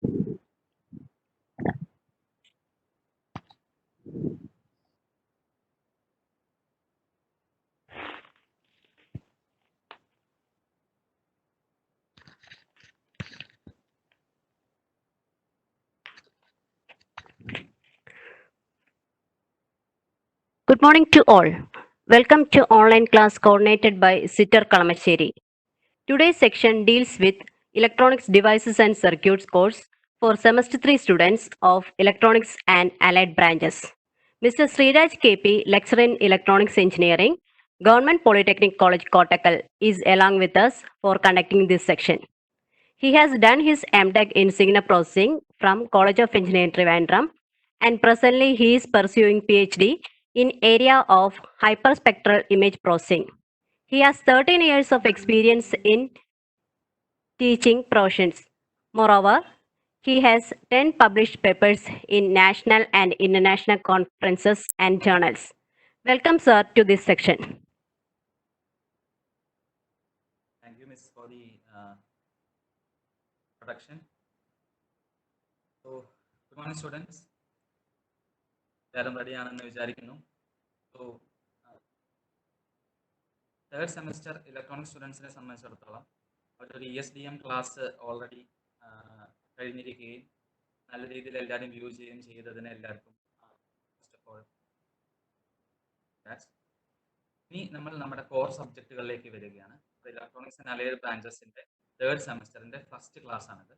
Good morning to all. Welcome to online class coordinated by Sitter Kalamacheri. Today's section deals with Electronics Devices and Circuits course for semester 3 students of Electronics and Allied branches. Mr. Sriraj KP, lecturer in Electronics Engineering, Government Polytechnic College Kottakkal, is along with us for conducting this section. He has done his MTech in Signal Processing from College of Engineering Trivandrum, and presently he is pursuing PhD in area of hyperspectral image processing. He has 13 years of experience in teaching professions. Moreover, he has 10 published papers in national and international conferences and journals. Welcome, sir, to this section. Thank you, Miss, for the introduction. So, good morning, students. So, third semester electronic students in സംബന്ധിച്ചിടത്തോളം അവരുടെ ESDM class already കഴിഞ്ഞിരിക്കുകയും നല്ല രീതിയിൽ എല്ലാവരും view ചെയ്യുകയും ചെയ്തതിന് എല്ലാവർക്കും first of all ഇനി നമ്മൾ നമ്മുടെ കോർ സബ്ജക്റ്റുകളിലേക്ക് വരികയാണ്. ഇലക്ട്രോണിക്സ് ആൻഡ് അലൈഡ് ബ്രാഞ്ചസിന്റെ തേർഡ് സെമസ്റ്ററിന്റെ ഫസ്റ്റ് ക്ലാസ് ആണിത്.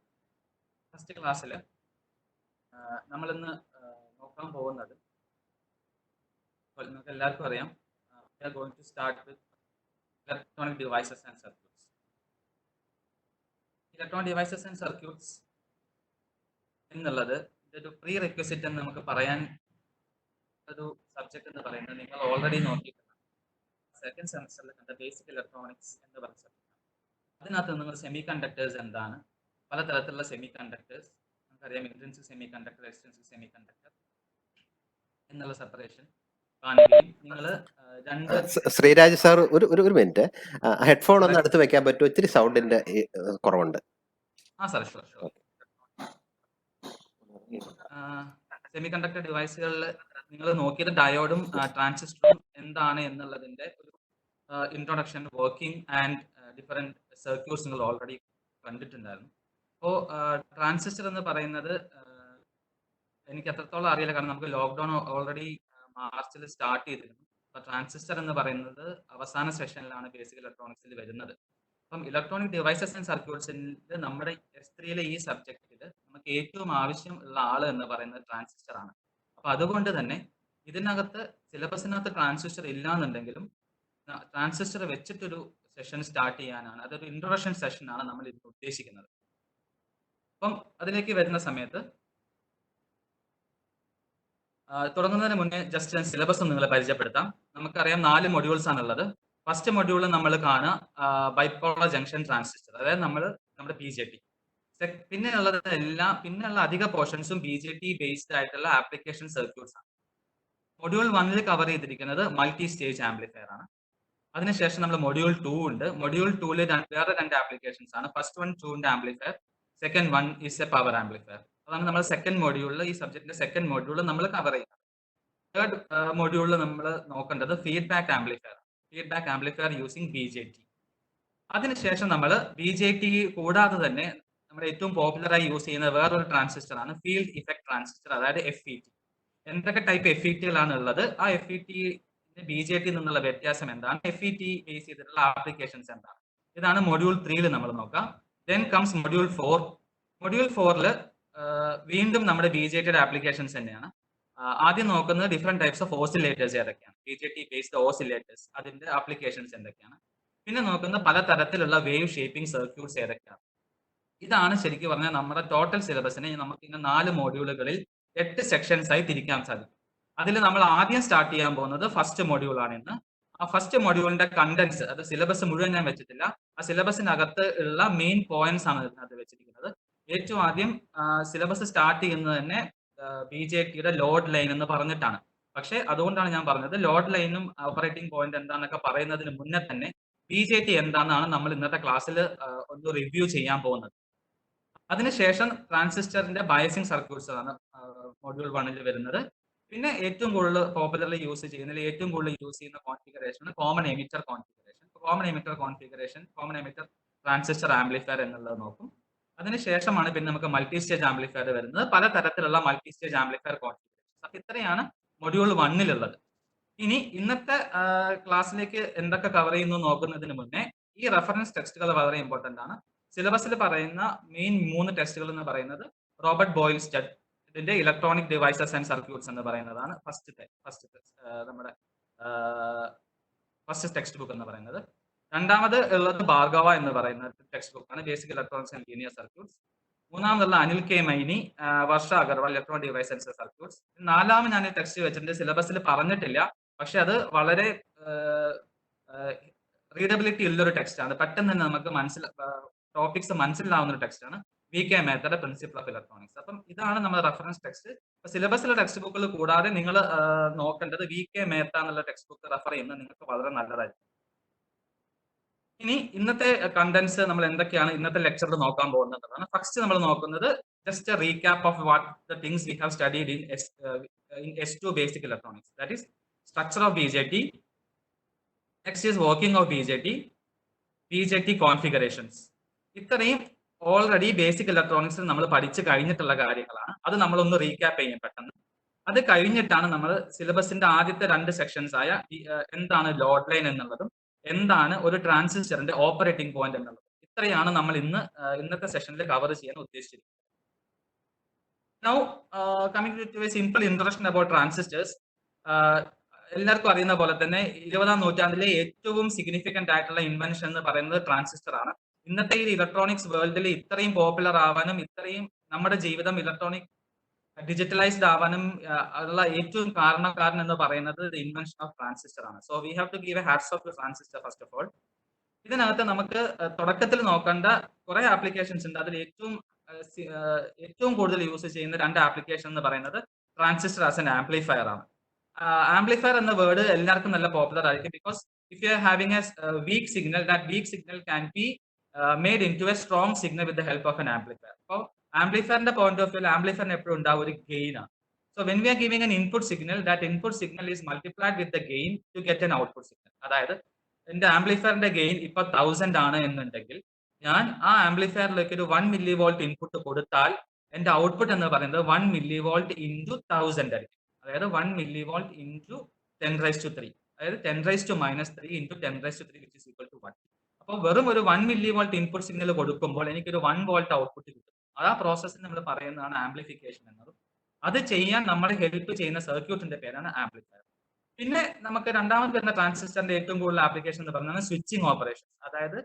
ഫസ്റ്റ് ക്ലാസ്സിൽ നമ്മളിന്ന് നോക്കാൻ പോകുന്നത് നിങ്ങൾക്ക് എല്ലാവർക്കും അറിയാം, we are going to start with electronic devices and circuits. Electronic devices and circuits എന്നുള്ളത് ഇതൊരു പ്രീ റെക്വസിറ്റ് എന്ന് നമുക്ക് പറയാൻ ഒരു സബ്ജക്ട് എന്ന് പറയുന്നത് നിങ്ങൾ ഓൾറെഡി നോക്കിയിട്ടുണ്ട്. സെക്കൻഡ് സെമസ്റ്ററിൽ കണ്ട ബേസിക് ഇലക്ട്രോണിക്സ് എന്ന് പറഞ്ഞ സബ്ജക്ട്. അതിനകത്ത് നിങ്ങൾ സെമി കണ്ടക്ടേഴ്സ് എന്താണ്, പലതരത്തിലുള്ള സെമി കണ്ടക്ടേഴ്സ് നമുക്കറിയാം, intrinsic semi conductor, extrinsic semi conductor എന്നുള്ള സെപ്പറേഷൻ കാണുകയും നിങ്ങൾ രണ്ട്. ശ്രീരാജ് സാർ ഒരു മിനിറ്റ്, ഹെഡ്ഫോൺ ഒന്ന് അടുത്ത് വെക്കാൻ പറ്റുമോ? ഇത്തിരി സൗണ്ടിന്റെ കുറവുണ്ട്. ആ സാർ, ഷുവർ. സെമി കണ്ടക്ടർ ഡിവൈസുകളിൽ നിങ്ങൾ നോക്കിയത് ഡയോഡും ട്രാൻസിസ്റ്ററും എന്താണ് എന്നുള്ളതിന്റെ ഒരു introduction, working and different circuits നിങ്ങൾ ഓൾറെഡി കണ്ടിട്ടുണ്ടായിരുന്നു. അപ്പോൾ ട്രാൻസിസ്റ്റർ എന്ന് പറയുന്നത് എനിക്ക് എത്രത്തോളം അറിയില്ല, കാരണം നമുക്ക് ലോക്ക്ഡൗൺ ഓൾറെഡി മാർച്ചിൽ സ്റ്റാർട്ട് ചെയ്തിരുന്നു. അപ്പോൾ ട്രാൻസിസ്റ്റർ എന്ന് പറയുന്നത് അവസാന സെഷനിലാണ് ബേസിക് ഇലക്ട്രോണിക്സിൽ വരുന്നത്. അപ്പം ഇലക്ട്രോണിക് ഡിവൈസസ് ആൻഡ് സർക്യൂട്ട്സിൽ നമ്മുടെ S3 ഈ സബ്ജക്റ്റിൽ നമുക്ക് ഏറ്റവും ആവശ്യം ഉള്ള ആള് എന്ന് പറയുന്നത് ട്രാൻസിസ്റ്റർ ആണ്. അപ്പൊ അതുകൊണ്ട് തന്നെ ഇതിനകത്ത് സിലബസിനകത്ത് ട്രാൻസിസ്റ്റർ ഇല്ല എന്നുണ്ടെങ്കിലും ട്രാൻസിസ്റ്റർ വെച്ചിട്ടൊരു സെഷൻ സ്റ്റാർട്ട് ചെയ്യാനാണ്, അതൊരു ഇൻട്രൊഡക്ഷൻ സെഷനാണ് നമ്മൾ ഇതിന് ഉദ്ദേശിക്കുന്നത്. അപ്പം അതിലേക്ക് വരുന്ന സമയത്ത് തുടങ്ങുന്നതിന് മുന്നേ ജസ്റ്റ് സിലബസ് നിങ്ങളെ പരിചയപ്പെടുത്താം. നമുക്കറിയാം 4 മൊഡ്യൂൾസ് ആണുള്ളത്. ഫസ്റ്റ് മൊഡ്യൂൾ നമ്മൾ കാണുക ബൈപോളർ ജംഗ്ഷൻ ട്രാൻസിസ്റ്റർ, അതായത് നമ്മുടെ BJT. പിന്നെയുള്ള അധിക പോർഷൻസും BJT ബേസ്ഡ് ആയിട്ടുള്ള ആപ്ലിക്കേഷൻ സർക്യൂട്ട്സ് ആണ്. മൊഡ്യൂൾ 1 കവർ ചെയ്തിരിക്കുന്നത് മൾട്ടി സ്റ്റേജ് ആംപ്ലിഫയർ ആണ്. അതിനുശേഷം നമ്മൾ മൊഡ്യൂൾ 2 ഉണ്ട്. മൊഡ്യൂൾ 2 വേറെ 2 ആപ്ലിക്കേഷൻസ് ആണ്. First one tuned amplifier, second one is A power amplifier. അതാണ് നമ്മൾ സെക്കൻഡ് മൊഡ്യൂളിൽ, ഈ സബ്ജക്റ്റിന്റെ സെക്കൻഡ് മൊഡ്യൂളിൽ നമ്മൾ കവർ ചെയ്യുന്നത്. തേർഡ് മൊഡ്യൂളിൽ നമ്മൾ നോക്കേണ്ടത് ഫീഡ്ബാക്ക് ആംപ്ലിഫയർ യൂസിങ് BJT. അതിനുശേഷം നമ്മൾ BJT കൂടാതെ തന്നെ നമ്മുടെ ഏറ്റവും പോപ്പുലറായി യൂസ് ചെയ്യുന്ന വേറൊരു ട്രാൻസിസ്റ്റർ ആണ് ഫീൽഡ് ഇഫക്റ്റ് ട്രാൻസിസ്റ്റർ, അതായത് FET. എന്തൊക്കെ ടൈപ്പ് FETകളാണ് ഉള്ളത്, ആ FET BJT നിന്നുള്ള വ്യത്യാസം എന്താണ്, FET ബേസ് ചെയ്തിട്ടുള്ള ആപ്ലിക്കേഷൻസ് എന്താണ്, ഇതാണ് മൊഡ്യൂൾ 3 നമ്മൾ നോക്കാം. Then comes module 4. മൊഡ്യൂൾ 4 വീണ്ടും നമ്മുടെ BJTയുടെ ആപ്ലിക്കേഷൻസ് തന്നെയാണ്. ആദ്യം നോക്കുന്നത് ഡിഫറെന്റ് ടൈപ്സ് ഓഫ് ഓസിലേറ്റേഴ്സ് ഏതൊക്കെയാണ്, BJT ബേസ്ഡ് ഓസിലേറ്റേഴ്സ്, അതിന്റെ ആപ്ലിക്കേഷൻസ് എന്തൊക്കെയാണ്. പിന്നെ നോക്കുന്ന പലതരത്തിലുള്ള വേവ് ഷേപ്പിംഗ് സർക്യൂട്ട്സ് ഏതൊക്കെയാണ്. ഇതാണ് ശരിക്കും പറഞ്ഞാൽ നമ്മുടെ ടോട്ടൽ സിലബസിനെ നമുക്ക് ഇന്ന് 4 മോഡ്യൂളുകളിൽ 8 സെക്ഷൻസ് ആയി തിരിക്കാൻ സാധിക്കും. അതിൽ നമ്മൾ ആദ്യം സ്റ്റാർട്ട് ചെയ്യാൻ പോകുന്നത് ഫസ്റ്റ് മൊഡ്യൂൾ ആണ് ഇന്ന്. ആ ഫസ്റ്റ് മൊഡ്യൂളിന്റെ കണ്ടന്റ്സ്, അത് സിലബസ് മുഴുവൻ ഞാൻ വെച്ചിട്ടില്ല, ആ സിലബസിനകത്ത് ഉള്ള മെയിൻ പോയിന്റ്സ് ആണ് ഇതിനകത്ത് വെച്ചിരിക്കുന്നത്. ഏറ്റവും ആദ്യം സിലബസ് സ്റ്റാർട്ട് ചെയ്യുന്നത് തന്നെ BJTയുടെ ലോഡ് ലൈൻ എന്ന് പറഞ്ഞിട്ടാണ്. പക്ഷെ അതുകൊണ്ടാണ് ഞാൻ പറഞ്ഞത് ലോഡ് ലൈനും ഓപ്പറേറ്റിംഗ് പോയിന്റ് എന്താണെന്നൊക്കെ പറയുന്നതിന് മുന്നേ തന്നെ BJT എന്താണെന്നാണ് നമ്മൾ ഇന്നത്തെ ക്ലാസ്സിൽ ഒന്ന് റിവ്യൂ ചെയ്യാൻ പോകുന്നത്. അതിനുശേഷം ട്രാൻസിസ്റ്ററിന്റെ ബയസിംഗ് സർക്യൂട്ട്സ് ആണ് മൊഡ്യൂൾ 1 വരുന്നത്. പിന്നെ ഏറ്റവും കൂടുതൽ പോപ്പുലർലി യൂസ് ചെയ്യുന്നതിൽ ഏറ്റവും കൂടുതൽ യൂസ് ചെയ്യുന്ന configuration common emitter configuration. Common emitter transistor amplifier എന്നുള്ളത് നോക്കും. അതിനുശേഷമാണ് പിന്നെ നമുക്ക് മൾട്ടി സ്റ്റേജ് ആംപ്ലിഫയർ വരുന്നത്. പല തരത്തിലുള്ള മൾട്ടി സ്റ്റേജ് ആംപ്ലിഫയർ കോൺഫിഗറേഷൻ. അപ്പൊ ഇത്രയാണ് മൊഡ്യൂൾ 1 ഇനി ഇന്നത്തെ ക്ലാസ്സിലേക്ക് എന്തൊക്കെ കവർ ചെയ്യുന്നു നോക്കുന്നതിന് മുന്നേ ഈ റെഫറൻസ് ടെക്സ്റ്റുകൾ വളരെ ഇമ്പോർട്ടന്റ് ആണ്. സിലബസിൽ പറയുന്ന മെയിൻ 3 ടെസ്റ്റുകൾ എന്ന് പറയുന്നത് റോബർട്ട് ബോയിൽസ്റ്റഡ് ഇതിന്റെ ഇലക്ട്രോണിക് ഡിവൈസസ് ആൻഡ് സർക്യൂട്ട്സ് എന്ന് പറയുന്നതാണ് നമ്മുടെ ഫസ്റ്റ് ടെക്സ്റ്റ് ബുക്ക് എന്ന് പറയുന്നത്. രണ്ടാമത് ഉള്ളത് ഭാർഗവ എന്ന് പറയുന്ന ടെക്സ്റ്റ് ബുക്കാണ്, basic electronics and linear circuits. മൂന്നാമതുള്ള Anil K Maini, Varsha Agarwal, electronic device and circuits. നാലാമത് ഞാൻ ഈ ടെക്സ്റ്റ് വെച്ചിട്ടുണ്ട്, സിലബസിൽ പറഞ്ഞിട്ടില്ല, പക്ഷെ അത് വളരെ റീഡബിലിറ്റി ഉള്ളൊരു ടെക്സ്റ്റ് ആണ്. പെട്ടെന്ന് തന്നെ നമുക്ക് ടോപ്പിക്സ് മനസ്സിലാവുന്ന ഒരു ടെക്സ്റ്റ് ആണ്. വി കെ മേത്തയുടെ പ്രിൻസിപ്പിൾ ഓഫ് ഇലക്ട്രോണിക്സ്. അപ്പം ഇതാണ് നമ്മുടെ റെഫറൻസ് ടെക്സ്റ്റ്. സിലബസിലെ ടെക്സ്റ്റ് ബുക്കുകൾ കൂടാതെ നിങ്ങൾ നോക്കേണ്ടത് വി കെ മേത്ത എന്നുള്ള ടെക്സ്റ്റ് ബുക്ക് റെഫർ ചെയ്യുന്നത് നിങ്ങൾക്ക് വളരെ നല്ലതായിരിക്കും. ഇനി ഇന്നത്തെ കണ്ടന്റ്സ് നമ്മൾ എന്തൊക്കെയാണ് ഇന്നത്തെ ലെക്ചറിൽ നോക്കാൻ പോകുന്നതാണ്. ഫസ്റ്റ് നമ്മൾ നോക്കുന്നത് just recap of what the things we have studied in S2 basic electronics. That is structure of BJT, next is working of BJT configurations. ഇത്രയും ഓൾറെഡി ബേസിക് ഇലക്ട്രോണിക്സിൽ നമ്മൾ പഠിച്ചു കഴിഞ്ഞിട്ടുള്ള കാര്യങ്ങളാണ്. അത് നമ്മളൊന്ന് റീക്യാപ്പ് ചെയ്യാൻ പെട്ടെന്ന്. അത് കഴിഞ്ഞിട്ടാണ് നമ്മൾ സിലബസിന്റെ ആദ്യത്തെ 2 സെക്ഷൻസ് ആയ എന്താണ് ലോഡ് ലൈൻ എന്നുള്ളതും എന്താണ് ഒരു ട്രാൻസിസ്റ്ററിന്റെ ഓപ്പറേറ്റിംഗ് പോയിന്റ് എന്നുള്ളത്. ഇത്രയാണ് നമ്മൾ ഇന്നത്തെ സെഷനിൽ കവർ ചെയ്യാൻ ഉദ്ദേശിച്ചിരിക്കുന്നത്. Now coming to a simple introduction about transistors. എല്ലാവർക്കും അറിയുന്ന പോലെ തന്നെ 20ാം നൂറ്റാണ്ടിലെ ഏറ്റവും സിഗ്നിഫിക്കന്റ് ആയിട്ടുള്ള ഇൻവെൻഷൻ എന്ന് പറയുന്നത് ട്രാൻസിസ്റ്റർ ആണ്. ഇന്നത്തെ ഈ ഇലക്ട്രോണിക്സ് വേൾഡിൽ ഇത്രയും പോപ്പുലർ ആവാനും ഇത്രയും നമ്മുടെ ജീവിതം ഇലക്ട്രോണിക് ഡിജിറ്റലൈസ്ഡ് ആവാനും ഉള്ള ഏറ്റവും കാരണക്കാരൻ എന്ന് പറയുന്നത് ഇൻവെൻഷൻ ഓഫ് ട്രാൻസിസ്റ്റർ ആണ്. So we have to give a hats off to transistor first of all. ഇതിനകത്ത് നമുക്ക് തുടക്കത്തിൽ നോക്കേണ്ട കുറെ ആപ്ലിക്കേഷൻസ് ഉണ്ട്. അതിൽ ഏറ്റവും കൂടുതൽ യൂസ് ചെയ്യുന്ന 2 ആപ്ലിക്കേഷൻ എന്ന് പറയുന്നത് ട്രാൻസിസ്റ്റർ ആസ് എൻ ആംപ്ലിഫയർ ആണ്. ആംപ്ലിഫയർ എന്ന വേർഡ് എല്ലാവർക്കും നല്ല പോപ്പുലർ ആയിരിക്കും. Because if you are having a weak signal, that weak signal can be made into a strong signal with the help of an amplifier. അപ്പോൾ ആംപ്ലിഫയറിന്റെ point of view ആംപ്ലിഫയറിന് എപ്പോഴും ഉണ്ടാവും ഒരു gain ആണ്. So when we are giving an input signal, that input signal is multiplied with the gain to get an output signal. അതായത് എന്റെ ആംപ്ലിഫയറിന്റെ gain ഇപ്പൊ 1000 ആണ് എന്നുണ്ടെങ്കിൽ ഞാൻ ആ ആംപ്ലിഫയറിലേക്ക് ഒരു 1 മില്ലി വോൾട്ട് ഇൻപുട്ട് കൊടുത്താൽ എന്റെ ഔട്ട്പുട്ട് എന്ന് പറയുന്നത് 1 മില്ലി വോൾട്ട് ഇൻറ്റു 1000 ആയിരിക്കും. അതായത് 1 മില്ലി വോൾട്ട് ഇൻറ്റു 10⁻³ അതായത് 10⁻³ into 10⁻³ which is equal to 1. അപ്പോൾ വെറും ഒരു 1 മില്ലി വോൾട്ട് ഇൻപുട്ട് സിഗ്നൽ കൊടുക്കുമ്പോൾ എനിക്കൊരു 1 വോൾട്ട് ഔട്ട്പുട്ട് കിട്ടും. ആ പ്രോസസ്സിന് നമ്മൾ പറയുന്നതാണ് ആംപ്ലിഫിക്കേഷൻ എന്നതും. അത് ചെയ്യാൻ നമ്മളെ ഹെൽപ്പ് ചെയ്യുന്ന സർക്യൂട്ടിന്റെ പേരാണ് ആംപ്ലിഫയർ. പിന്നെ നമുക്ക് രണ്ടാമത് വരുന്ന ട്രാൻസിസ്റ്ററിന്റെ ഏറ്റവും കൂടുതൽ ആപ്ലിക്കേഷൻ എന്ന് പറയുന്നത് സ്വിച്ചിങ് ഓപ്പറേഷൻസ്. അതായത്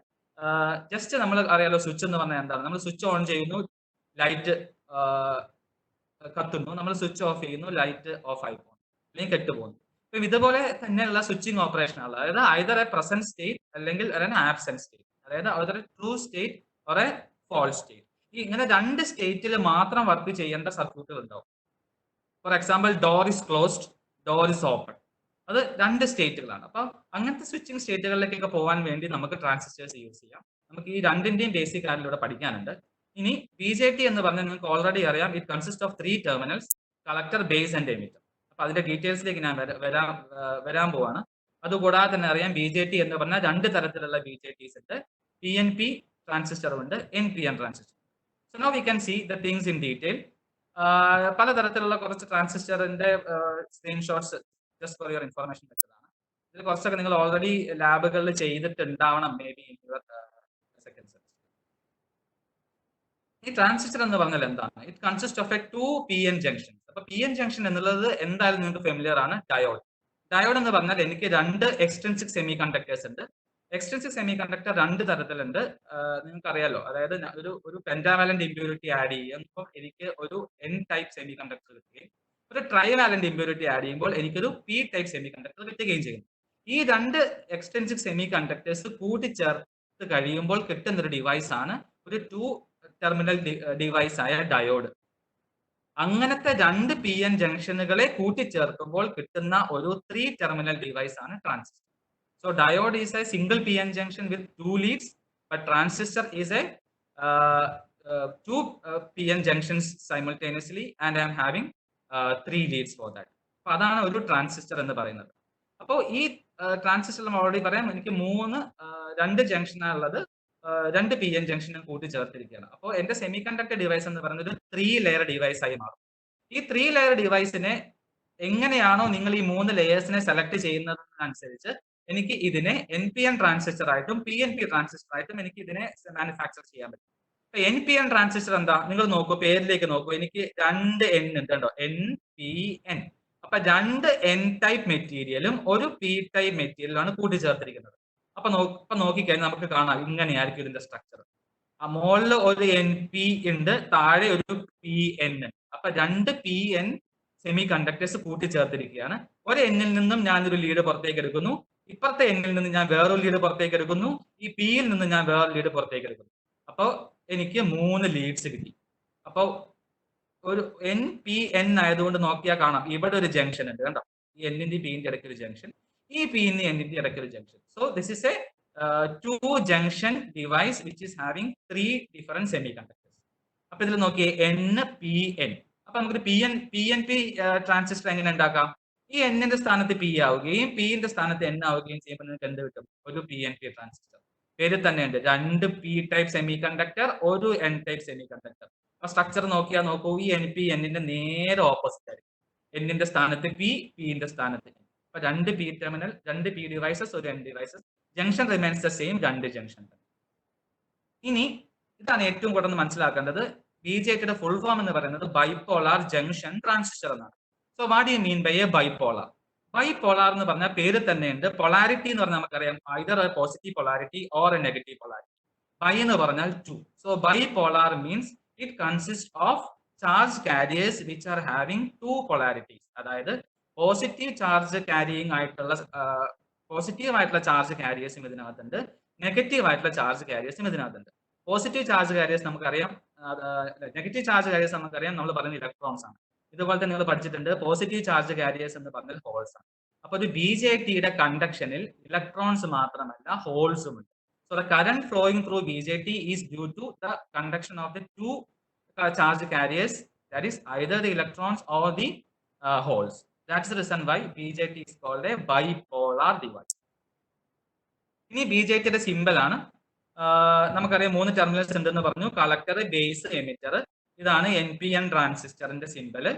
ജസ്റ്റ് നമ്മൾ അറിയാലോ സ്വിച്ച് എന്ന് പറഞ്ഞാൽ എന്താണ്. നമ്മൾ സ്വിച്ച് ഓൺ ചെയ്യുന്നു, ലൈറ്റ് കത്തുന്നു, നമ്മൾ സ്വിച്ച് ഓഫ് ചെയ്യുന്നു, ലൈറ്റ് ഓഫ് ആയി പോകുന്നു അല്ലെങ്കിൽ കെട്ടുപോകുന്നു. അപ്പൊ ഇതുപോലെ തന്നെയുള്ള സ്വിച്ചിങ് ഓപ്പറേഷൻ ആണ്. അതായത് ഐദർ എ പ്രസന്റ് സ്റ്റേറ്റ് അല്ലെങ്കിൽ ആബ്സെന്റ് സ്റ്റേറ്റ്, അതായത് either a true state or a false state. ഈ ഇങ്ങനെ 2 സ്റ്റേറ്റിൽ മാത്രം വർക്ക് ചെയ്യേണ്ട സർക്യൂട്ടുകൾ ഉണ്ടാവും. For example door is closed, door is open. അത് 2 സ്റ്റേറ്റുകളാണ്. അപ്പൊ അങ്ങനത്തെ സ്വിച്ചിങ് സ്റ്റേറ്റുകളിലേക്കൊക്കെ പോകാൻ വേണ്ടി നമുക്ക് ട്രാൻസിസ്റ്റേഴ്സ് യൂസ് ചെയ്യാം. നമുക്ക് ഈ 2ന്റെയും ബേസിക് കാര്യത്തിലൂടെ പഠിക്കാനുണ്ട്. ഇനി BJT എന്ന് പറഞ്ഞാൽ നിങ്ങൾക്ക് ഓൾറെഡി അറിയാം, it consist of 3 terminals, collector, base and emitter. അപ്പൊ അതിന്റെ ഡീറ്റെയിൽസിലേക്ക് ഞാൻ വരാൻ പോവാണ്. അതുകൂടാതെ തന്നെ അറിയാം BJT എന്ന് പറഞ്ഞാൽ 2 തരത്തിലുള്ള BJTs ഉണ്ട്. PNP ട്രാൻസിസ്റ്ററും ഉണ്ട്, NPN transistor. So now we can see the things in detail. പലതരത്തിലുള്ള കുറച്ച് ട്രാൻസിസ്റ്ററിന്റെ screenshots just for your information വെച്ചതാണ്. ഇതിൽ കുറച്ചൊക്കെ നിങ്ങൾ ഓൾറെഡി ലാബുകളിൽ ചെയ്തിട്ടുണ്ടാവണം maybe in your second semester. ഈ ട്രാൻസിസ്റ്റർ എന്ന് പറഞ്ഞാൽ എന്താണ്? It consist of a 2 PN junction. അപ്പൊ PN ജംഗ്ഷൻ എന്നുള്ളത് എന്തായാലും നിങ്ങൾക്ക് ഫെമിലിയർ ആണ്. ഡയോഡ്. ഡയോഡ് എന്ന് പറഞ്ഞാൽ എനിക്ക് 2 എക്സ്ട്രിൻസിക് സെമി കണ്ടക്ടേഴ്സ് ഉണ്ട്. എക്സ്ട്രിൻസിക് സെമി കണ്ടക്ടർ 2 തരത്തിലുണ്ട്. നിങ്ങൾക്ക് അറിയാലോ, അതായത് ഒരു പെന്റാവാലന്റ് ഇമ്പ്യൂരിറ്റി ആഡ് ചെയ്യുമ്പോൾ എനിക്ക് ഒരു N ടൈപ്പ് സെമി കണ്ടക്ടർ കിട്ടുകയും ഒരു ട്രൈവാലന്റ് ഇമ്പ്യൂരിറ്റി ആഡ് ചെയ്യുമ്പോൾ എനിക്കൊരു P ടൈപ്പ് സെമി കണ്ടക്ടർ കിട്ടുകയും ചെയ്യുന്നു. ഈ 2 എക്സ്ട്രിൻസിക് സെമി കണ്ടക്ടേഴ്സ് കൂട്ടിച്ചേർത്ത് കഴിയുമ്പോൾ കിട്ടുന്ന ഒരു ഡിവൈസ് ആണ് ഒരു 2 ടെർമിനൽ ഡിവൈസ് ആയ ഡയോഡ്. അങ്ങനത്തെ 2 PN ജംഗ്ഷനുകളെ കൂട്ടിച്ചേർക്കുമ്പോൾ കിട്ടുന്ന ഒരു 3 ടെർമിനൽ ഡിവൈസ് ആണ് transistor. So diode is a single PN junction with 2 leads, but transistor is a two PN junctions simultaneously and I am having 3 leads for that. അപ്പൊ അതാണ് ഒരു transistor എന്ന് പറയുന്നത്. അപ്പോൾ ഈ ട്രാൻസിസ്റ്റർ നമ്മൾ ഓൾറെഡി പറയാം, എനിക്ക് രണ്ട് ജംഗ്ഷനാണുള്ളത്, രണ്ട് PN ജംഗ്ഷനും കൂട്ടി ചേർത്തിരിക്കുകയാണ്. അപ്പോൾ എന്റെ സെമി കണ്ടക്ടർ ഡിവൈസ് എന്ന് പറയുന്നത് ഒരു 3 ലെയർ ഡിവൈസ് ആയി മാറും. ഈ 3 ലെയർ ഡിവൈസിനെ എങ്ങനെയാണോ നിങ്ങൾ ഈ 3 ലെയേഴ്സിനെ സെലക്ട് ചെയ്യുന്നതിനനുസരിച്ച് എനിക്ക് ഇതിനെ NPN ട്രാൻസിസ്റ്റർ ആയിട്ടും PNP ട്രാൻസിസ്റ്റർ ആയിട്ടും എനിക്ക് ഇതിനെ മാനുഫാക്ചർ ചെയ്യാൻ പറ്റും. NPN ട്രാൻസിസ്റ്റർ എന്താ, നിങ്ങൾ നോക്കൂ, പേരിലേക്ക് നോക്കൂ, എനിക്ക് 2 N ഉണ്ട് കേട്ടോ, NPN. അപ്പൊ 2 N ടൈപ്പ് മെറ്റീരിയലും ഒരു P ടൈപ്പ് മെറ്റീരിയലാണ് കൂട്ടിച്ചേർത്തിരിക്കുന്നത്. അപ്പൊ നോക്കിക്കഴിഞ്ഞാൽ നമുക്ക് കാണാം ഇങ്ങനെയായിരിക്കും ഇതിന്റെ സ്ട്രക്ചർ. ആ മുകളിൽ ഒരു NP ഉണ്ട്, താഴെ ഒരു PN ഉണ്ട്. അപ്പൊ 2 PN സെമി കണ്ടക്ടേഴ്സ് കൂട്ടിച്ചേർത്തിരിക്കുകയാണ്. ഒരു എന്നിൽ നിന്നും ഞാനൊരു ലീഡ് പുറത്തേക്ക് എടുക്കുന്നു, ഇപ്പുറത്തെ എന്നിൽ നിന്ന് ഞാൻ വേറൊരു ലീഡ് പുറത്തേക്ക് എടുക്കുന്നു, ഈ പിയിൽ നിന്ന് ഞാൻ വേറൊരു ലീഡ് പുറത്തേക്ക് എടുക്കുന്നു. അപ്പോൾ എനിക്ക് 3 ലീഡ്സ് കിട്ടി. അപ്പോൾ ഒരു NPN ആയതുകൊണ്ട് നോക്കിയാൽ കാണാം ഇവിടെ ഒരു ജംഗ്ഷൻ ഉണ്ട് കണ്ടോ, ഈ എന്നിന്റെ പിന്റെ ഇടയ്ക്ക് ഒരു ജംഗ്ഷൻ, ഈ പിന്ന് എന്നിന്റെ ഇടയ്ക്ക് ഒരു junction. So this is A 2 junction device which is having 3 different semi conductors. അപ്പൊ ഇതിൽ നോക്കിയേ NPN. അപ്പൊ നമുക്കൊരു PNP ട്രാൻസിസ്റ്റർ എങ്ങനെ ഉണ്ടാക്കാം? ഈ എന്നിന്റെ സ്ഥാനത്ത് P ആവുകയും പിന്റെ സ്ഥാനത്ത് N ആവുകയും ചെയ്യുമ്പോൾ നിങ്ങൾക്ക് എന്ത് കിട്ടും? ഒരു PNP ട്രാൻസിസ്റ്റർ. പേര് തന്നെ ഉണ്ട്, 2 P ടൈപ്പ് സെമി കണ്ടക്ടർ, ഒരു N ടൈപ്പ് സെമി കണ്ടക്ടർ. അപ്പൊ സ്ട്രക്ചർ നോക്കൂ, ഈ NP എന്നിന്റെ നേരെ ഓപ്പോസിറ്റ് ആയിരിക്കും. എന്നിന്റെ സ്ഥാനത്ത് P, പിന്റെ സ്ഥാനത്ത് N. അപ്പൊ 2 P ടെർമിനൽ, 2 P ഡിവൈസസ്, ഒരു N devices. Junction remains the same, 2 junction. ഇനി ഇതാണ് ഏറ്റവും കൂടുതൽ മനസ്സിലാക്കേണ്ടത്. BJTയുടെ ഫുൾ ഫോം എന്ന് പറയുന്നത് ബൈപോളാർ ജംഗ്ഷൻ ട്രാൻസിസ്റ്റർ എന്നാണ്. So what you mean by a bipolar? Bipolar എന്ന് പറഞ്ഞാൽ പേര് തന്നെയുണ്ട്. പൊളാരിറ്റി എന്ന് പറഞ്ഞാൽ നമുക്കറിയാം, either a positive polarity or a negative polarity. Bi എന്ന് പറഞ്ഞാൽ 2. So bipolar means it consist of charge carriers which are having 2 polarities. അതായത് പോസിറ്റീവ് ചാർജ് ക്യാരിയിങ് ആയിട്ടുള്ള ചാർജ് കാരിയേഴ്സും ഇതിനകത്തുണ്ട്, നെഗറ്റീവ് ആയിട്ടുള്ള ചാർജ് കാരിയേഴ്സും ഇതിനകത്തുണ്ട്. പോസിറ്റീവ് ചാർജ് കാരിയേഴ്സ് നമുക്കറിയാം, നെഗറ്റീവ് ചാർജ് കാരിയേഴ്സ് നമുക്കറിയാം, നമ്മൾ പറയുന്ന ഇലക്ട്രോൺസ് ആണ്. ഇതുപോലെ തന്നെ നിങ്ങൾ പഠിച്ചിട്ടുണ്ട്, പോസിറ്റീവ് ചാർജ് കാരിയേഴ്സ് എന്ന് പറഞ്ഞാൽ ഹോൾസ് ആണ്. അപ്പൊ ഒരു BJTയുടെ കണ്ടക്ഷനിൽ ഇലക്ട്രോൺസ് മാത്രമല്ല ഹോൾസും ഉണ്ട്. So the current flowing through BJT is due to the conduction of the 2 charge carriers, that is either the electrons or the holes. That's the reason why BJT is called a bipolar device. ഇനി BJTയുടെ symbol ആണ്, നമുക്കറിയാം 3 terminals ഉണ്ടെന്ന് പറഞ്ഞു, collector, base, emitter. ഇതാണ് NPN ട്രാൻസിസ്റ്ററിന്റെ symbol.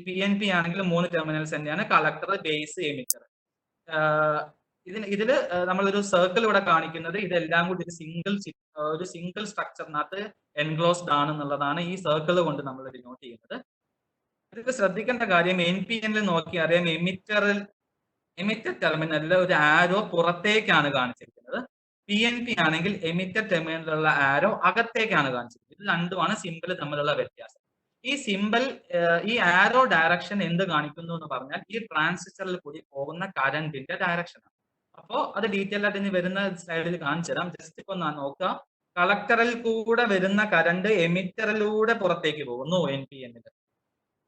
PNP ആണെങ്കിൽ 3 terminals തന്നെയാണ്, കളക്ടർ, ബേസ്, എമിറ്റർ. ഇതില് നമ്മളൊരു സർക്കിൾ ഇവിടെ കാണിക്കുന്നത്, ഇതെല്ലാം കൂടി ഒരു സിംഗിൾ സ്ട്രക്ചറിനകത്ത് എൻക്ലോസ്ഡ് ആണെന്നുള്ളതാണ് ഈ സർക്കിൾ കൊണ്ട് നമ്മൾ ഡിനോട്ട് ചെയ്യുന്നത്. ഇതിൽ ശ്രദ്ധിക്കേണ്ട കാര്യം, NPNൽ നോക്കി അറിയാം, എമിറ്റർ ടെർമിനലിൽ ഒരു ആരോ പുറത്തേക്കാണ് കാണിച്ചിരിക്കുന്നത്. PNP ആണെങ്കിൽ എമിറ്റർ ടെർമിനലിലുള്ള ആരോ അകത്തേക്കാണ് കാണിച്ചിരിക്കുന്നത്. ഇത് രണ്ടുമാണ് സിമ്പിൾ തമ്മിലുള്ള വ്യത്യാസം. ഈ സിമ്പിൾ, ഈ ആരോ ഡയറക്ഷൻ എന്ത് കാണിക്കുന്നു എന്ന് പറഞ്ഞാൽ ഈ ട്രാൻസിസ്റ്ററിൽ കൂടി പോകുന്ന കറന്റിന്റെ ഡയറക്ഷനാണ്. അപ്പോൾ അത് ഡീറ്റെയിൽ ആയിട്ട് ഇനി വരുന്ന സ്ലൈഡിൽ കാണിച്ചു തരാം. ജസ്റ്റ് ഇപ്പൊ നോക്കുക, കളക്ടറിൽ കൂടെ വരുന്ന കറണ്ട് എമിറ്ററിലൂടെ പുറത്തേക്ക് പോകുന്നു. NPNന്റെ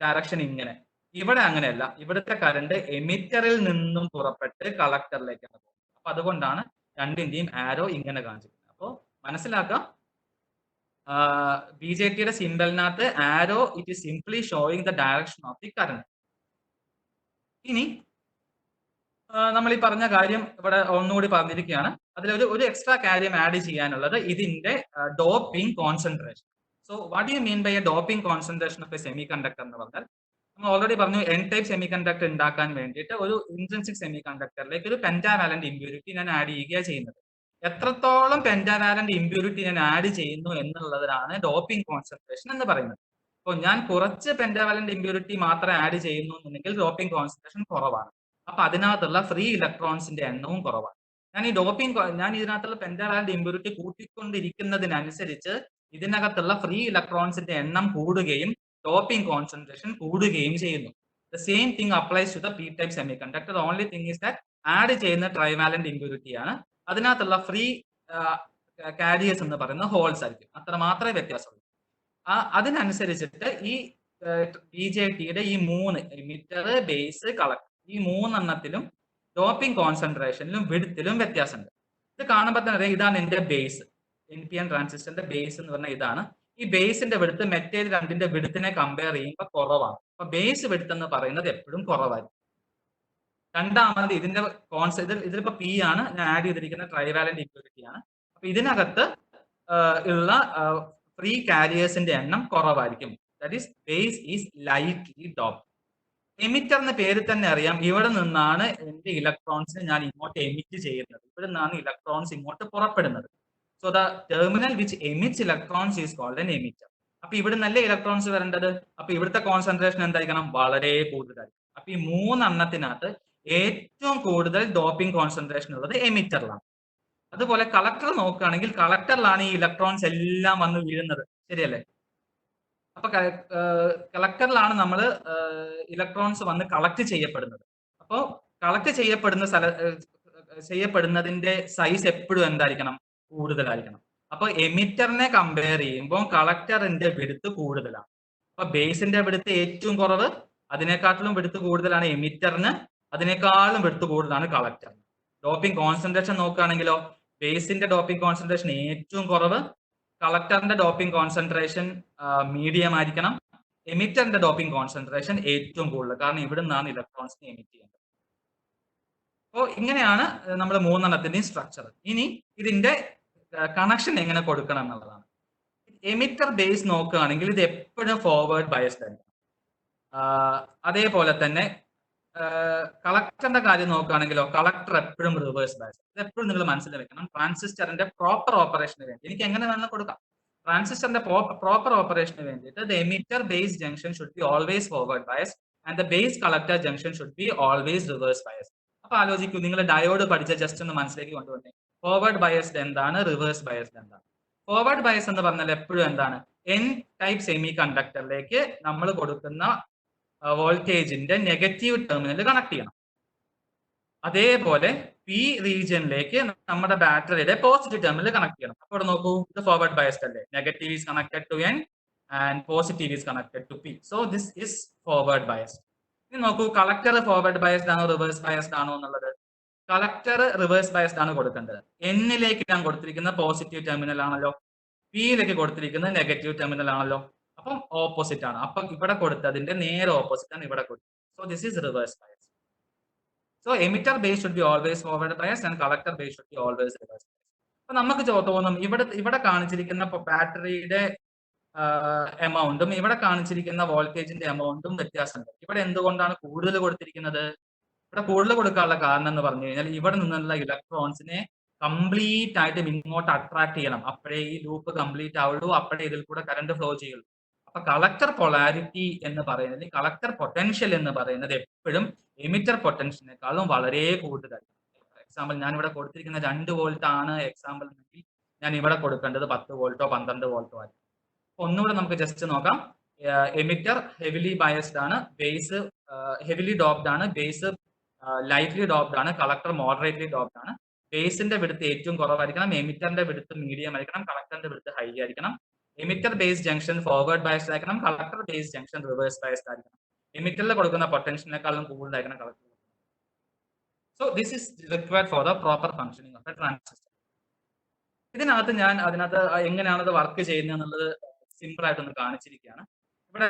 ഡയറക്ഷൻ ഇങ്ങനെ. ഇവിടെ അങ്ങനെയല്ല, ഇവിടുത്തെ കറണ്ട് എമിറ്ററിൽ നിന്നും പുറപ്പെട്ട് കളക്ടറിലേക്കാണ് പോകുന്നത്. അപ്പൊ അതുകൊണ്ടാണ് രണ്ടിന്റെയും ആരോ ഇങ്ങനെ കാണിച്ചിരിക്കുന്നത്. അപ്പോൾ മനസ്സിലാക്കാം, BJTയുടെ സിമ്പലിനകത്ത് arrow it is simply showing the direction of the current. ഇനി നമ്മൾ ഈ പറഞ്ഞ കാര്യം ഇവിടെ ഒന്നുകൂടി പറഞ്ഞിരിക്കുകയാണ്. അതിലൊരു എക്സ്ട്രാ കാര്യം ആഡ് ചെയ്യാനുള്ളത് ഇതിന്റെ doping concentration. So what you mean by a doping concentration of a semiconductor എന്ന് പറഞ്ഞാൽ, നമ്മൾ ഓൾറെഡി പറഞ്ഞു, N ടൈപ്പ് സെമി കണ്ടക്ടർ ഉണ്ടാക്കാൻ വേണ്ടിയിട്ട് ഒരു ഇൻട്രിൻസിക് സെമി കണ്ടക്ടറിലേക്ക് ഒരു പെന്റാവാലന്റ് ഇമ്പ്യൂരിറ്റി ഞാൻ ആഡ് ചെയ്യുകയാണ് ചെയ്യുന്നത്. എത്രത്തോളം പെന്റാവാലന്റ് ഇമ്പ്യൂരിറ്റി ഞാൻ ആഡ് ചെയ്യുന്നു എന്നുള്ളതിനാണ് ഡോപ്പിംഗ് കോൺസെൻട്രേഷൻ എന്ന് പറയുന്നത്. അപ്പോൾ ഞാൻ കുറച്ച് പെന്റാവാലന്റ് ഇമ്പ്യൂരിറ്റി മാത്രം ആഡ് ചെയ്യുന്നു എന്നുണ്ടെങ്കിൽ ഡോപ്പിംഗ് കോൺസെൻട്രേഷൻ കുറവാണ്. അപ്പൊ അതിനകത്തുള്ള ഫ്രീ ഇലക്ട്രോൺസിന്റെ എണ്ണവും കുറവാണ്. ഞാൻ ഇതിനകത്തുള്ള പെന്റാവാലന്റ് ഇമ്പ്യൂരിറ്റി കൂട്ടിക്കൊണ്ടിരിക്കുന്നതിനനുസരിച്ച് ഇതിനകത്തുള്ള ഫ്രീ ഇലക്ട്രോൺസിന്റെ എണ്ണം കൂടുകയും ഡോപ്പിംഗ് കോൺസെൻട്രേഷൻ കൂടുകയും ചെയ്യുന്നു. The same thing applies to the P type semiconductor. Only thing is that add ചെയ്യുന്ന ട്രൈവാലന്റ് ഇമ്പ്യൂരിറ്റി ആണ്, അതിനകത്തുള്ള ഫ്രീ കാരിയേഴ്സ് എന്ന് പറയുന്ന ഹോൾസ് ആയിരിക്കും. അത്ര മാത്രമേ വ്യത്യാസമുള്ളൂ. അതിനനുസരിച്ചിട്ട് ഈ BJTയുടെ ഈ 3 എമിറ്റർ, ബേസ്, കളക്ടർ, ഈ 3 എണ്ണത്തിലും ഡോപ്പിംഗ് കോൺസെൻട്രേഷനിലും വിഡ്ത്തിലും വ്യത്യാസമുണ്ട്. ഇത് കാണുമ്പോൾ തന്നെ ഇതാണ് എന്റെ ബേസ്. NPN ട്രാൻസിസ്റ്ററിന്റെ ബേസ് എന്ന് പറഞ്ഞാൽ ഇതാണ്. ഈ ബേസിന്റെ വിടുത്ത് മറ്റേത് രണ്ടിന്റെ വിടുത്തിനെ കമ്പയർ ചെയ്യുമ്പോൾ കുറവാണ്. അപ്പൊ ബേസ് വിടുത്ത് എന്ന് പറയുന്നത് എപ്പോഴും കുറവായിരിക്കും. രണ്ടാമത് ഇതിന്റെ ഇതിലിപ്പോ പി ആണ് ഞാൻ ആഡ് ചെയ്തിരിക്കുന്ന ട്രൈവാലന്റ് ഇക്വാലിറ്റി ആണ്. അപ്പൊ ഇതിനകത്ത് ഉള്ള ഫ്രീ കാരിയേഴ്സിന്റെ എണ്ണം കുറവായിരിക്കും. That is base is lightly dope. Emitter എന്ന പേര് തന്നെ അറിയാം, ഇവിടെ നിന്നാണ് എന്റെ ഇലക്ട്രോൺസിനെ ഞാൻ ഇങ്ങോട്ട് എമിറ്റ് ചെയ്യുന്നത്, ഇവിടെ നിന്നാണ് ഇലക്ട്രോൺസ് ഇങ്ങോട്ട് പുറപ്പെടുന്നത്. So the terminal which emits electrons is called an emitter. അപ്പൊ ഇവിടെ നല്ല ഇലക്ട്രോൺസ് വരേണ്ടത്, അപ്പൊ ഇവിടുത്തെ കോൺസെൻട്രേഷൻ എന്തായിരിക്കണം? വളരെ കൂടുതലായിരിക്കും. അപ്പൊ ഈ 3 എണ്ണത്തിനകത്ത് ഏറ്റവും കൂടുതൽ ഡോപ്പിംഗ് കോൺസെൻട്രേഷൻ ഉള്ളത് എമിറ്ററിലാണ്. അതുപോലെ കളക്ടർ നോക്കുകയാണെങ്കിൽ കളക്ടറിലാണ് ഈ ഇലക്ട്രോൺസ് എല്ലാം വന്ന് വീഴുന്നത്, ശരിയല്ലേ? അപ്പൊ കളക്ടറിലാണ് നമ്മൾ ഇലക്ട്രോൺസ് വന്ന് കളക്ട് ചെയ്യപ്പെടുന്നത്. അപ്പോൾ കളക്ട് ചെയ്യപ്പെടുന്നതിന്റെ സൈസ് എപ്പോഴും എന്തായിരിക്കണം? കൂടുതലായിരിക്കണം. അപ്പൊ എമിറ്ററിനെ കമ്പയർ ചെയ്യുമ്പോൾ കളക്ടറിന്റെ വിടുത്ത് കൂടുതലാണ്. അപ്പൊ ബേസിന്റെ വിടുത്ത് ഏറ്റവും കുറവ്, അതിനെക്കാട്ടിലും വിടുത്ത് കൂടുതലാണ് എമിറ്ററിന്, അതിനേക്കാളും വിടുത്ത് കൂടുതലാണ് കളക്ടറിന്. ഡോപ്പിംഗ് കോൺസെൻട്രേഷൻ നോക്കുകയാണെങ്കിലോ ബേസിന്റെ ഡോപ്പിംഗ് കോൺസെൻട്രേഷൻ ഏറ്റവും കുറവ്, കളക്ടറിന്റെ ഡോപ്പിംഗ് കോൺസെൻട്രേഷൻ മീഡിയം ആയിരിക്കണം, എമിറ്ററിന്റെ ഡോപ്പിംഗ് കോൺസെൻട്രേഷൻ ഏറ്റവും കൂടുതൽ, കാരണം ഇവിടെ നിന്നാണ് ഇലക്ട്രോൺസിനെ എമിറ്റ് ചെയ്യുന്നത്. അപ്പോൾ ഇങ്ങനെയാണ് നമ്മൾ 3 എണ്ണത്തിന്റെയും സ്ട്രക്ചർ. ഇനി ഇതിന്റെ കണക്ഷൻ എങ്ങനെ കൊടുക്കണം എന്നുള്ളതാണ്. എമിറ്റർ ബേസ് നോക്കുകയാണെങ്കിൽ ഇത് എപ്പോഴും ഫോർവേഡ് ബയസ്ഡ് ആയിരിക്കും. അതേപോലെ തന്നെ കളക്ടറിന്റെ കാര്യം നോക്കുകയാണെങ്കിലോ കളക്ടർ എപ്പോഴും റിവേഴ്സ് ബയസ്. ഇത് എപ്പോഴും നിങ്ങൾ മനസ്സിൽ വെക്കണം. ട്രാൻസിസ്റ്ററിന്റെ പ്രോപ്പർ ഓപ്പറേഷന് വേണ്ടി എനിക്ക് എങ്ങനെ വേണം കൊടുക്കാം. ട്രാൻസിസ്റ്ററിന്റെ പ്രോപ്പർ ഓപ്പറേഷന് വേണ്ടിയിട്ട് the emitter base junction should be always forward bias and the base collector junction should be always reverse bias. അപ്പൊ ആലോചിക്കൂ, നിങ്ങൾ ഡയോഡ് പഠിച്ച ജസ്റ്റ് ഒന്ന് മനസ്സിലേക്ക് കൊണ്ടുവന്നേ. ഫോർവേഡ് ബയസ്ഡ് എന്താണ്, റിവേഴ്സ് ബയസ്ഡ് എന്താണ്? ഫോർവേഡ് ബയസ് എന്ന് പറഞ്ഞാൽ എപ്പോഴും എന്താണ്? എൻ ടൈപ്പ് സെമി കണ്ടക്ടറിലേക്ക് നമ്മൾ കൊടുക്കുന്ന വോൾട്ടേജിന്റെ നെഗറ്റീവ് ടെർമിനൽ കണക്ട് ചെയ്യണം. അതേപോലെ പി റീജിയനിലേക്ക് നമ്മുടെ ബാറ്ററിയുടെ പോസിറ്റീവ് ടെർമിനൽ കണക്ട് ചെയ്യണം. അപ്പോൾ നോക്കൂ, ഇത് ഫോർവേഡ് ബയസ്ഡ് അല്ലേ? Negative is connected to N and positive is connected to P. So this is forward biased. ഇനി നോക്കൂ, കളക്ടർ ഫോർവേഡ് ബയസ്ഡ് ആണോ റിവേഴ്സ് ബയസ്ഡ് ആണോ എന്നുള്ളത്. കളക്ടർ റിവേഴ്സ് ബയസ്ഡ് ആണ് കൊടുക്കേണ്ടത്. എന്നിലേക്ക് ഞാൻ കൊടുത്തിരിക്കുന്ന പോസിറ്റീവ് ടെർമിനൽ ആണല്ലോ, പിയിലേക്ക് കൊടുത്തിരിക്കുന്നത് നെഗറ്റീവ് ടെർമിനൽ ആണല്ലോ. അപ്പം ഓപ്പോസിറ്റ് ആണ്. അപ്പൊ ഇവിടെ കൊടുത്തതിന്റെ നേരെ ഓപ്പോസിറ്റ് ആണ് ഇവിടെ കൊടുത്തത്. So this is reverse bias. So emitter base should be always forward bias and collector base should be always reverse bias. അപ്പൊ നമുക്ക് തോന്നും ഇവിടെ കാണിച്ചിരിക്കുന്ന ബാറ്ററിയുടെ എമൗണ്ടും ഇവിടെ കാണിച്ചിരിക്കുന്ന വോൾട്ടേജിന്റെ എമൗണ്ടും വ്യത്യാസമുണ്ട്. ഇവിടെ എന്തുകൊണ്ടാണ് കൂടുതൽ കൊടുത്തിരിക്കുന്നത്? ഇവിടെ കൂടുതൽ കൊടുക്കാനുള്ള കാരണം എന്ന് പറഞ്ഞു കഴിഞ്ഞാൽ ഇവിടെ നിന്നുള്ള ഇലക്ട്രോൺസിനെ കംപ്ലീറ്റ് ആയിട്ട് ഇങ്ങോട്ട് അട്രാക്ട് ചെയ്യണം. അപ്പോഴേ ഈ ലൂപ്പ് കംപ്ലീറ്റ് ആവുള്ളൂ, അപ്പോഴേ ഇതിൽ കൂടെ കറണ്ട് ഫ്ലോ ചെയ്യുള്ളൂ. അപ്പൊ കളക്ടർ പൊളാരിറ്റി എന്ന് പറയുന്നത്, കളക്ടർ പൊട്ടൻഷ്യൽ എന്ന് പറയുന്നത് എപ്പോഴും എമിറ്റർ പൊട്ടൻഷ്യലിനേക്കാളും വളരെ കൂടുതലായിരിക്കും. ഫോർ എക്സാമ്പിൾ ഞാൻ ഇവിടെ കൊടുത്തിരിക്കുന്ന 2 വോൾട്ട് ആണ് എക്സാമ്പിൾ എങ്കിൽ ഞാൻ ഇവിടെ കൊടുക്കേണ്ടത് 10 വോൾട്ടോ 12 വോൾട്ടോ ആയിരിക്കും. ഒന്നുകൂടെ നമുക്ക് ജസ്റ്റ് നോക്കാം. എമിറ്റർ ഹെവിലി ബയസ്ഡ് ആണ്, ബേസ് ഹെവിലി ഡോപ്ഡ് ആണ്, ബേസ് ലൈറ്റ്ലി ഡോപ്ഡ് ആണ്, കളക്ടർ മോഡറേറ്റ്ലി ഡോപ്ഡ് ആണ്. ബേസിന്റെ വിടുത്ത് ഏറ്റവും കുറവായിരിക്കണം, എമിറ്ററിന്റെ വിടുത്ത് മീഡിയം ആയിരിക്കണം, കളക്ടറിന്റെ വിടുത്ത് ഹൈ ആയിരിക്കണം. Emitter base junction forward biased ആയിരിക്കണം, collector base junction reverse biased ആയിരിക്കണം. എമിറ്ററിൽ കൊടുക്കുന്ന പൊട്ടൻഷ്യലിനേക്കാളും കൂടുതലായിരിക്കണം collector. So this is required for the proper functioning of a transistor. അതിനകത്ത് എങ്ങനെയാണ് ഇത് വർക്ക് ചെയ്യുന്നത് എന്നുള്ളത് സിമ്പിൾ ആയിട്ടൊന്ന് കാണിച്ചിരിക്കുകയാണ്. ഇവിടെ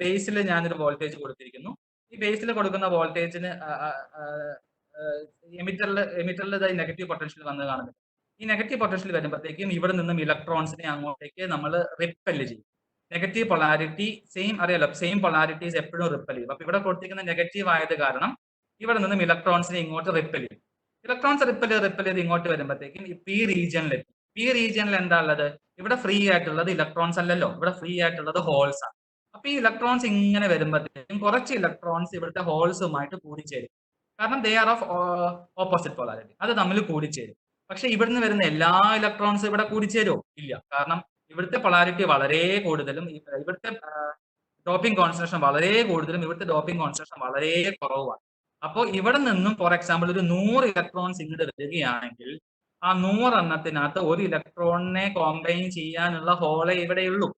ബേസിൽ ഞാനൊരു വോൾട്ടേജ് കൊടുത്തിരിക്കുന്നു. ഈ ബേസിൽ കൊടുക്കുന്ന വോൾട്ടേജിന് എമിറ്ററിൽ നെഗറ്റീവ് പൊട്ടൻഷ്യൽ വന്ന് കാണുന്നുണ്ട്. ഈ നെഗറ്റീവ് പൊട്ടൻഷ്യൽ വരുമ്പോഴത്തേക്കും ഇവിടെ നിന്നും ഇലക്ട്രോൺസിനെ അങ്ങോട്ടേക്ക് നമ്മൾ റിപ്പല് ചെയ്യും. നെഗറ്റീവ് പൊളാരിറ്റി അറിയാലോ, സെയിം പൊളാരിറ്റീസ് എപ്പോഴും റിപ്പൽ ചെയ്യും. അപ്പൊ ഇവിടെ കൊടുത്തിരിക്കുന്ന നെഗറ്റീവ് ആയത് കാരണം ഇവിടെ നിന്നും ഇലക്ട്രോൺസിനെ ഇങ്ങോട്ട് റിപ്പൽ ചെയ്യും. ഇലക്ട്രോൺസ് റിപ്പൽ ചെയ്ത് ഇങ്ങോട്ട് വരുമ്പോഴത്തേക്കും ഈ പി റീജിയനിലെത്തി. പി റീജിയനിൽ എന്താ ഉള്ളത്? ഇവിടെ ഫ്രീ ആയിട്ടുള്ളത് ഇലക്ട്രോൺസ് അല്ലല്ലോ, ഇവിടെ ഫ്രീ ആയിട്ടുള്ളത് ഹോൾസ് ആണ്. അപ്പൊ ഈ ഇലക്ട്രോൺസ് ഇങ്ങനെ വരുമ്പോഴത്തേക്കും കുറച്ച് ഇലക്ട്രോൺസ് ഇവിടുത്തെ ഹോൾസുമായിട്ട് കൂടിച്ചേരും. കാരണം they are of opposite polarity, അത് തമ്മിൽ കൂടിച്ചേരും. പക്ഷെ ഇവിടുന്ന് വരുന്ന എല്ലാ ഇലക്ട്രോൺസ് ഇവിടെ കൂടിച്ചേരുമോ? ഇല്ല. കാരണം ഇവിടുത്തെ പൊളാരിറ്റി വളരെ കൂടുതലും ഇവിടുത്തെ ഡോപ്പിംഗ് കോൺസെൻട്രേഷൻ വളരെ കൂടുതലും ഇവിടുത്തെ ഡോപ്പിംഗ് കോൺസെൻട്രേഷൻ വളരെ കുറവുമാണ്. അപ്പോൾ ഇവിടെ നിന്നും ഫോർ എക്സാമ്പിൾ ഒരു 100 ഇലക്ട്രോൺസ് ഇങ്ങോട്ട് വരികയാണെങ്കിൽ ആ 100 എണ്ണത്തിനകത്ത് ഒരു ഇലക്ട്രോണിനെ കോമ്പൈൻ ചെയ്യാനുള്ള ഹോളേ ഇവിടെയുള്ളൂ.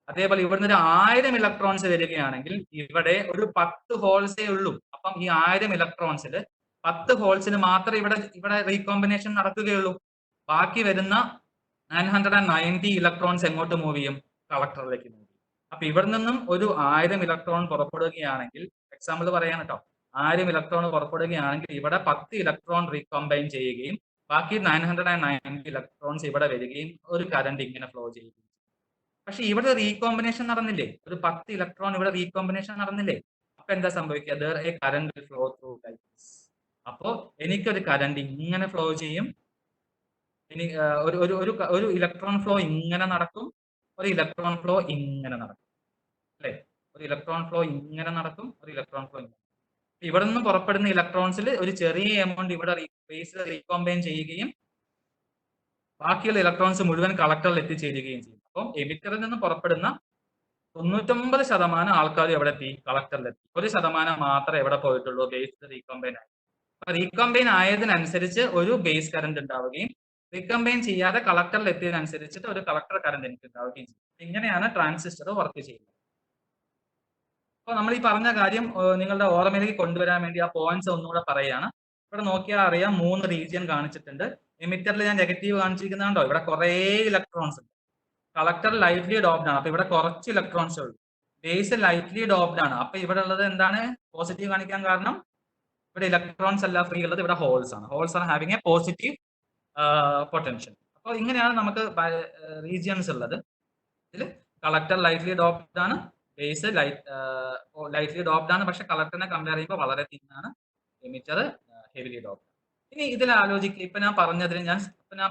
അതേപോലെ ഇവിടുന്ന് ഒരു 1000 ഇലക്ട്രോൺസ് വരികയാണെങ്കിൽ ഇവിടെ ഒരു 10 ഹോൾസേ ഉള്ളൂ. അപ്പം ഈ 1000 ഇലക്ട്രോൺസിൽ 10 ഹോൾസിന് മാത്രമേ ഇവിടെ റീകോമ്പിനേഷൻ നടക്കുകയുള്ളൂ. ബാക്കി വരുന്ന 990 ഇലക്ട്രോൺസ് എങ്ങോട്ട് മൂവ് ചെയ്യും? കളക്ടറിലേക്ക് മൂവ് ചെയ്യും. അപ്പൊ ഇവിടെ നിന്നും ഒരു 1000 ഇലക്ട്രോൺ പുറപ്പെടുകയാണെങ്കിൽ, എക്സാമ്പിൾ പറയാൻ കേട്ടോ, 1000 ഇലക്ട്രോൺ പുറപ്പെടുകയാണെങ്കിൽ ഇവിടെ 10 ഇലക്ട്രോൺ റീകോമ്പൈൻ ചെയ്യുകയും ബാക്കി 990 ഇലക്ട്രോൺസ് ഇവിടെ വരികയും ഒരു കറണ്ട് ഇങ്ങനെ ഫ്ലോ ചെയ്യുകയും. പക്ഷെ ഇവിടെ റീകോമ്പിനേഷൻ നടന്നില്ലേ? ഒരു 10 ഇലക്ട്രോൺ ഇവിടെ റീകോമ്പിനേഷൻ നടന്നില്ലേ? അപ്പൊ എന്താ സംഭവിക്കുക? there a current will flow through like this. അപ്പോ എനിക്കൊരു കറണ്ട് ഇങ്ങനെ ഫ്ലോ ചെയ്യും. ഇനി ഒരു ഒരു ഒരു ക- ഒരു ഇലക്ട്രോൺ ഫ്ലോ ഇങ്ങനെ നടക്കും, ഒരു ഇലക്ട്രോൺ ഫ്ലോ ഇങ്ങനെ നടക്കും, അല്ലേ? ഒരു ഇലക്ട്രോൺ ഫ്ലോ ഇങ്ങനെ നടക്കും, ഒരു ഇലക്ട്രോൺ ഫ്ലോ ഇങ്ങനെ. ഇവിടെ നിന്ന് പുറപ്പെടുന്ന ഇലക്ട്രോൺസിൽ ഒരു ചെറിയ എമൗണ്ട് ഇവിടെ ബേസിൽ റീകോമ്പൈൻ ചെയ്യുകയും ബാക്കിയുള്ള ഇലക്ട്രോൺസ് മുഴുവൻ കളക്ടറിൽ എത്തിച്ചേരുകയും ചെയ്യും. അപ്പം എമിറ്ററിൽ നിന്ന് പുറപ്പെടുന്ന 99% ആൾക്കാർ എവിടെ എത്തി? കളക്ടറിലെത്തി. 1% മാത്രമേ എവിടെ പോയിട്ടുള്ളൂ? ബേസ് റീകോമ്പൈൻ ആയി. അപ്പൊ റീകോമ്പൈൻ ആയതിനനുസരിച്ച് ഒരു ബേസ് കറണ്ട് ഉണ്ടാവുകയും റീകോമ്പൈൻ ചെയ്യാതെ കളക്ടറിൽ എത്തിയതിനനുസരിച്ചിട്ട് ഒരു കളക്ടർ കറണ്ട് എനിക്ക് ഉണ്ടാവുകയും ചെയ്യും. ഇങ്ങനെയാണ് ട്രാൻസിസ്റ്റർ വർക്ക് ചെയ്യുന്നത്. അപ്പൊ നമ്മൾ ഈ പറഞ്ഞ കാര്യം നിങ്ങളുടെ ഓർമ്മയിലേക്ക് കൊണ്ടുവരാൻ വേണ്ടി ആ പോയിന്റ്സ് ഒന്നുകൂടെ പറയുകയാണ്. ഇവിടെ നോക്കിയാൽ അറിയാം 3 റീജിയൻ കാണിച്ചിട്ടുണ്ട്. എമിറ്ററിൽ ഞാൻ നെഗറ്റീവ് കാണിച്ചിരിക്കുന്നുണ്ടോ? ഇവിടെ കുറെ ഇലക്ട്രോൺസ് ഉണ്ട്. കളക്ടർ ലൈറ്റ്ലി ഡോപ്ഡ് ആണ്, അപ്പൊ ഇവിടെ കുറച്ച് ഇലക്ട്രോൺസ് ഉള്ളൂ. ബേസ് ലൈറ്റ്ലി ഡോപ്ഡ് ആണ്, അപ്പൊ ഇവിടെ ഉള്ളത് എന്താണ്? പോസിറ്റീവ് കാണിക്കാൻ കാരണം ഇവിടെ ഇലക്ട്രോൺസ് അല്ല ഫ്രീ ഉള്ളത്, ഇവിടെ ഹോൾസ് ആണ്. Holes are having a positive potential. അപ്പോൾ ഇങ്ങനെയാണ് നമുക്ക് റീജിയൻസ് ഉള്ളത്. ഇതിൽ കളക്ടർ ലൈറ്റ്ലി ഡോപ്ഡ് ആണ്, ബേസ് ലൈറ്റ്ലി ഡോപ്ഡ് ആണ്, പക്ഷെ കളക്ടറിനെ കമ്പയർ ചെയ്യുമ്പോൾ വളരെ തിന്നാണ്. Emitter heavily doped. ഇനി ഇതിൽ ആലോചിക്കുക, ഇപ്പൊ ഞാൻ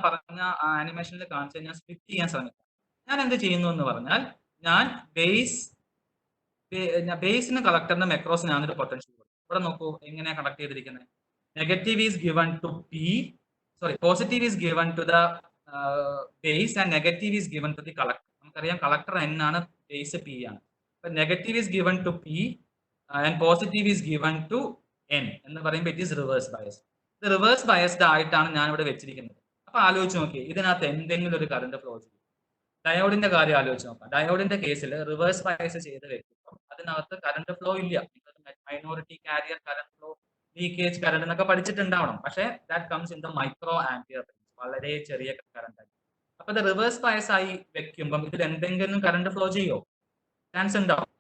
പറഞ്ഞ ആനിമേഷനിൽ കാണിച്ചു ഞാൻ സ്പ്ലിറ്റ് ചെയ്യാൻ ശ്രമിക്കാം. ഞാൻ എന്ത് ചെയ്യുന്നു എന്ന് പറഞ്ഞാൽ, ഞാൻ ബേസിന് കളക്ടറിനും അക്രോസ് ഞാനൊരു പൊട്ടൻഷ്യൽ കൊടുക്കും. ഇവിടെ നോക്കൂ എങ്ങനെയാ കണക്ട് ചെയ്തിരിക്കുന്നത്. Negative is given to positive is given to the base and negative is given to the collector. നമുക്കറിയാം കളക്ടർ N ആണ്, ബേസ് P ആണ്. അപ്പൊ negative is given to P and positive is given to N എന്ന് പറയുമ്പോൾ it is reverse biased. ഇത് reverse biased ആയിട്ടാണ് ഞാൻ ഇവിടെ വെച്ചിരിക്കുന്നത്. അപ്പൊ ആലോചിച്ച് നോക്കി, ഇതിനകത്ത് എന്തെങ്കിലും ഒരു കറണ്ട് ഫ്ലോ ചെയ്യും. ഡയോഡിന്റെ കാര്യം ആലോചിച്ച് നോക്കാം. ഡയോഡിന്റെ കേസിൽ റിവേഴ്സ് ബയസ് ചെയ്ത് വെക്കുമ്പോൾ അതിനകത്ത് കറണ്ട് ഫ്ലോ ഇല്ല. Minority carrier current flow, leakage current എന്നൊക്കെ പഠിച്ചിട്ടുണ്ടാവണം. പക്ഷേ that comes in the micro ampere, വളരെ ചെറിയ കറണ്ട് ആയി. അപ്പൊ ഇത് റിവേഴ്സ് ബയസ് ആയി വെക്കുമ്പോൾ ഇതിൽ എന്തെങ്കിലും കറണ്ട് ഫ്ലോ ചെയ്യോ? ചാൻസ് ഉണ്ടാവും.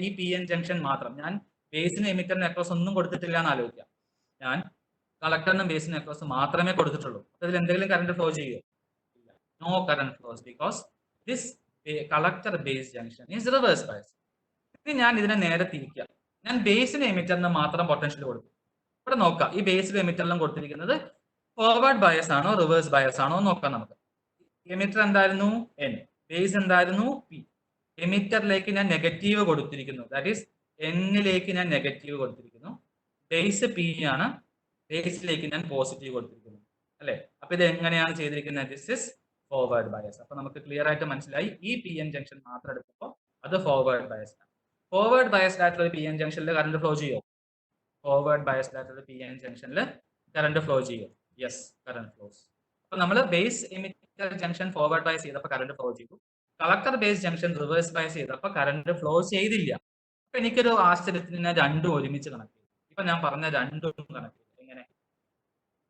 ഈ PN ജംഗ്ഷൻ മാത്രം, ഞാൻ ബേസിന് എമിറ്ററിന് അക്രോസ് ഒന്നും കൊടുത്തിട്ടില്ല എന്ന് ആലോചിക്കാം. ഞാൻ കളക്ടറിനും ബേസിന് അക്രോസ് മാത്രമേ കൊടുത്തിട്ടുള്ളൂ. ഇതിൽ എന്തെങ്കിലും കറണ്ട് ഫ്ലോ ചെയ്യോ? No current flows because this collector base junction is reverse bias. ഇനി ഞാൻ ഇതിനെ നേരെ തിരിക്കാം. ഞാൻ ബേസിന് എമിറ്ററിന് മാത്രം പൊട്ടൻഷ്യൽ കൊടുക്കും. ഇവിടെ നോക്കാം, ഈ ബേസിലും എമിറ്ററിലും കൊടുത്തിരിക്കുന്നത് ഫോർവേഡ് ബയസ് ആണോ റിവേഴ്സ് ബയസ് ആണോ നോക്കാം നമുക്ക്. എമിറ്റർ എന്തായിരുന്നു? N, ബേസ് എന്തായിരുന്നു? P. എമിറ്ററിലേക്ക് ഞാൻ നെഗറ്റീവ് കൊടുത്തിരിക്കുന്നു, ദാറ്റ് ഈസ് Nലേക്ക് ഞാൻ നെഗറ്റീവ് കൊടുത്തിരിക്കുന്നു. ബേസ് P ആണ്, ബേസിലേക്ക് ഞാൻ പോസിറ്റീവ് കൊടുത്തിരിക്കുന്നു, അല്ലെ? അപ്പൊ ഇത് എങ്ങനെയാണ് ചെയ്തിരിക്കുന്നത്? This is forward bias. അപ്പൊ നമുക്ക് ക്ലിയർ ആയിട്ട് മനസ്സിലായി, ഈ PN ജംഗ്ഷൻ മാത്രം എടുക്കുമ്പോൾ അത് ഫോർവേഡ് ബയസ് ആണ്. ഫോർവേഡ് ബയസ്ഡ് ആയിട്ടുള്ള ഒരു PN ജംഗ്ഷനിൽ കറണ്ട് ഫ്ലോ ചെയ്യോ? ഫോർവേഡ് ബയസ്ഡ് ആയിട്ടുള്ള PN ജംഗ്ഷനിൽ കറണ്ട് ഫ്ലോ ചെയ്യും. Yes, current flows. അപ്പൊ നമ്മൾ base emitter junction forward bias ചെയ്തപ്പോൾ കറണ്ട് ഫ്ലോ ചെയ്തു. Collector base junction reverse bias ചെയ്തപ്പോൾ കറണ്ട് ഫ്ലോ ചെയ്തില്ല. അപ്പൊ എനിക്കൊരു ആശ്ചര്യത്തിന് ഞാൻ രണ്ടും ഒരുമിച്ച് കണക്ട് ചെയ്തു. ഇപ്പൊ ഞാൻ പറഞ്ഞ രണ്ടും കണക്ട് ചെയ്തു. എങ്ങനെ?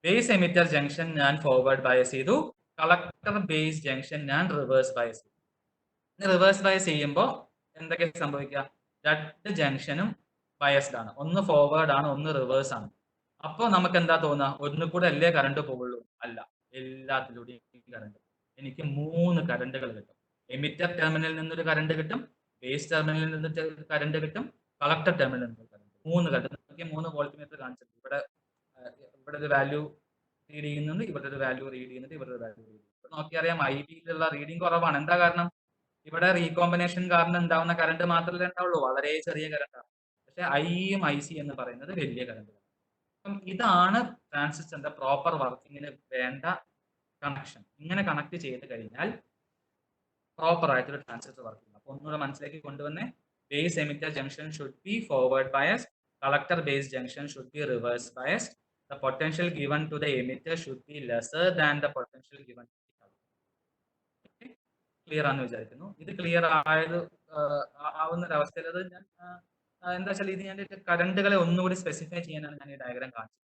ബേസ് എമിറ്റർ ജംഗ്ഷൻ ഞാൻ ഫോർവേഡ് ബയസ് ചെയ്തു, കളക്ടർ ബേസ് ജംഗ്ഷൻ ഞാൻ റിവേഴ്സ് ബയസ് ചെയ്തു. റിവേഴ്സ് ബയസ് ചെയ്യുമ്പോൾ എന്തൊക്കെ സംഭവിക്കുക? രണ്ട് ജംഗ്ഷനും ബയസ്ഡ് ആണ്, ഒന്ന് ഫോർവേഡ് ആണ്, ഒന്ന് റിവേഴ്സ് ആണ്. അപ്പോൾ നമുക്ക് എന്താ തോന്നുക? ഒന്നു കൂടെ അല്ലേ കറണ്ട് പോകുള്ളൂ? അല്ല, എല്ലാത്തിലൂടെയും കറണ്ട്. എനിക്ക് 3 കറണ്ടുകൾ കിട്ടും. എമിറ്റർ ടെർമിനലിൽ നിന്നൊരു കറണ്ട് കിട്ടും, ബേസ് ടെർമിനലിൽ നിന്ന് കറണ്ട് കിട്ടും, കളക്ടർ ടെർമിനലിൽ നിന്ന് കറണ്ട്. 3 കറണ്ട്. 3 വോൾട്ട്മീറ്റർ കാണിച്ചിട്ടുണ്ട്. ഇവിടെ ഒരു വാല്യൂ റീഡ് ചെയ്യുന്നുണ്ട്, ഇവിടെ ഒരു വാല്യൂ റീഡ് ചെയ്യുന്നുണ്ട്, ഇവിടെ ഒരു വാല്യൂ റീഡ് ചെയ്യുന്നുണ്ട്. നോക്കിയറിയാം IBയിലുള്ള റീഡിംഗ് കുറവാണ്. എന്താ കാരണം? ഇവിടെ റീകോമ്പിനേഷൻ കാരണം ഉണ്ടാവുന്ന കറണ്ട് മാത്രമല്ലേ ഉണ്ടാവുള്ളൂ, വളരെ ചെറിയ കറണ്ടാണ്. പക്ഷെ ഐയും IC എന്ന് പറയുന്നത് വലിയ കറണ്ട്. അപ്പം ഇതാണ് ട്രാൻസിസ്റ്ററിന്റെ പ്രോപ്പർ വർക്കിങ്ങിന് വേണ്ട കണക്ഷൻ. ഇങ്ങനെ കണക്ട് ചെയ്ത് കഴിഞ്ഞാൽ പ്രോപ്പർ ആയിട്ടൊരു ട്രാൻസിസ്റ്റർ വർക്ക് ചെയ്യും. അപ്പൊ ഒന്നുകൂടെ മനസ്സിലേക്ക് കൊണ്ടുവന്നേ, base emitter junction should be forward biased, collector base junction should be reverse biased, the potential given to the emitter should be lesser than the potential given to the collector. Clear ആണെന്ന് വിചാരിക്കുന്നു. ഇത് clear ആവുന്ന ഒരു അവസ്ഥയിൽ അത് ഞാൻ എന്താ വെച്ചാൽ ഇത് ഞാൻ കറണ്ടുകളെ ഒന്നുകൂടി സ്പെസിഫൈ ചെയ്യാനാണ് ഞാൻ ഈ ഡയഗ്രാം കാണിച്ചത്.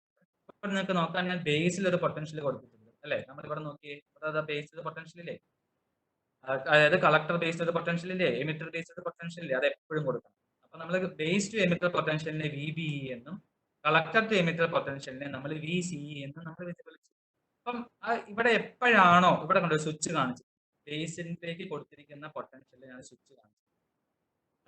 ഇപ്പോൾ നിങ്ങൾക്ക് നോക്കാൻ, ഞാൻ ബേസിൽ ഒരു പൊട്ടൻഷ്യൽ കൊടുത്തിട്ടുണ്ട്. അല്ലെ? നമ്മൾ ഇവിടെ നോക്കിയേ, ഇവിടെ ബേസ്ഡ് പൊട്ടൻഷ്യൽ ഇല്ലേ? അതായത് കളക്ടർ ബേസ്ഡ് പൊട്ടൻഷ്യൽ ഇല്ലേ, എമിറ്റർ ബേസ്ഡ് പൊട്ടൻഷ്യൽ ഇല്ലേ, അത് എപ്പോഴും കൊടുക്കണം. അപ്പൊ നമ്മൾ ബേസ് ടു എമിറ്റർ പൊട്ടൻഷ്യലിനെ VBE എന്നും കളക്ടർ ടു എമിറ്റർ പൊട്ടൻഷ്യലിനെ നമ്മൾ VCE എന്നും നമ്മൾ വിളിച്ചു. അപ്പം ഇവിടെ എപ്പോഴാണോ ഇവിടെ കൊണ്ട് സ്വിച്ച് കാണിച്ചു, ബേസിലേക്ക് കൊടുത്തിരിക്കുന്ന പൊട്ടൻഷ്യൽ ഞാൻ സ്വിച്ച് കാണിച്ചു,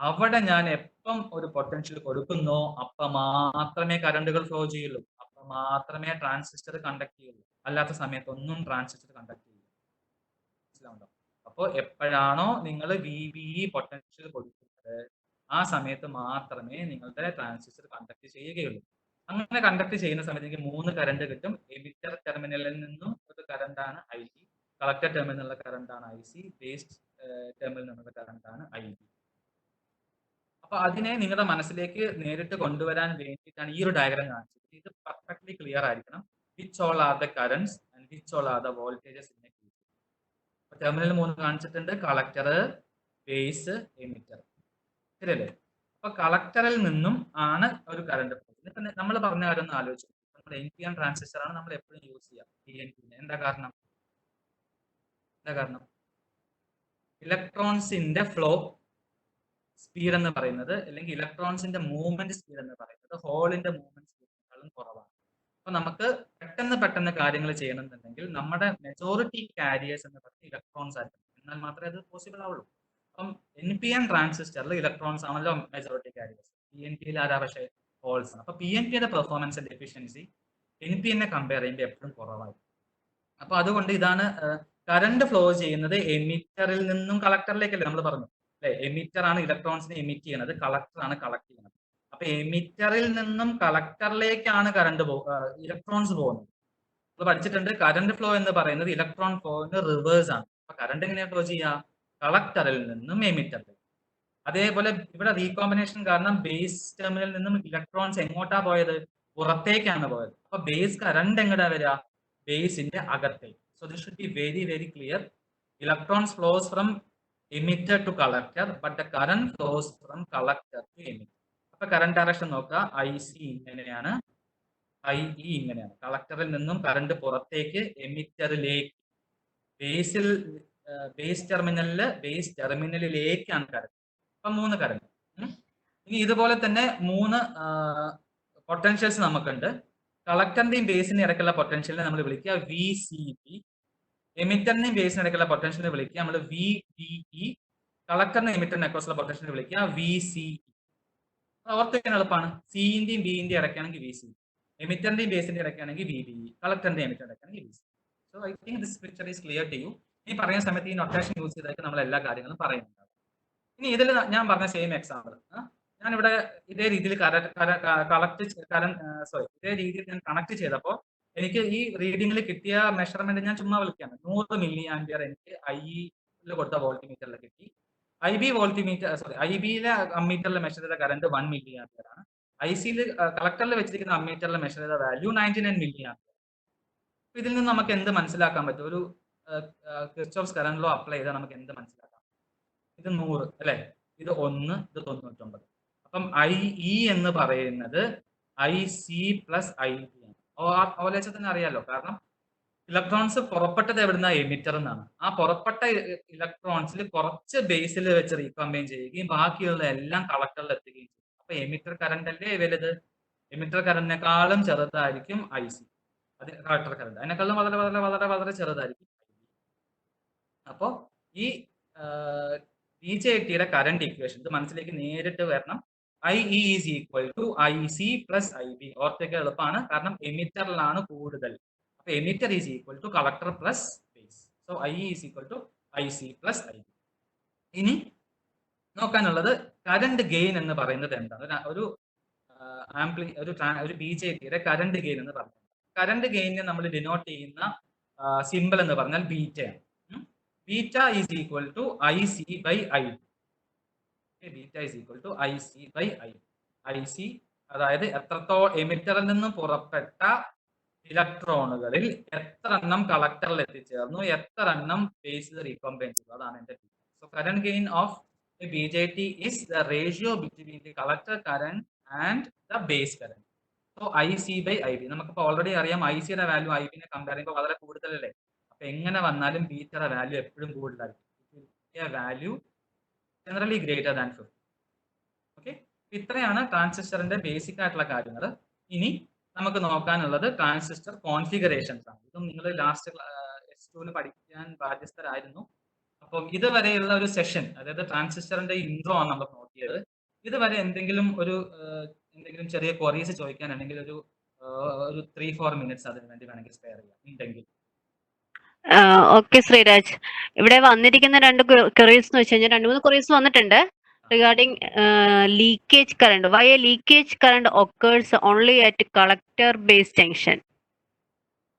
അവിടെ ഞാൻ എപ്പം ഒരു പൊട്ടൻഷ്യൽ കൊടുക്കുന്നോ അപ്പൊ മാത്രമേ കറണ്ടുകൾ ഫ്ലോ ചെയ്യുള്ളൂ, അപ്പൊ മാത്രമേ ട്രാൻസിസ്റ്റർ കണ്ടക്ട് ചെയ്യുള്ളൂ. അല്ലാത്ത സമയത്തൊന്നും ട്രാൻസിസ്റ്റർ കണ്ടക്ട് ചെയ്യില്ല. മനസ്സിലാവുണ്ടോ? അപ്പോൾ എപ്പോഴാണോ നിങ്ങൾ VBE പൊട്ടൻഷ്യൽ കൊടുക്കുന്നത് ആ സമയത്ത് മാത്രമേ നിങ്ങളുടെ ട്രാൻസിസ്റ്റർ കണ്ടക്ട് ചെയ്യുകയുള്ളൂ. അങ്ങനെ കണ്ടക്ട് ചെയ്യുന്ന സമയത്ത് എനിക്ക് 3 കറണ്ട് കിട്ടും. എമിറ്റർ ടെർമിനലിൽ നിന്നും ഒരു കറണ്ടാണ് IE, കളക്ടർ ടെർമിനലിലെ കറണ്ടാണ് IC, ബേസ് ടെർമിനലിൽ നിന്നുള്ള കറണ്ടാണ് IB. അപ്പൊ അതിനെ നിങ്ങളുടെ മനസ്സിലേക്ക് നേരിട്ട് കൊണ്ടുവരാൻ വേണ്ടിയിട്ടാണ് ഈ ഒരു ഡയഗ്രം കാണിച്ചത്. ഇത് പെർഫെക്റ്റ്ലി ക്ലിയർ ആയിരിക്കണം. Which all are the currents and which all are the voltages in A QC. Terminal 3 കാണിച്ചിട്ടുണ്ട്, കളക്ടർ, ബേസ്, എമിറ്റർ. ശരിയല്ലേ? അപ്പൊ കളക്ടറിൽ നിന്നും ആണ് ഒരു കറണ്ട് പോകുന്നത്. ഇപ്പൊ നമ്മൾ പറഞ്ഞ കാര്യം ഒന്ന് ആലോചിച്ചു. നമ്മൾ NPN ട്രാൻസിസ്റ്റർ ആണ് നമ്മൾ എപ്പോഴും യൂസ് ചെയ്യുക PNP. എന്താ കാരണം? ഇലക്ട്രോൺസിന്റെ ഫ്ലോ സ്പീഡ് എന്ന് പറയുന്നത്, അല്ലെങ്കിൽ ഇലക്ട്രോൺസിന്റെ മൂവ്മെന്റ് സ്പീഡ് എന്ന് പറയുന്നത് ഹോളിന്റെ മൂവ്മെന്റ് സ്പീഡിനേക്കാളും കുറവാണ്. അപ്പൊ നമുക്ക് പെട്ടെന്ന് കാര്യങ്ങൾ ചെയ്യണമെന്നുണ്ടെങ്കിൽ നമ്മുടെ മെജോറിറ്റി കാരിയേഴ്സ് എന്ന് പറയുന്നത് ഇലക്ട്രോൺസ് ആയിരിക്കും. എന്നാൽ മാത്രമേ അത് പോസിബിൾ ആവുള്ളൂ. അപ്പം NPN ട്രാൻസിസ്റ്ററിൽ ഇലക്ട്രോൺസ് ആണല്ലോ മെജോറിറ്റി കാരിയേഴ്സ്. PNPയിൽ ആരാ പക്ഷേ ഹോൾസ് ആണ്. അപ്പൊ PNPയുടെ performance and efficiency NPN compare ചെയ്യുമ്പോൾ എപ്പോഴും കുറവായിരിക്കും. അപ്പൊ അതുകൊണ്ട് ഇതാണ് കറണ്ട് ഫ്ലോ ചെയ്യുന്നത് എമിറ്ററിൽ നിന്നും കളക്ടറിലേക്കല്ലേ നമ്മൾ പറഞ്ഞു അല്ലെ? എമിറ്റർ ആണ് ഇലക്ട്രോൺസിനെ എമിറ്റ് ചെയ്യുന്നത്, കളക്ടർ ആണ് കളക്ട് ചെയ്യുന്നത്. അപ്പൊ എമിറ്ററിൽ നിന്നും കളക്ടറിലേക്കാണ് ഇലക്ട്രോൺസ് പോകുന്നത്. നമ്മൾ പഠിച്ചിട്ടുണ്ട് കറണ്ട് ഫ്ലോ എന്ന് പറയുന്നത് ഇലക്ട്രോൺ ഫ്ലോന് റിവേഴ്സ് ആണ്. അപ്പൊ കറണ്ട് എങ്ങനെയാ ഫ്ലോ ചെയ്യുക? കളക്ടറിൽ നിന്നും എമിറ്ററിലേക്ക്. അതേപോലെ ഇവിടെ റീകോമ്പിനേഷൻ കാരണം ബേസ് ടെർമിനലിൽ നിന്നും ഇലക്ട്രോൺസ് എങ്ങോട്ടാ പോയത്? പുറത്തേക്കാണ് പോയത്. അപ്പൊ ബേസ് കറണ്ട് എങ്ങോട്ടാ വരിക? ബേസിന്റെ അകത്തേക്ക്. So this should be very very clear. Electrons flows from emitter to collector, but the current flows from collector to emitter. അപ്പൊ കറന്റ് ഡയറക്ഷൻ നോക്കുക, IC ഇങ്ങനെയാണ്, IE ഇങ്ങനെയാണ്. കളക്ടറിൽ നിന്നും കറണ്ട് പുറത്തേക്ക് എമിറ്ററിലേക്ക്, ബേസ് ടെർമിനലിലേക്കാണ് കറണ്ട്. അപ്പൊ 3 കറണ്ട്. ഇനി ഇതുപോലെ തന്നെ 3 പൊട്ടൻഷ്യൽസ് നമുക്കുണ്ട്. കളക്ടറിന്റെയും ബേസിന്റെ ഇടയ്ക്കുള്ള പൊട്ടൻഷ്യലിനെ നമ്മൾ വിളിക്കുക VCB, എമിറ്ററിന്റെയും ബേസിന്റെ ഇടയ്ക്കുള്ള പൊട്ടൻഷ്യലിനെ വിളിക്കുക നമ്മൾ VBE, കളക്ടറിന്റെ എമിറ്ററിന്റെ അക്രോസുള്ള പൊട്ടൻഷ്യലിനെ വിളിക്കുക VCE. ഓർത്തിരിക്കാൻ എളുപ്പമാണ്. സിന്റെയും ബിന്റെയും ഇടയ്ക്കാണെങ്കിൽ VCE, എമിറ്ററിന്റെയും ബേസിന്റെ ഇടയ്ക്കാണെങ്കിൽ VBE, കളക്ടറിന്റെയും എമിറ്ററിന്റെ ഇടയ്ക്കാണെങ്കിൽ VCE. So I think this picture is clear to you. ഈ പറയുന്ന സമയത്ത് ഈ നൊട്ടേഷൻ യൂസ് ചെയ്തായിട്ട് നമ്മൾ എല്ലാ കാര്യങ്ങളും പറയുന്നുണ്ട്. ഇനി ഇതിൽ ഞാൻ പറഞ്ഞ സെയിം എക്സാമ്പിൾ ഞാനിവിടെ ഇതേ രീതിയിൽ ഇതേ രീതിയിൽ ഞാൻ കണക്ട് ചെയ്തപ്പോൾ എനിക്ക് ഈ റീഡിംഗിൽ കിട്ടിയ മെഷർമെന്റ് ഞാൻ ചുമ്മാ വിളിക്കാണ്. 100 മില്ലി ആംപിയർ എനിക്ക് IE കൊടുത്ത വോൾട്ടിമീറ്ററിൽ കിട്ടി. IBയിലെ അമ്മീറ്ററിൽ മെഷർ ചെയ്ത കറണ്ട് 1 മില്ലി ആംപിയർ ആണ്. ICയിൽ കളക്ടറിൽ വെച്ചിരിക്കുന്ന അമ്മീറ്ററിൽ മെഷർ ചെയ്ത വാല്യൂ 99 മില്ലി ആംപിയർ. ഇതിൽ നിന്ന് നമുക്ക് എന്ത് മനസ്സിലാക്കാൻ പറ്റും? ഒരു കിർച്ചോഫ്സ് കറന്റ് ലോ അപ്ലൈ ചെയ്താൽ നമുക്ക് എന്ത് മനസ്സിലാക്കാം? ഇത് 100 അല്ലെ, ഇത് 1, ഇത് 99. അപ്പം IE എന്ന് പറയുന്നത് IC പ്ലസ് IB ആണ്. തന്നെ അറിയാലോ, കാരണം ഇലക്ട്രോൺസ് പുറപ്പെട്ടത് എവിടുന്ന? എമിറ്റർ എന്നാണ്. ആ പുറപ്പെട്ട ഇലക്ട്രോൺസിൽ കുറച്ച് ബേസിൽ വെച്ച് റീകമ്പൈൻ ചെയ്യുകയും ബാക്കിയുള്ള എല്ലാം കളക്ടറിൽ എത്തുകയും ചെയ്യും. അപ്പൊ എമിറ്റർ കറന്റ് അല്ലേ വലുത്? എമിറ്റർ കറന്റിനെക്കാളും ചെറുതായിരിക്കും IC, അത് കളക്ടർ കറന്റ്. അതിനേക്കാളും വളരെ വളരെ വളരെ വളരെ ചെറുതായിരിക്കും IB. അപ്പോ ഈ BJTയുടെ കറന്റ് ഇക്വേഷൻ ഇത് മനസ്സിലേക്ക് നേരിട്ട് വരണം. IE is equal to IC plus IB. ഓർത്തേക്ക് എളുപ്പമാണ്, കാരണം എമിറ്ററിലാണ് കൂടുതൽ. അപ്പൊ emitter is equal to collector plus base. So IE is equal to IC plus IB. ഇനി നോക്കാനുള്ളത് കറന്റ് ഗെയിൻ എന്ന് പറയുന്നത് എന്താണ്? ഒരു BJTയുടെ കറന്റ് ഗെയിൻ എന്ന് പറയുന്നത്, കറന്റ് ഗെയിനെ നമ്മൾ ഡിനോട്ട് ചെയ്യുന്ന സിമ്പിൾ എന്ന് പറഞ്ഞാൽ ബീറ്റയാണ്. Beta is equal to IC by IB. Beta is equal to IC by IB. IC അതായത് എമിറ്ററിൽ നിന്നും പുറപ്പെട്ട ഇലക്ട്രോണുകളിൽ എത്ര എണ്ണം കളക്ടറിൽ എത്തിച്ചേർന്നു, എത്ര എണ്ണം ബേസിൽ റീകമ്പൈൻ ചെയ്തു, അതാണ് എന്റെ beta. So current gain of a BJT is the ratio between the collector current and the base current. So I C by I B നമുക്കിപ്പോൾ ഓൾറെഡി അറിയാം ഐ സിയുടെ വാല്യൂ ഐ ബിനെ കമ്പയർ ചെയ്യുമ്പോൾ വളരെ കൂടുതലല്ലേ. അപ്പൊ എങ്ങനെ വന്നാലും ബീറ്റയുടെ വാല്യൂ എപ്പോഴും കൂടുതലായിരിക്കും. Value generally greater than 50. Okay, ഇത്രയാണ് ട്രാൻസിസ്റ്ററിന്റെ ബേസിക് ആയിട്ടുള്ള കാര്യങ്ങൾ. ഇനി നമുക്ക് നോക്കാനുള്ളത് ട്രാൻസിസ്റ്റർ കോൺഫിഗറേഷൻസ് ആണ്. ഇതും നിങ്ങൾ ലാസ്റ്റ് S2 പഠിക്കാൻ ബാധ്യസ്ഥരായിരുന്നു. അപ്പം ഇതുവരെയുള്ള ഒരു സെഷൻ, അതായത് ട്രാൻസിസ്റ്ററിന്റെ ഇൻട്രോ ആണ് നമ്മൾ നോക്കിയത്. ഇതുവരെ എന്തെങ്കിലും ചെറിയ ക്വറീസ് ചോദിക്കാനുണ്ടെങ്കിൽ ഒരു 3-4 മിനിറ്റ്സ് അതിന് വേണ്ടി വേണമെങ്കിൽ സ്പെയർ ചെയ്യാം ഉണ്ടെങ്കിൽ. ഓക്കെ ശ്രീരാജ്, ഇവിടെ വന്നിരിക്കുന്ന 2 ക്വറീസ് എന്ന് വെച്ച് കഴിഞ്ഞാൽ 2-3 ക്വറീസ് വന്നിട്ടുണ്ട് regarding leakage current. Why a leakage current occurs only at collector base junction?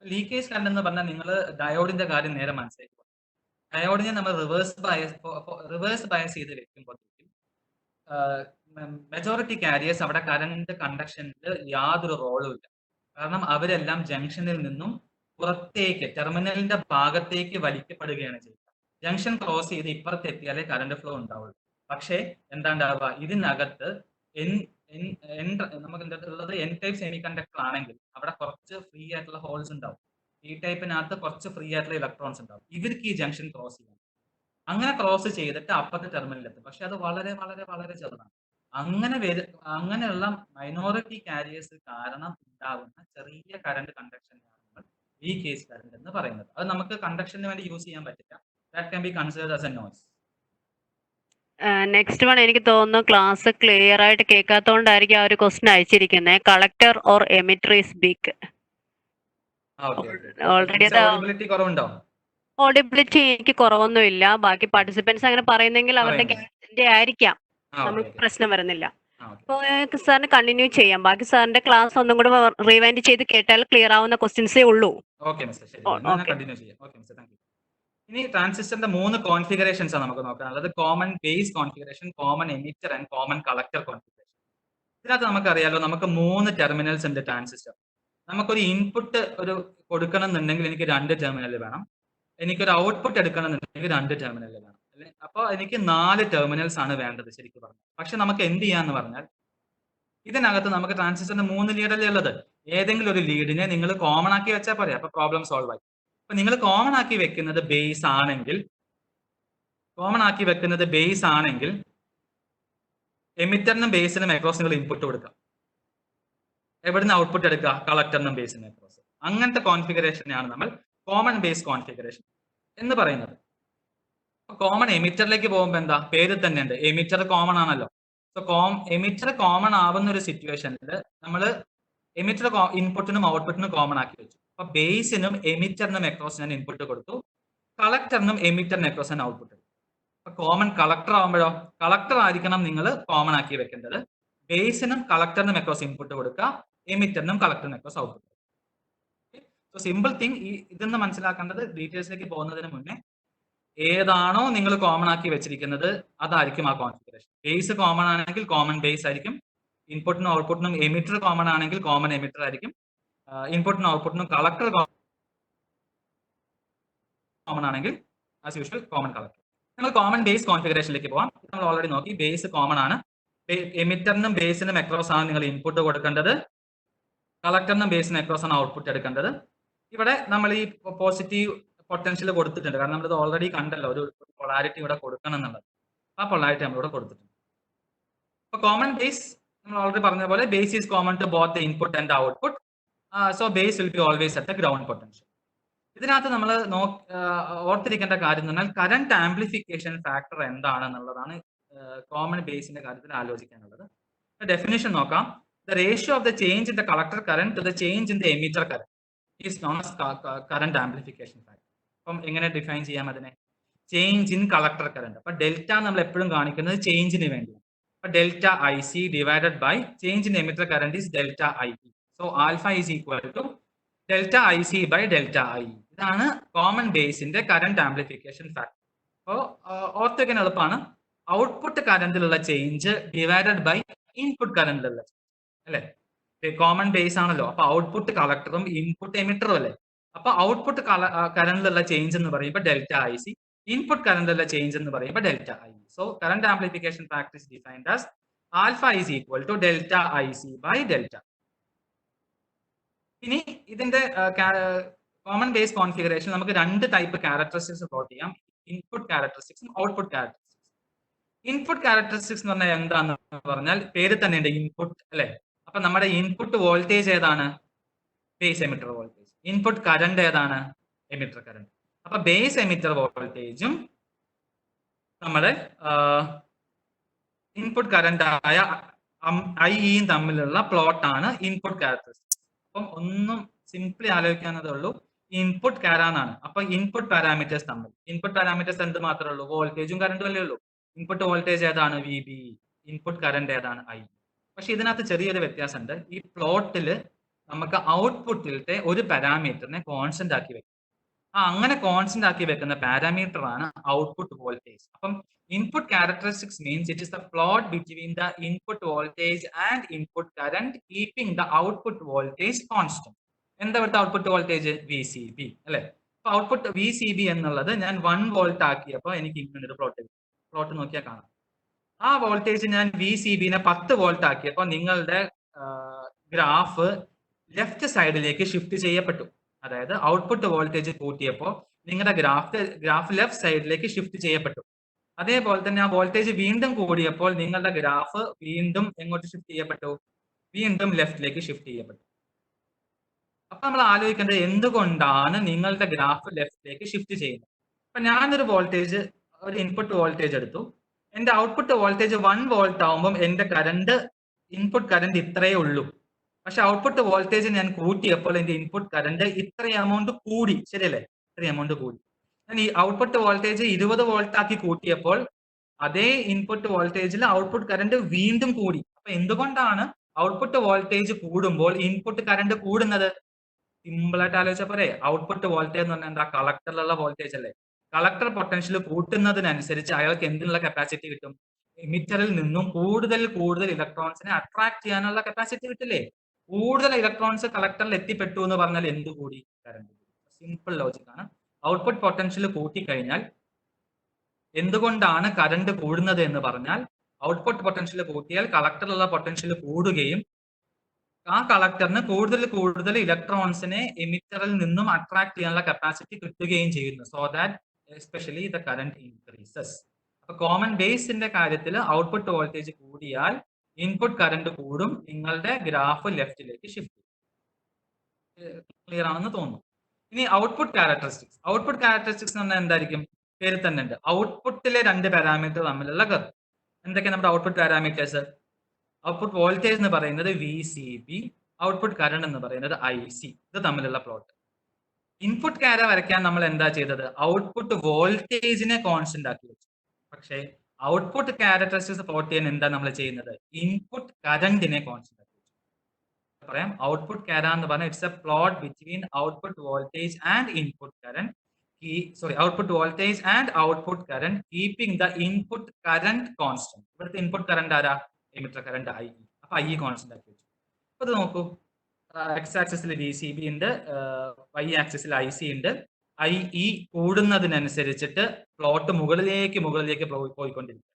Leakage current എന്ന് പറഞ്ഞാൽ നിങ്ങൾ ഡയോഡിന്റെ കാര്യം നേരെ മനസ്സിലാക്കുക. ഡയോഡിനെ നമ്മൾ റിവേഴ്സ് ബയസ് ചെയ്ത് വെക്കുമ്പോഴത്തേക്കും മെജോറിറ്റി കാരിയേഴ്സ് അവിടെ കറണ്ട് കണ്ടക്ഷനിൽ യാതൊരു റോളും ഇല്ല. കാരണം അവരെല്ലാം ജംഗ്ഷനിൽ നിന്നും പുറത്തേക്ക് ടെർമിനലിന്റെ ഭാഗത്തേക്ക് വലിക്കപ്പെടുകയാണ് ചെയ്യുക. ജംഗ്ഷൻ ക്രോസ് ചെയ്ത് ഇപ്പുറത്ത് എത്തിയാലേ കറണ്ട് ഫ്ലോ ഉണ്ടാവുള്ളൂ. പക്ഷേ എന്താണ്ടാവുക, ഇതിനകത്ത് നമുക്ക് ഉള്ളത് എൻ ടൈപ്പ് സെമി കണ്ടക്ടർ ആണെങ്കിൽ അവിടെ കുറച്ച് ഫ്രീ ആയിട്ടുള്ള ഹോൾസ് ഉണ്ടാവും. ഈ ടൈപ്പിനകത്ത് കുറച്ച് ഫ്രീ ആയിട്ടുള്ള ഇലക്ട്രോൺസ് ഉണ്ടാവും. ഇവർക്ക് ഈ ജംഗ്ഷൻ ക്രോസ് ചെയ്യണം. അങ്ങനെ ക്രോസ് ചെയ്തിട്ട് അപ്പുറത്തെ ടെർമിനലിൽ എത്തും. പക്ഷെ അത് വളരെ വളരെ വളരെ ചെറുതാണ്. അങ്ങനെയുള്ള മൈനോറിറ്റി കാരിയേഴ്സ് കാരണം ഉണ്ടാകുന്ന ചെറിയ കറണ്ട് കണ്ടക്ഷനെയാണ് നമ്മൾ ലീക്കേജ് കറണ്ട് എന്ന് പറയുന്നത്. അത് നമുക്ക് കണ്ടക്ഷന് വേണ്ടി യൂസ് ചെയ്യാൻ പറ്റില്ല. That can be considered as A noise. Next one, എനിക്ക് തോന്നുന്നു ക്ലാസ് ക്ലിയർ ആയിട്ട് കേൾക്കാത്തതുകൊണ്ടായിരിക്കും ആ ഒരു ക്വസ്റ്റ്യൻ അയച്ചിരിക്കുന്നത്. Collector or emitter is big. Already audibility കുറവുണ്ടോ? ഓഡിബിലിറ്റി എനിക്ക് കുറവൊന്നുമില്ല. ബാക്കി പാർട്ടിസിപ്പൻസ് അങ്ങനെ പറയുന്നെങ്കിൽ അവരുടെ ഗ്യാരണ്ടി ആയിരിക്കാം, നമുക്ക് പ്രശ്നം വരുന്നില്ല. അപ്പോൾ സാറിന് കണ്ടിന്യൂ ചെയ്യാം. ബാക്കി സാറിന്റെ ക്ലാസ് ഒന്നും കൂടെ റീവൈൻഡ് ചെയ്ത് കേട്ടാൽ ക്ലിയർ ആവുന്ന ക്വസ്റ്റ്യൻസേ ഉള്ളൂ. ഇനി ട്രാൻസിസ്റ്ററിന്റെ 3 കോൺഫിഗറേഷൻസ് ആണ് നമുക്ക് നോക്കാനുള്ളത്. Common base configuration, common emitter and common collector configuration. ഇതിനകത്ത് നമുക്കറിയാലോ, നമുക്ക് 3 ടെർമിനൽസ് ഉണ്ട് ട്രാൻസിസ്റ്റർ. നമുക്കൊരു ഇൻപുട്ട് കൊടുക്കണം എന്നുണ്ടെങ്കിൽ എനിക്ക് 2 ടെർമിനൽ വേണം. എനിക്കൊരു ഔട്ട്പുട്ട് എടുക്കണം എന്നുണ്ടെങ്കിൽ 2 ടെർമിനൽ വേണം. അപ്പോൾ എനിക്ക് 4 ടെർമിനൽസ് ആണ് വേണ്ടത് ശരിക്കും പറഞ്ഞു. പക്ഷെ നമുക്ക് എന്ത് ചെയ്യാന്ന് പറഞ്ഞാൽ, ഇതിനകത്ത് നമുക്ക് ട്രാൻസിസ്റ്ററിന്റെ 3 ലീഡല്ലേ ഉള്ളത്. ഏതെങ്കിലും ഒരു ലീഡിനെ നിങ്ങൾ കോമൺ ആക്കി വെച്ചാൽ പോരെ, അപ്പൊ പ്രോബ്ലം സോൾവ് ആയി. അപ്പൊ നിങ്ങൾ കോമൺ ആക്കി വെക്കുന്നത് ബേസ് ആണെങ്കിൽ എമിറ്ററിനും ബേസിനും അക്രോസ് നിങ്ങൾ ഇൻപുട്ട് കൊടുക്കാം. എവിടുന്ന് ഔട്ട്പുട്ട് എടുക്കുക? കളക്ടറിനും ബേസിനും അക്രോസ്. അങ്ങനത്തെ കോൺഫിഗറേഷനെയാണ് നമ്മൾ കോമൺ ബേസ് കോൺഫിഗറേഷൻ എന്ന് പറയുന്നത്. കോമൺ എമിറ്ററിലേക്ക് പോകുമ്പോൾ എന്താ, പേര് തന്നെ ഉണ്ട്, എമിറ്റർ കോമൺ ആണല്ലോ. സോ എമിറ്റർ കോമൺ ആവുന്ന ഒരു സിറ്റുവേഷനിൽ നമ്മൾ എമിറ്റർ ഇൻപുട്ടിനും ഔട്ട്പുട്ടിനും കോമൺ ആക്കി വെച്ചു. അപ്പൊ ബേസിനും എമിറ്ററിനും അക്രോസ് ഞാൻ ഇൻപുട്ട് കൊടുത്തു, കളക്ടറിനും എമിറ്ററിനും അക്രോസ് ഞാൻ ഔട്ട്പുട്ട് എടുത്തു. അപ്പൊ കോമൺ കളക്ടർ ആവുമ്പോഴോ, കളക്ടർ ആയിരിക്കണം നിങ്ങൾ കോമൺ ആക്കി വെക്കേണ്ടത്. ബേസിനും കളക്ടറിനും അക്രോസ് ഇൻപുട്ട് കൊടുക്കുക, എമിറ്ററിനും കളക്ടറിനും across output. So simple thing. ഇതെന്ന് മനസ്സിലാക്കേണ്ടത്, ഡീറ്റെയിൽസിലേക്ക് പോകുന്നതിന് മുന്നേ ഏതാണോ നിങ്ങൾ കോമൺ ആക്കി വെച്ചിരിക്കുന്നത് അതായിരിക്കും ആ കോൺഫിഗറേഷൻ. ബേസ് കോമൺ ആണെങ്കിൽ കോമൺ ബേസ് ആയിരിക്കും. ഇൻപുട്ടിനും ഔട്ട്പുട്ടിനും എമിറ്റർ കോമൺ ആണെങ്കിൽ കോമൺ എമിറ്റർ ആയിരിക്കും. ഇൻപുട്ടിനും ഔട്ട്പുട്ടിനും കളക്ടർ കോമൺ ആണെങ്കിൽ ആസ് യൂഷ്വൽ കോമൺ കളക്ടർ. നമ്മൾ കോമൺ ബേസ് കോൺഫിഗറേഷനിലേക്ക് പോകാം. നമ്മൾ ഓൾറെഡി നോക്കി, ബേസ് കോമൺ ആണ്. എമിറ്ററിനും ബേസിനും അക്രോസ് ആണ് നിങ്ങൾ ഇൻപുട്ട് കൊടുക്കേണ്ടത്, കളക്ടറിനും ബേസിനും അക്രോസ് ആണ് ഔട്ട്പുട്ട് എടുക്കേണ്ടത്. ഇവിടെ നമ്മൾ ഈ പോസിറ്റീവ് പൊട്ടൻഷ്യൽ കൊടുത്തിട്ടുണ്ട്, കാരണം നമ്മളിത് ഓൾറെഡി കണ്ടല്ലോ, ഒരു പൊളാരിറ്റി ഇവിടെ കൊടുക്കണം എന്നുള്ളത്. ആ പൊളാരിറ്റി നമ്മളിവിടെ കൊടുത്തിട്ടുണ്ട്. അപ്പൊ കോമൺ ബേസ് നമ്മൾ ഓൾറെഡി പറഞ്ഞ പോലെ, base is common to both the input and output. So base will be always at the ground potential. ഇതിനകത്ത് നമ്മൾ ഓർത്തിരിക്കേണ്ട കാര്യം എന്ന് പറഞ്ഞാൽ, കറന്റ് ആംപ്ലിഫിക്കേഷൻ ഫാക്ടർ എന്താണെന്നുള്ളതാണ് കോമൺ ബേസിന്റെ കാര്യത്തിൽ ആലോചിക്കാനുള്ളത്. ഡെഫിനിഷൻ നോക്കാം. The ratio of the change in the collector current to the change in the emitter current is known as current amplification factor. അപ്പം എങ്ങനെ ഡിഫൈൻ ചെയ്യാം അതിനെ? Change in collector current. അപ്പൊ ഡെൽറ്റ നമ്മൾ എപ്പോഴും കാണിക്കുന്നത് ചേഞ്ചിന് വേണ്ടിയാണ്. അപ്പൊ delta I C divided by change in emitter current is delta I P. So alpha is equal to delta I C by delta I. ഇതാണ് കോമൺ ബേസിന്റെ കറന്റ് ആംപ്ലിഫിക്കേഷൻ ഫാക്ടർ. അപ്പോൾ ഓർത്തിരിക്കാൻ എളുപ്പമാണ്. ഔട്ട്പുട്ട് കറന്റിലുള്ള ചേഞ്ച് ഡിവൈഡഡ് ബൈ ഇൻപുട്ട് കറന്റിലുള്ള change അല്ലെ. Common base ആണല്ലോ, അപ്പൊ ഔട്ട്പുട്ട് കളക്ടറും ഇൻപുട്ട് എമിറ്ററും അല്ലേ. അപ്പൊ ഔട്ട്പുട്ട് കറന്റിലുള്ള ചേഞ്ച് എന്ന് പറയുമ്പോൾ ഡെൽറ്റ ഐ സി, ഇൻപുട്ട് കറന്റിലുള്ള ചേഞ്ച് എന്ന് പറയുമ്പോൾ delta I. So current amplification factor is defined as alpha is equal to delta I C by delta. ഇനി ഇതിന്റെ കോമൺ ബേസ് കോൺഫിഗറേഷൻ നമുക്ക് രണ്ട് ടൈപ്പ് ക്യാരക്ടറിസ്റ്റിക്സ് പ്ലോട്ട് ചെയ്യാം. ഇൻപുട്ട് ക്യാരക്ടറിസ്റ്റിക്സും ഔട്ട്പുട്ട് ക്യാരക്ടറിസ്റ്റിക്സ്. ഇൻപുട്ട് ക്യാരക്ടറിസ്റ്റിക്സ് എന്ന് പറഞ്ഞാൽ എന്താന്ന് പറഞ്ഞാൽ പേര് തന്നെ ഉണ്ട്, ഇൻപുട്ട് അല്ലെ. അപ്പൊ നമ്മുടെ ഇൻപുട്ട് വോൾട്ടേജ് ഏതാണ്? Base emitter voltage. Input current ഏതാണ്? Emitter current. അപ്പൊ ബേസ് എമിറ്റർ വോൾട്ടേജും നമ്മുടെ ഇൻപുട്ട് കറണ്ട് ആയ ഐയും തമ്മിലുള്ള പ്ലോട്ടാണ് ഇൻപുട്ട് ക്യാരക്ടറിസ്റ്റിക്സ്. അപ്പം ഒന്നും സിംപ്ലി ആലോചിക്കാനതേ ഉള്ളൂ, ഇൻപുട്ട് കാരാന്നാണ്. അപ്പൊ ഇൻപുട്ട് പാരാമീറ്റേഴ്സ് തമ്മിൽ, ഇൻപുട്ട് പാരാമീറ്റേഴ്സ് എന്ത് മാത്രമേ ഉള്ളൂ? വോൾട്ടേജും കറണ്ടും അല്ലേ ഉള്ളൂ. ഇൻപുട്ട് വോൾട്ടേജ് ഏതാണ്? V B. ഇൻപുട്ട് കറണ്ട് ഏതാണ്? ഐ. പക്ഷെ ഇതിനകത്ത് ചെറിയൊരു വ്യത്യാസമുണ്ട്. ഈ പ്ലോട്ടില് നമുക്ക് ഔട്ട്പുട്ടിലത്തെ ഒരു പാരാമീറ്ററിനെ കോൺസ്റ്റന്റ് ആക്കി വെക്കും. അങ്ങനെ കോൺസ്റ്റന്റ് ആക്കി വെക്കുന്ന പാരാമീറ്റർ ആണ് ഔട്ട്പുട്ട് വോൾട്ടേജ്. അപ്പം input characteristics means it is the plot between the input voltage and input current keeping the output voltage constant. എന്താ ഇവിടുത്തെ output voltage? V C B അല്ലെ. അപ്പൊ ഔട്ട്പുട്ട് വി സി ബി എന്നുള്ളത് ഞാൻ 1 volt ആക്കിയപ്പോൾ എനിക്ക് ഇങ്ങനെ ഒരു പ്ലോട്ട് നോക്കിയാൽ കാണാം. ആ വോൾട്ടേജ് ഞാൻ വി സി ബിനെ 10 വോൾട്ട് ആക്കിയപ്പോൾ നിങ്ങളുടെ ഗ്രാഫ് ലെഫ്റ്റ് സൈഡിലേക്ക് ഷിഫ്റ്റ് ചെയ്യപ്പെട്ടു. അതായത് ഔട്ട്പുട്ട് വോൾട്ടേജ് കൂട്ടിയപ്പോൾ നിങ്ങളുടെ ഗ്രാഫ് ലെഫ്റ്റ് സൈഡിലേക്ക് ഷിഫ്റ്റ് ചെയ്യപ്പെട്ടു. അതേപോലെ തന്നെ ആ വോൾട്ടേജ് വീണ്ടും കൂടിയപ്പോൾ നിങ്ങളുടെ ഗ്രാഫ് വീണ്ടും എങ്ങോട്ട് ഷിഫ്റ്റ് ചെയ്യപ്പെട്ടു? വീണ്ടും ലെഫ്റ്റിലേക്ക് ഷിഫ്റ്റ് ചെയ്യപ്പെട്ടു. അപ്പൊ നമ്മൾ ആലോചിക്കേണ്ടത് എന്തുകൊണ്ടാണ് നിങ്ങളുടെ ഗ്രാഫ് ലെഫ്റ്റിലേക്ക് ഷിഫ്റ്റ് ചെയ്യുന്നത്? അപ്പൊ ഞാനൊരു വോൾട്ടേജ്, ഒരു ഇൻപുട്ട് വോൾട്ടേജ് എടുത്തു. എന്റെ ഔട്ട്പുട്ട് വോൾട്ടേജ് 1 വോൾട്ട് ആവുമ്പോൾ എന്റെ കറണ്ട്, ഇൻപുട്ട് കറണ്ട് ഇത്രയേ ഉള്ളൂ. പക്ഷെ ഔട്ട്പുട്ട് വോൾട്ടേജ് ഞാൻ കൂട്ടിയപ്പോൾ എന്റെ ഇൻപുട്ട് കറണ്ട് ഇത്രയും എമൗണ്ട് കൂടി, ശരിയല്ലേ? ഇത്രയും എമൗണ്ട് കൂടി. ഞാൻ ഈ ഔട്ട്പുട്ട് വോൾട്ടേജ് 20 വോൾട്ട് ആക്കി കൂട്ടിയപ്പോൾ അതേ ഇൻപുട്ട് വോൾട്ടേജിൽ ഔട്ട്പുട്ട് കറണ്ട് വീണ്ടും കൂടി. അപ്പൊ എന്തുകൊണ്ടാണ് ഔട്ട്പുട്ട് വോൾട്ടേജ് കൂടുമ്പോൾ ഇൻപുട്ട് കറണ്ട് കൂടുന്നത്? സിമ്പിൾ ആയിട്ട് ആലോചിച്ചാൽ പോരെ. ഔട്ട്പുട്ട് വോൾട്ടേജ് എന്ന് പറഞ്ഞാൽ എന്താ? കളക്ടറിലുള്ള വോൾട്ടേജ് അല്ലേ. കളക്ടർ പൊട്ടൻഷ്യൽ കൂട്ടുന്നതിനനുസരിച്ച് അയാൾക്ക് എന്തിനുള്ള കപ്പാസിറ്റി കിട്ടും? എമിറ്ററിൽ നിന്നും കൂടുതൽ ഇലക്ട്രോൺസിനെ അട്രാക്ട് ചെയ്യാനുള്ള കപ്പാസിറ്റി കിട്ടില്ലേ? കൂടുതൽ ഇലക്ട്രോൺസ് കളക്ടറിൽ എത്തിപ്പെട്ടു എന്ന് പറഞ്ഞാൽ എന്ത് കൂടി? കറണ്ട് കൂടി. സിമ്പിൾ ലോജിക് ആണ്. ഔട്ട്പുട്ട് പൊട്ടൻഷ്യൽ കൂട്ടിക്കഴിഞ്ഞാൽ എന്തുകൊണ്ടാണ് കറണ്ട് കൂടുന്നത് എന്ന് പറഞ്ഞാൽ, ഔട്ട്പുട്ട് പൊട്ടൻഷ്യൽ കൂട്ടിയാൽ കളക്ടറിലുള്ള പൊട്ടൻഷ്യൽ കൂടുകയും ആ കളക്ടറിന് കൂടുതൽ ഇലക്ട്രോൺസിനെ എമിറ്ററിൽ നിന്നും അട്രാക്ട് ചെയ്യാനുള്ള കപ്പാസിറ്റി കിട്ടുകയും ചെയ്യുന്നു. So that especially the current increases. അപ്പൊ കോമൺ ബേസിന്റെ കാര്യത്തിൽ ഔട്ട്പുട്ട് വോൾട്ടേജ് കൂടിയാൽ ഇൻപുട്ട് കറന്റ് കൂടും, നിങ്ങളുടെ ഗ്രാഫ് ലെഫ്റ്റിലേക്ക് ഷിഫ്റ്റ് ചെയ്യും. ക്ലിയർ ആണെന്ന് തോന്നുന്നു. ഇനി ഔട്ട്പുട്ട് ക്യാരക്ടറിസ്റ്റിക്സ്. ഔട്ട്പുട്ട് ക്യാരക്ടറിസ്റ്റിക്സ് എന്ന് പറഞ്ഞാൽ എന്തായിരിക്കും? പേര് തന്നെ ഉണ്ട്, ഔട്ട്പുട്ടിലെ രണ്ട് പാരാമീറ്റർ തമ്മിലുള്ള കർവ്. എന്തൊക്കെയാണ് നമ്മുടെ ഔട്ട്പുട്ട് പാരാമീറ്റേഴ്സ്? ഔട്ട്പുട്ട് വോൾട്ടേജ് എന്ന് പറയുന്നത് V C B, output current എന്ന് പറയുന്നത് ഐ സി. ഇത് തമ്മിലുള്ള പ്ലോട്ട്. ഇൻപുട്ട് കാര വരയ്ക്കാൻ നമ്മൾ എന്താ ചെയ്തത്? ഔട്ട്പുട്ട് വോൾട്ടേജിനെ കോൺസ്റ്റന്റ് ആക്കി വെച്ചു. പക്ഷേ ഔട്ട്പുട്ട് ക്യാരക്ടറിസ്റ്റിക്സ് പ്ലോട്ട് ചെയ്യാൻ എന്താ നമ്മൾ ചെയ്യുന്നത്? ഇൻപുട്ട് കറണ്ടിനെ കോൺസ്റ്റന്റ് ആക്കി വെച്ചു. പറയാം, ഔട്ട്പുട്ട് കാര എന്ന് പറഞ്ഞാൽ it's A plot between output voltage and input current. Output voltage and output current keeping the input current constant. ഇവിടുത്തെ ഇൻപുട്ട് കറണ്ട് ആരാ? Emitter current I. അപ്പൊ ഐ കോൺസ്റ്റന്റ് ആക്കി വെച്ചു. അപ്പൊ ഇത് നോക്കൂ, എക്സ് ആക്സിസിൽ വി സി ബി ഉണ്ട്, വൈ ആക്സിസിൽ ഐ സി ഉണ്ട്. ഐ ഇ കൂടുന്നതിനനുസരിച്ചിട്ട് പ്ലോട്ട് മുകളിലേക്ക് പോയിക്കൊണ്ടിരിക്കും.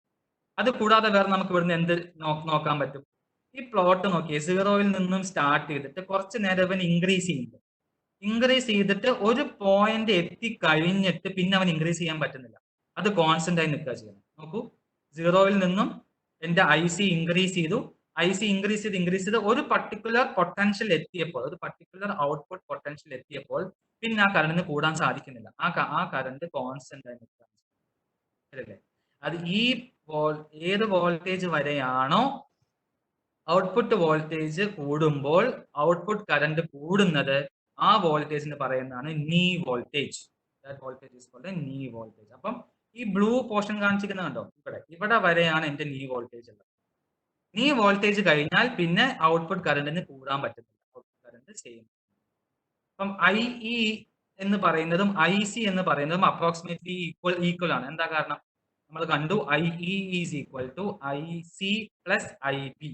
അത് കൂടാതെ വേറെ നമുക്ക് ഇവിടുന്ന് എന്ത് നോക്കാൻ പറ്റും? ഈ പ്ലോട്ട് നോക്കിയേ, 0-ൽ നിന്നും സ്റ്റാർട്ട് ചെയ്തിട്ട് കുറച്ച് നേരം അവൻ ഇൻക്രീസ് ചെയ്യുന്നുണ്ട്. ഇൻക്രീസ് ചെയ്തിട്ട് ഒരു പോയിന്റ് എത്തി കഴിഞ്ഞിട്ട് പിന്നെ അവൻ ഇൻക്രീസ് ചെയ്യാൻ പറ്റുന്നില്ല. അത് കോൺസ്റ്റന്റ് ആയി നിൽക്കുക ചെയ്യണം. നോക്കൂ, 0-ൽ നിന്നും എന്റെ ഐ സി ഇൻക്രീസ് ചെയ്തു. ഐ സി ഇൻക്രീസ് ചെയ്ത് ഒരു പർട്ടിക്കുലർ പൊട്ടൻഷ്യൽ എത്തിയപ്പോൾ, ഒരു പർട്ടിക്കുലർ ഔട്ട്പുട്ട് പൊട്ടൻഷ്യൽ എത്തിയപ്പോൾ പിന്നെ ആ കറണ്ടിന് കൂടാൻ സാധിക്കുന്നില്ല. ആ കറണ്ട് കോൺസ്റ്റന്റ് ആയി നിൽക്കുക. ശരിയല്ലേ? അത് ഏത് വോൾട്ടേജ് വരെയാണോ ഔട്ട്പുട്ട് വോൾട്ടേജ് കൂടുമ്പോൾ ഔട്ട്പുട്ട് കറണ്ട് കൂടുന്നത്, ആ വോൾട്ടേജിന് പറയുന്നതാണ് നീ വോൾട്ടേജ്. Knee voltage. അപ്പം ഈ ബ്ലൂ പോർഷൻ കാണിച്ചിരിക്കുന്നത് കണ്ടോ? ഇവിടെ വരെയാണ് എന്റെ നീ വോൾട്ടേജ് ഉള്ളത്. നീ വോൾട്ടേജ് കഴിഞ്ഞാൽ പിന്നെ ഔട്ട്പുട്ട് കറണ്ടിന് കൂടാൻ പറ്റുന്നില്ല. Output current same. അപ്പം ഐ ഇ എന്ന് പറയുന്നതും ഐ സി എന്ന് പറയുന്നതും അപ്രോക്സിമേറ്റ്ലി ഈക്വൽ ആണ്. എന്താ കാരണം? നമ്മൾ കണ്ടു I E is equal to I C plus I B.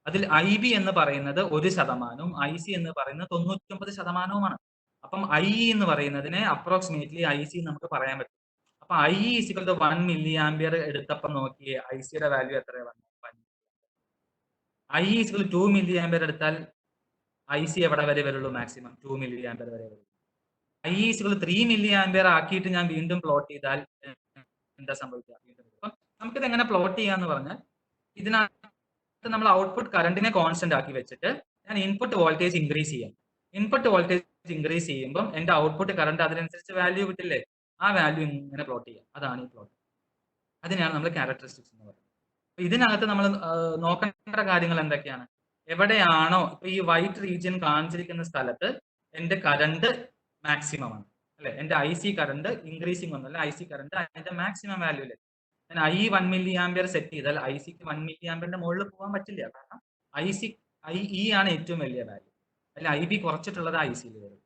അതിൽ ഐ ബി എന്ന് പറയുന്നത് 1%, ഐ സി എന്ന് പറയുന്നത് 99%. അപ്പം ഐ ഇ എന്ന് പറയുന്നതിനെ അപ്രോക്സിമേറ്റ്ലി ഐ സി നമുക്ക് പറയാൻ പറ്റും. അപ്പൊ I E is equal to 1 milliampere എടുത്തപ്പം നോക്കിയേ, ഐ സിയുടെ വാല്യൂ എത്രയാണ് വന്നത്? I is equal to 2 milliampere എടുത്താൽ ഐ സി എവിടെ വരെ വരുള്ളൂ? മാക്സിമം 2 മില്ലി ആംപിയർ വരെ വരുള്ളൂ. ഐ ഈസികൾ 3 മില്ലി ആംപിയർ ആക്കിയിട്ട് ഞാൻ വീണ്ടും പ്ലോട്ട് ചെയ്താൽ എന്താ സംഭവിക്കുക? അപ്പം നമുക്കിത് എങ്ങനെ പ്ലോട്ട് ചെയ്യാന്ന് പറഞ്ഞാൽ, ഇതിനകത്ത് നമ്മൾ ഔട്ട്പുട്ട് കറണ്ടിനെ കോൺസ്റ്റന്റ് ആക്കി വെച്ചിട്ട് ഞാൻ ഇൻപുട്ട് വോൾട്ടേജ് ഇൻക്രീസ് ചെയ്യാം. ഇൻപുട്ട് വോൾട്ടേജ് ഇൻക്രീസ് ചെയ്യുമ്പോൾ എന്റെ ഔട്ട്പുട്ട് കറണ്ട് അതിനനുസരിച്ച് വാല്യൂ കിട്ടില്ലേ? ആ വാല്യൂ ഇങ്ങനെ പ്ലോട്ട് ചെയ്യാം. അതാണ് ഈ പ്ലോട്ട്. അതിനെയാണ് നമ്മൾ ക്യാരക്ടറിസ്റ്റിക്സ് എന്ന് പറയുന്നത്. ഇതിനകത്ത് നമ്മൾ നോക്കേണ്ട കാര്യങ്ങൾ എന്തൊക്കെയാണ്? എവിടെയാണോ ഇപ്പൊ ഈ വൈറ്റ് റീജിയൻ കാണിച്ചിരിക്കുന്ന സ്ഥലത്ത് എന്റെ കറണ്ട് മാക്സിമം ആണ് അല്ലെ, എന്റെ ഐ സി കറണ്ട് ഇൻക്രീസിംഗ് ഒന്നല്ല, ഐ സി കറണ്ട് അതിന്റെ മാക്സിമം വാല്യൂല്. ഞാൻ ഐ 1 മില്ലി ആംപിയർ സെറ്റ് ചെയ്താൽ ഐ സിക്ക് 1 മില്ലി ആംപിയറിന്റെ മുകളിൽ പോകാൻ പറ്റില്ല. കാരണം ഐ ഇ ആണ് ഏറ്റവും വലിയ വാല്യൂ, അല്ലെ ഐ ബി കുറച്ചിട്ടുള്ളത് ഐ സിയിൽ വരും.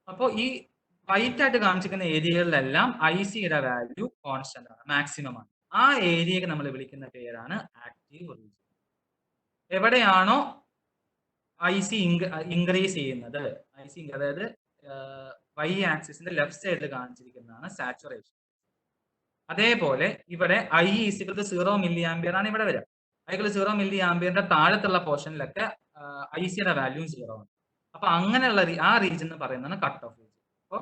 അപ്പോൾ ഈ വൈറ്റ് ആയിട്ട് കാണിച്ചിരിക്കുന്ന ഏരിയകളിലെല്ലാം ഐ സിയുടെ വാല്യൂ കോൺസ്റ്റന്റ് ആണ്, മാക്സിമം ആണ്. ആ ഏരിയക്ക് നമ്മൾ വിളിക്കുന്ന പേരാണ് ആക്റ്റീവ് റീജിയൻ. എവിടെയാണോ ഐ സി ഇൻക്രീസ് ചെയ്യുന്നത്, ഐ സി അതായത് വൈ ആക്സിസിന്റെ ലെഫ്റ്റ് സൈഡിൽ കാണിച്ചിരിക്കുന്നതാണ് സാച്ചുറേഷൻ. അതേപോലെ ഇവിടെ ഐ ഈസിക്കൽ 0 മില്ലി ആംപിയർ ആണ് ഇവിടെ വരിക. ഐകൾ 0 മില്ലി ആംപിയറിന്റെ താഴത്തുള്ള പോർഷനിലൊക്കെ ഐ സിയുടെ വാല്യൂ 0 ആണ്. അപ്പൊ അങ്ങനെയുള്ള ആ റീജിയൻ എന്ന് പറയുന്നതാണ് കട്ട് ഓഫ് റീജിയൻ. അപ്പോൾ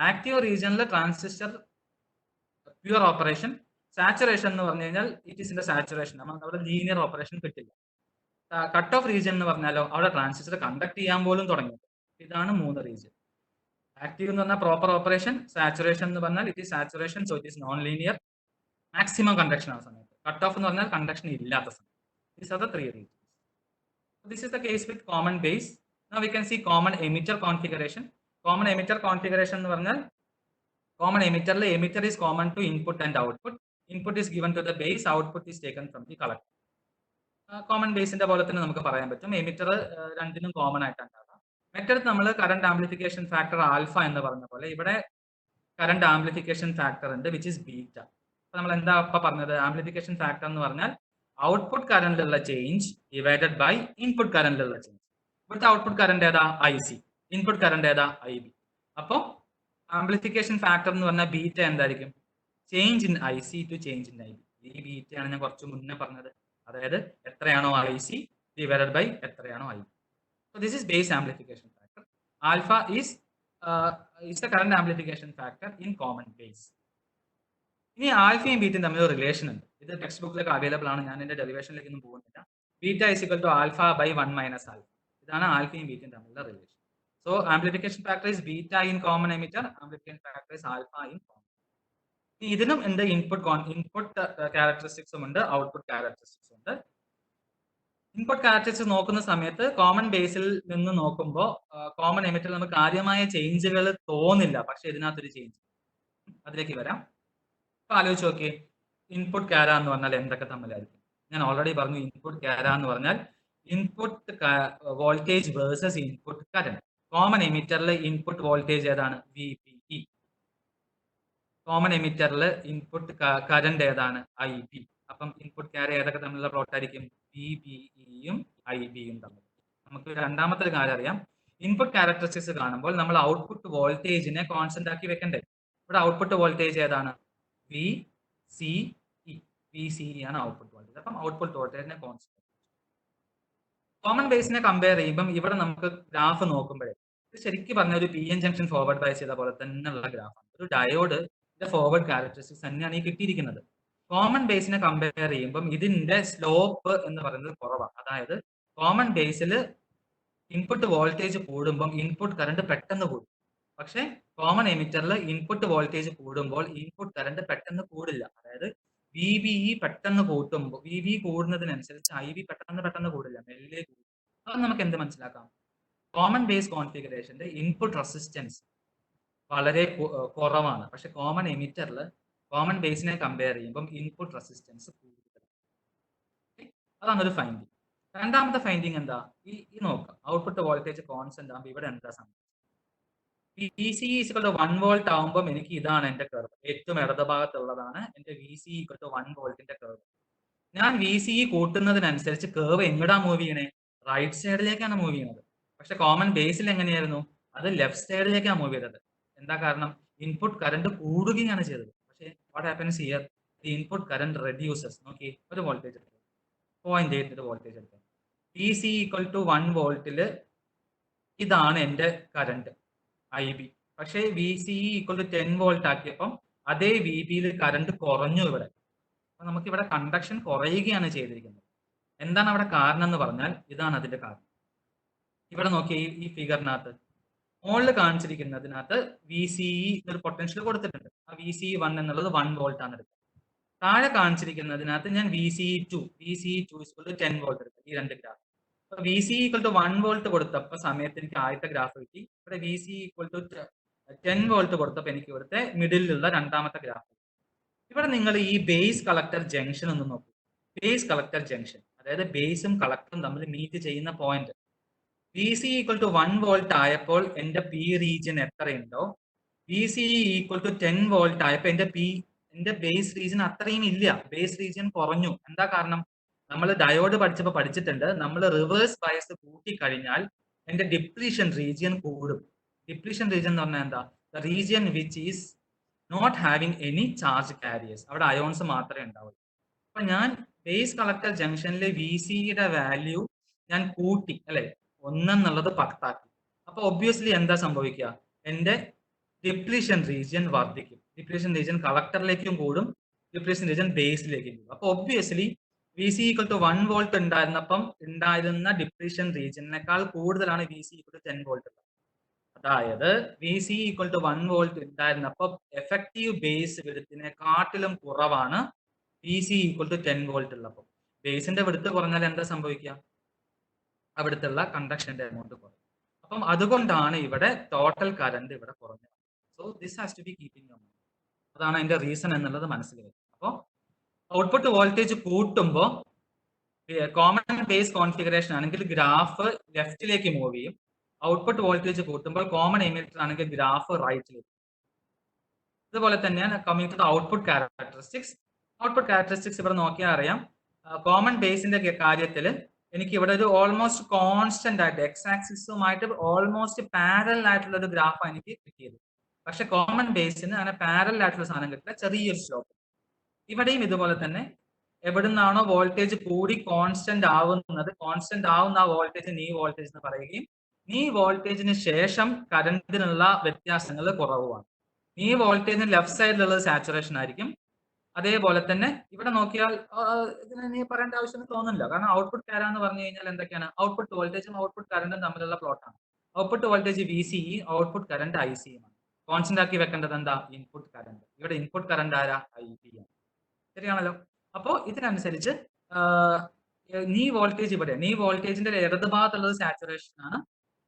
ആക്റ്റീവ് റീജിയനിൽ ട്രാൻസിസ്റ്റർ പ്യുവർ ഓപ്പറേഷൻ, സാച്ചുറേഷൻ എന്ന് പറഞ്ഞു കഴിഞ്ഞാൽ it is in the saturation, നമുക്ക് അവിടെ ലീനിയർ ഓപ്പറേഷൻ കിട്ടില്ല. കട്ട് ഓഫ് റീജിയൻ എന്ന് പറഞ്ഞാലോ അവിടെ ട്രാൻസിസ്റ്റർ കണ്ടക്ട് ചെയ്യാൻ പോലും തുടങ്ങി. ഇതാണ് 3 റീജിയൻ. ആക്റ്റീവ് എന്ന് പറഞ്ഞാൽ പ്രോപ്പർ ഓപ്പറേഷൻ, സാച്ചുറേഷൻ എന്ന് പറഞ്ഞാൽ it is saturation, so it is known linear, maximum conduction ആ സമയത്ത്. കട്ട് ഓഫ് എന്ന് പറഞ്ഞാൽ കണ്ടക്ഷൻ ഇല്ലാത്ത സമയം. These are the 3 regions. So this is the case with common base. Now we can see common emitter configuration. Common emitter configuration എന്ന് പറഞ്ഞാൽ common emitter emitter is common to input and output. Input is given to the base, output is taken from the collector. Common ബേസിന്റെ പോലെ തന്നെ നമുക്ക് പറയാൻ പറ്റും. Emitter രണ്ടിനും common ആയിട്ടാണ് ഉണ്ടാവുക. മറ്റൊരു നമ്മൾ കറണ്ട് ആംപ്ലിഫിക്കേഷൻ ഫാക്ടർ ആൽഫ എന്ന് പറഞ്ഞ പോലെ ഇവിടെ കറണ്ട് ആംപ്ലിഫിക്കേഷൻ ഫാക്ടർ ഉണ്ട്, വിച്ച് ഇസ് ബീറ്റ. അപ്പൊ നമ്മൾ എന്താ ഇപ്പൊ പറഞ്ഞത്? ആംപ്ലിഫിക്കേഷൻ ഫാക്ടർ എന്ന് പറഞ്ഞാൽ ഔട്ട്പുട്ട് കറണ്ടിലുള്ള ചേഞ്ച് ഡിവൈഡഡ് ബൈ ഇൻപുട്ട് കറണ്ടിലുള്ള ചേഞ്ച്. ഇവിടുത്തെ ഔട്ട്പുട്ട് കറണ്ട് ഏതാ? I C. ഇൻപുട്ട് കറണ്ട് ഏതാ? I B. അപ്പോൾ ആംപ്ലിഫിക്കേഷൻ ഫാക്ടർ എന്ന് പറഞ്ഞാൽ ബീറ്റ എന്തായിരിക്കും? Change in I C to change in I B. ഈ ബീറ്റയാണ് ഞാൻ കുറച്ച് മുന്നേ പറഞ്ഞത്. അതായത് എത്രയാണോ ഐ സി ഡിവൈഡഡ് ബൈ എത്രയാണോ I B. So this is base amplification factor. Alpha is the current amplification factor in common base. ഇനി ആൽഫയും ബീറ്റയും തമ്മിൽ ഒരു റിലേഷൻ ഉണ്ട്. ഇത് ടെക്സ്റ്റ് ബുക്കിലൊക്കെ അവൈലബിൾ ആണ്, ഞാൻ എന്റെ ഡെറിവേഷനിലേക്ക് ഒന്നും പോകുന്നില്ല. Beta is equal to alpha by 1 minus alpha. ഇതാണ് ആൽഫയും ബീറ്റയും തമ്മിലുള്ള relation. So amplification factor is beta in common emitter, amplification factor is alpha in common. ഇതിനും ഉണ്ട് ഇൻപുട്ട് ക്യാരക്ടറിസ്റ്റിക്സും ഉണ്ട്, ഔട്ട്പുട്ട് ക്യാരക്ടറിസ്റ്റിക്സും ഉണ്ട്. ഇൻപുട്ട് ക്യാരക്ടറിസ്റ്റിക്സ് നോക്കുന്ന സമയത്ത് കോമൺ ബേസിൽ നിന്ന് നോക്കുമ്പോൾ കോമൺ എമിറ്ററിൽ നമുക്ക് കാര്യമായ ചേഞ്ചുകൾ തോന്നില്ല, പക്ഷെ ഇതിനകത്തൊരു ചേഞ്ച്. അതിലേക്ക് വരാം. അപ്പൊ ആലോചിച്ച് നോക്കിയേ, ഇൻപുട്ട് ക്യാര എന്ന് പറഞ്ഞാൽ എന്തൊക്കെ തമ്മിലായിരിക്കും? ഞാൻ ഓൾറെഡി പറഞ്ഞു, ഇൻപുട്ട് ക്യാര എന്ന് പറഞ്ഞാൽ input voltage versus input current. Common എമിറ്ററിൽ ഇൻപുട്ട് വോൾട്ടേജ് ഏതാണ്? V P E. കോമൺ എമിറ്ററിൽ ഇൻപുട്ട് കറന്റ് ഏതാണ്? I B. അപ്പം ഇൻപുട്ട് ക്യാര ഏതൊക്കെ തമ്മിലുള്ള പ്ലോട്ട് ആയിരിക്കും? വി ബി ഇയും ഐ ബിയും തമ്മിൽ. നമുക്ക് രണ്ടാമത്തെ ഒരു കാര്യം അറിയാം. ഇൻപുട്ട് ക്യാരക്ടറിസ്റ്റിക്സ് കാണുമ്പോൾ നമ്മൾ ഔട്ട്പുട്ട് വോൾട്ടേജിനെ കോൺസ്റ്റന്റ് ആക്കി വെക്കണ്ടേ? ഇവിടെ ഔട്ട്പുട്ട് വോൾട്ടേജ് ഏതാണ്? V C E. V C E ആണ് ഔട്ട്പുട്ട് വോൾട്ടേജ്. അപ്പം ഔട്ട്പുട്ട് വോൾട്ടേജിനെ കോൺസ്റ്റന്റ്. കോമൺ ബേസിനെ കമ്പയർ ചെയ്യുമ്പോൾ ഇവിടെ നമുക്ക് ഗ്രാഫ് നോക്കുമ്പോഴേ ഇത് ശരിക്കും പറഞ്ഞ ഒരു P N junction forward bias ചെയ്ത പോലെ തന്നെയുള്ള ഗ്രാഫാണ്. ഒരു ഡയോഡ് ഫോർവേഡ് ക്യാരക്ടറിസ്റ്റിക്സ് തന്നെയാണ് ഈ കിട്ടിയിരിക്കുന്നത്. കോമൺ ബേസിനെ കമ്പയർ ചെയ്യുമ്പോൾ ഇതിന്റെ സ്ലോപ്പ് എന്ന് പറയുന്നത് കുറവാണ്. അതായത് കോമൺ ബേസിൽ ഇൻപുട്ട് വോൾട്ടേജ് കൂടുമ്പോൾ ഇൻപുട്ട് കറണ്ട് പെട്ടെന്ന് കൂടും. പക്ഷെ കോമൺ എമിറ്ററിൽ ഇൻപുട്ട് വോൾട്ടേജ് കൂടുമ്പോൾ ഇൻപുട്ട് കറണ്ട് പെട്ടെന്ന് കൂടില്ല. അതായത് വി ബി ഇ പെട്ടെന്ന് കൂട്ടുമ്പോൾ വി ബി കൂടുന്നതിനനുസരിച്ച് ഐ ബി പെട്ടെന്ന് കൂടില്ല, മെല്ലെ കൂടും. അത് നമുക്ക് എന്ത് മനസ്സിലാക്കാം? കോമൺ ബേസ് കോൺഫിഗറേഷന്റെ ഇൻപുട്ട് റെസിസ്റ്റൻസ് വളരെ കുറവാണ്. പക്ഷെ കോമൺ എമിറ്ററിൽ കോമൺ ബേസിനെ കമ്പയർ ചെയ്യുമ്പോൾ ഇൻപുട്ട് റെസിസ്റ്റൻസ് കൂടുതലാണ്. അതാണ് ഒരു ഫൈൻഡിങ്. രണ്ടാമത്തെ ഫൈൻഡിങ് എന്താ? ഈ നോക്കാം, ഔട്ട്പുട്ട് വോൾട്ടേജ് കോൺസ്റ്റന്റ് ആകുമ്പോൾ ഇവിടെ എന്താ സംഭവിച്ചത്? V C equal to 1 volt ആകുമ്പോൾ എനിക്ക് ഇതാണ് എന്റെ കർവ്, ഏറ്റവും ഇടതുഭാഗത്തുള്ളതാണ് എന്റെ വി സി ഈക്വൽ ടു 1 വോൾട്ടിന്റെ കർവ്. ഞാൻ വി സി കൂട്ടുന്നതിനനുസരിച്ച് കർവ് എങ്ങടാ മൂവ് ചെയ്യണേ? റൈറ്റ് സൈഡിലേക്കാണ് മൂവ് ചെയ്യുന്നത്. പക്ഷെ കോമൺ ബേസിൽ എങ്ങനെയായിരുന്നു? അത് ലെഫ്റ്റ് സൈഡിലേക്കാണ് മൂവ് ചെയ്തത്. എന്താ കാരണം? ഇൻപുട്ട് കറണ്ട് കൂടുകയാണ് ചെയ്തത്. പക്ഷേ what happens here? The input current reduces. നോക്കി, ഒരു വോൾട്ടേജ് എടുത്തു, 0.8 വോൾട്ടേജ് എടുത്തു. വി സി ഈക്വൽ ടു 1 വോൾട്ടിൽ ഇതാണ് എൻ്റെ കറണ്ട് IB. പക്ഷേ VCE ഈക്വൽ ടു 10 വോൾട്ട് ആക്കിയപ്പം അതേ VB യിൽ കറണ്ട് കുറഞ്ഞു ഇവിടെ. അപ്പൊ നമുക്ക് ഇവിടെ കണ്ടക്ഷൻ കുറയുകയാണ് ചെയ്തിരിക്കുന്നത്. എന്താണ് അവിടെ കാരണം എന്ന് പറഞ്ഞാൽ ഇതാണ് അതിന്റെ കാരണം. ഇവിടെ നോക്കിയ ഈ ഫിഗറിനകത്ത് മുകളിൽ കാണിച്ചിരിക്കുന്നതിനകത്ത് VCE ഒരു പൊട്ടൻഷ്യൽ കൊടുത്തിട്ടുണ്ട്. ആ VCE 1 എന്നുള്ളത് 1 വോൾട്ട് ആണ് എടുക്കുക. താഴെ കാണിച്ചിരിക്കുന്നതിനകത്ത് ഞാൻ VCE 2 10 വോൾട്ട് എടുക്കുക. ഈ രണ്ട് ഗ്രാഫ്. അപ്പൊ VCE ഈക്വൽ ടു 1 വോൾട്ട് കൊടുത്തപ്പോൾ സമയത്ത് എനിക്ക് ആദ്യത്തെ ഗ്രാഫ് കിട്ടി. ഇവിടെ VCE ഈക്വൽ ടു 10 വോൾട്ട് കൊടുത്തപ്പോൾ എനിക്ക് ഇവിടുത്തെ മിഡിലുള്ള രണ്ടാമത്തെ ഗ്രാഫ്. ഇവിടെ നിങ്ങൾ ഈ ബേസ് കളക്ടർ ജംഗ്ഷൻ ഒന്ന് നോക്കൂ. ബേസ് കളക്ടർ ജംഗ്ഷൻ, അതായത് ബേസും കളക്ടറും തമ്മിൽ മീറ്റ് ചെയ്യുന്ന point VCE equal to 1 volt ആയപ്പോൾ എന്റെ പി റീജിയൻ എത്രയുണ്ടോ, VCE ഈക്വൽ ടു 10 വോൾട്ട് ആയപ്പോൾ എന്റെ ബേസ് റീജിയൻ അത്രയും ഇല്ല. ബേസ് റീജിയൻ കുറഞ്ഞു. എന്താ കാരണം? നമ്മൾ ഡയോഡ് പഠിച്ചപ്പോൾ പഠിച്ചിട്ടുണ്ട്, നമ്മൾ റിവേഴ്സ് ബയസ് കൂട്ടി കഴിഞ്ഞാൽ എന്റെ ഡിപ്ലീഷൻ റീജിയൻ കൂടും. ഡിപ്ലീഷൻ റീജിയൻ എന്ന് പറഞ്ഞാൽ എന്താ? The region which is not having any charge carriers. അവിടെ അയോൺസ് മാത്രമേ ഉണ്ടാവുള്ളൂ. അപ്പൊ ഞാൻ ബേസ് കളക്ടർ ജംഗ്ഷനിലെ VCEയുടെ വാല്യൂ ഞാൻ കൂട്ടി, അല്ലെ, 1 എന്നുള്ളത് 10 ആക്കി. അപ്പൊ ഒബ്വിയസ്ലി എന്താ സംഭവിക്കുക? എന്റെ ഡിപ്ലീഷൻ റീജിയൻ വർദ്ധിക്കും. ഡിപ്ലീഷൻ റീജിയൻ കളക്ടറിലേക്കും കൂടും, ഡിപ്ലീഷൻ റീജിയൻ ബേസിലേക്കും കൂടും. അപ്പൊ obviously VCE equal to 1 volt ഉണ്ടായിരുന്നപ്പം ഉണ്ടായിരുന്ന ഡിപ്ലീഷൻ റീജിയനേക്കാൾ കൂടുതലാണ് VCE ഈക്വൽ ടു 10 വോൾട്ട്. അതായത് VCE ഈക്വൽ ടു 1 വോൾട്ട് ഉണ്ടായിരുന്നപ്പോൾ എഫക്റ്റീവ് ബേസ് വിഡ്ത്തിനെക്കാട്ടിലും കുറവാണ് VCE ഈക്വൽ ടു 10 വോൾട്ട് ഉള്ളപ്പോൾ. ബേസിന്റെ വിഡ്ത്ത് കുറഞ്ഞാൽ എന്താ സംഭവിക്കുക? അവിടുത്തുള്ള കണ്ടക്ഷന്റെ എമൗണ്ട് കുറയും. അപ്പം അതുകൊണ്ടാണ് ഇവിടെ ടോട്ടൽ കറണ്ട് ഇവിടെ കുറഞ്ഞത്. So this has to be keeping your mind. അതാണ് അതിന്റെ റീസൺ എന്നുള്ളത് മനസ്സിലായി. അപ്പോൾ ഔട്ട്പുട്ട് വോൾട്ടേജ് കൂട്ടുമ്പോൾ കോമൺ ബേസ് കോൺഫിഗറേഷൻ ആണെങ്കിൽ ഗ്രാഫ് ലെഫ്റ്റിലേക്ക് മൂവ് ചെയ്യും. ഔട്ട്പുട്ട് വോൾട്ടേജ് കൂട്ടുമ്പോൾ കോമൺ എമിറ്റർ ആണെങ്കിൽ ഗ്രാഫ് റൈറ്റിലേക്ക്. ഇതുപോലെ തന്നെയാണ് coming to the output characteristics. Output characteristics ഇവിടെ നോക്കിയാൽ അറിയാം. കോമൺ ബേസിന്റെ കാര്യത്തിൽ എനിക്ക് ഇവിടെ ഒരു ഓൾമോസ്റ്റ് കോൺസ്റ്റന്റ് ആയിട്ട് എക്സ് ആക്സിസുമായിട്ട് ഓൾമോസ്റ്റ് പാരലൽ ആയിട്ടുള്ള ഒരു ഗ്രാഫാണ് എനിക്ക് കിട്ടിയത്. പക്ഷെ കോമൺ ബേസിന് അങ്ങനെ പാരലൽ ആയിട്ടുള്ള സാധനം കിട്ടില്ല, ചെറിയൊരു സ്ലോപ്പ്. ഇവിടെയും ഇതുപോലെ തന്നെ എവിടുന്നാണോ വോൾട്ടേജ് കൂടി കോൺസ്റ്റന്റ് ആവുന്ന ആ വോൾട്ടേജ് നീ വോൾട്ടേജ് എന്ന് പറയുകയും നീ വോൾട്ടേജിന് ശേഷം കറണ്ടിനുള്ള വ്യത്യാസങ്ങൾ കുറവുമാണ്. നീ വോൾട്ടേജിന് ലെഫ്റ്റ് സൈഡിലുള്ളത് സാച്ചുറേഷൻ ആയിരിക്കും. അതേപോലെ തന്നെ ഇവിടെ നോക്കിയാൽ ഇതിന് നീ പറയേണ്ട ആവശ്യം തോന്നുന്നില്ല. കാരണം ഔട്ട്പുട്ട് കാര എന്ന് പറഞ്ഞു കഴിഞ്ഞാൽ എന്തൊക്കെയാണ്? ഔട്ട്പുട്ട് വോൾട്ടേജും ഔട്ട്പുട്ട് കറണ്ടും തമ്മിലുള്ള പ്ലോട്ടാണ്. Output voltage VCE, output current ICE ആണ്. കോൺസ്റ്റന്റ് ആക്കി വെക്കേണ്ടത് എന്താ? Input current. ഇവിടെ ഇൻപുട്ട് കറണ്ട് ആരാ? IB ആണ്. ശരിയാണല്ലോ. അപ്പോൾ ഇതിനനുസരിച്ച് നീ വോൾട്ടേജ് ഇവിടെ, നീ വോൾട്ടേജിന്റെ ഇടത് ഭാഗത്തുള്ളത് സാച്ചുറേഷൻ ആണ്.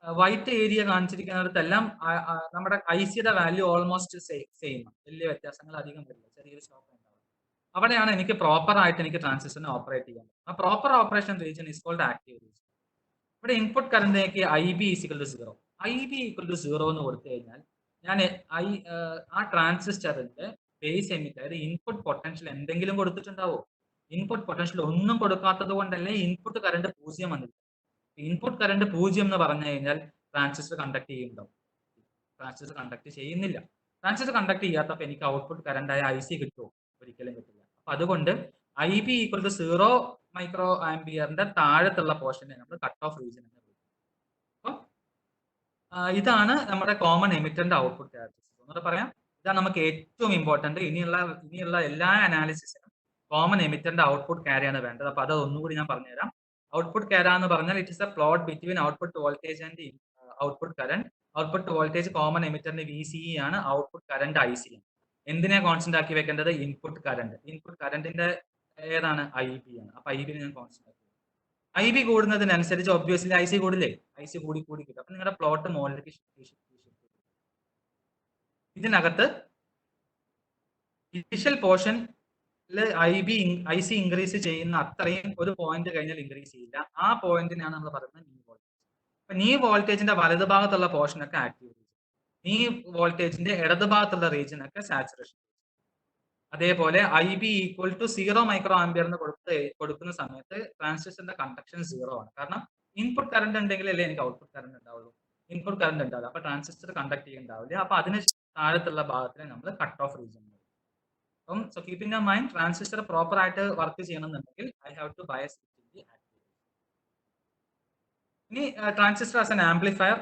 വൈറ്റ് ഏരിയ കാണിച്ചിരിക്കുന്നിടത്തെല്ലാം നമ്മുടെ ICയുടെ വാല്യൂ ഓൾമോസ്റ്റ് സെയിം. വലിയ വ്യത്യാസങ്ങൾ അധികം വരില്ല, ചെറിയൊരു സ്റ്റോപ്പ് ഉണ്ടാവും. അവിടെയാണ് എനിക്ക് പ്രോപ്പർ ആയിട്ട് എനിക്ക് ട്രാൻസിസ്റ്ററിനെ ഓപ്പറേറ്റ് ചെയ്യാൻ. ആ proper operation region is called active region. ഇവിടെ ഇൻപുട്ട് കറണ്ടിലേക്ക് IB equal to 0. IB equal to 0 എന്ന് കൊടുത്തു കഴിഞ്ഞാൽ ഞാൻ ആ ട്രാൻസിസ്റ്ററിന്റെ ബേസ് എമിറ്റർ ഇൻപുട്ട് പൊട്ടൻഷ്യൽ എന്തെങ്കിലും കൊടുത്തിട്ടുണ്ടാവോ? ഇൻപുട്ട് പൊട്ടൻഷ്യൽ ഒന്നും കൊടുക്കാത്തത് കൊണ്ടല്ലേ ഇൻപുട്ട് കറണ്ട് 0 വന്നില്ല. ഇൻപുട്ട് കറണ്ട് 0 എന്ന് പറഞ്ഞു കഴിഞ്ഞാൽ ട്രാൻസിസ്റ്റർ കണ്ടക്ട് ചെയ്യുന്നുണ്ടാവും. ട്രാൻസിസ്റ്റർ കണ്ടക്ട് ചെയ്യുന്നില്ല. ട്രാൻസിസ്റ്റർ കണ്ടക്ട് ചെയ്യാത്തപ്പോൾ എനിക്ക് ഔട്ട്പുട്ട് കറണ്ടായ IC കിട്ടുമോ? ഒരിക്കലും കിട്ടില്ല. അപ്പൊ അതുകൊണ്ട് IB ഈക്വൽ ടു 0 മൈക്രോ ആംപിയറിന്റെ താഴത്തുള്ള പോർഷനെ നമ്മൾ കട്ട് ഓഫ് റീജിയൻ എന്ന് വിളിക്കും. അപ്പം ഇതാണ് നമ്മുടെ കോമൺ എമിറ്ററിന്റെ ഔട്ട്പുട്ട് ക്യാരക്ടറിസ്റ്റിക്സ്. ഒന്നുകൂടെ പറയാം, ഇതാണ് നമുക്ക് ഏറ്റവും ഇമ്പോർട്ടന്റ്. ഇനിയുള്ള എല്ലാ അനാലിസിസിനും കോമൺ എമിറ്ററിന്റെ ഔട്ട്പുട്ട് ക്യാരിയാണ് വേണ്ടത്. അപ്പൊ അത് ഒന്നുകൂടി ഞാൻ പറഞ്ഞുതരാം. ഔട്ട്പുട്ട് ക്യാര എന്ന് പറഞ്ഞാൽ it is a plot between output voltage and output current. Output voltage common എമിറ്ററിന്റെ VCE ആണ്, ഔട്ട്പുട്ട് കറണ്ട് IC ആണ്. എന്തിനെ കോൺസ്റ്റന്റ് ആക്കി വെക്കേണ്ടത്? Input current. ഇൻപുട്ട് കറണ്ടിന്റെ ഏതാണ്? IB ആണ്. അപ്പൊ IB ഞാൻ കോൺസ്റ്റന്റ് ആക്കി. IB കൂടുന്നതിനനുസരിച്ച് ഒബ്വിയസ്ലി IC കൂടില്ലേ? IC കൂടി കിട്ടും. അപ്പൊ നിങ്ങളുടെ പ്ലോട്ട് മുകളിലേക്ക് ഇതിനകത്ത് ഇനിഷ്യൽ പോർഷൻ IC ഇൻക്രീസ് ചെയ്യുന്ന അത്രയും ഒരു പോയിന്റ് കഴിഞ്ഞാൽ ഇൻക്രീസ് ചെയ്യില്ല. ആ പോയിന്റിനാണ് നമ്മൾ പറയുന്നത് നീ വോൾട്ടേജ്. അപ്പൊ നീ വോൾട്ടേജിന്റെ വലത് ഭാഗത്തുള്ള പോർഷൻ ഒക്കെ ആക്റ്റീവ് റീജിയൻ, നീ വോൾട്ടേജിന്റെ ഇടത് ഭാഗത്തുള്ള റീജിയൻ ഒക്കെ സാച്ചുറേഷൻ. അതേപോലെ IB equal to 0 micro ampere എന്ന് കൊടുക്കുന്ന സമയത്ത് ട്രാൻസിസ്റ്ററിന്റെ കണ്ടക്ഷൻ 0 ആണ്. കാരണം ഇൻപുട്ട് കറണ്ട് ഉണ്ടെങ്കിലല്ലേ എനിക്ക് ഔട്ട്പുട്ട് കറണ്ട് ഉണ്ടാവുള്ളൂ. ഇൻപുട്ട് കറണ്ട് ഉണ്ടാവില്ല, അപ്പൊ ട്രാൻസിസ്റ്റർ കണ്ടക്ട് ചെയ്യുന്നുണ്ടാവില്ല. അപ്പൊ അതിന് താഴത്തുള്ള ഭാഗത്തിനെ നമ്മൾ കട്ട് ഓഫ് റീജിയൻ. അപ്പം so keeping in mind, transistor proper ആയിട്ട് വർക്ക് ചെയ്യണമെന്നുണ്ടെങ്കിൽ I have to bias it in the active. ഇനി ട്രാൻസിസ്റ്റർ ആസ് എൻ ആംപ്ലിഫയർ,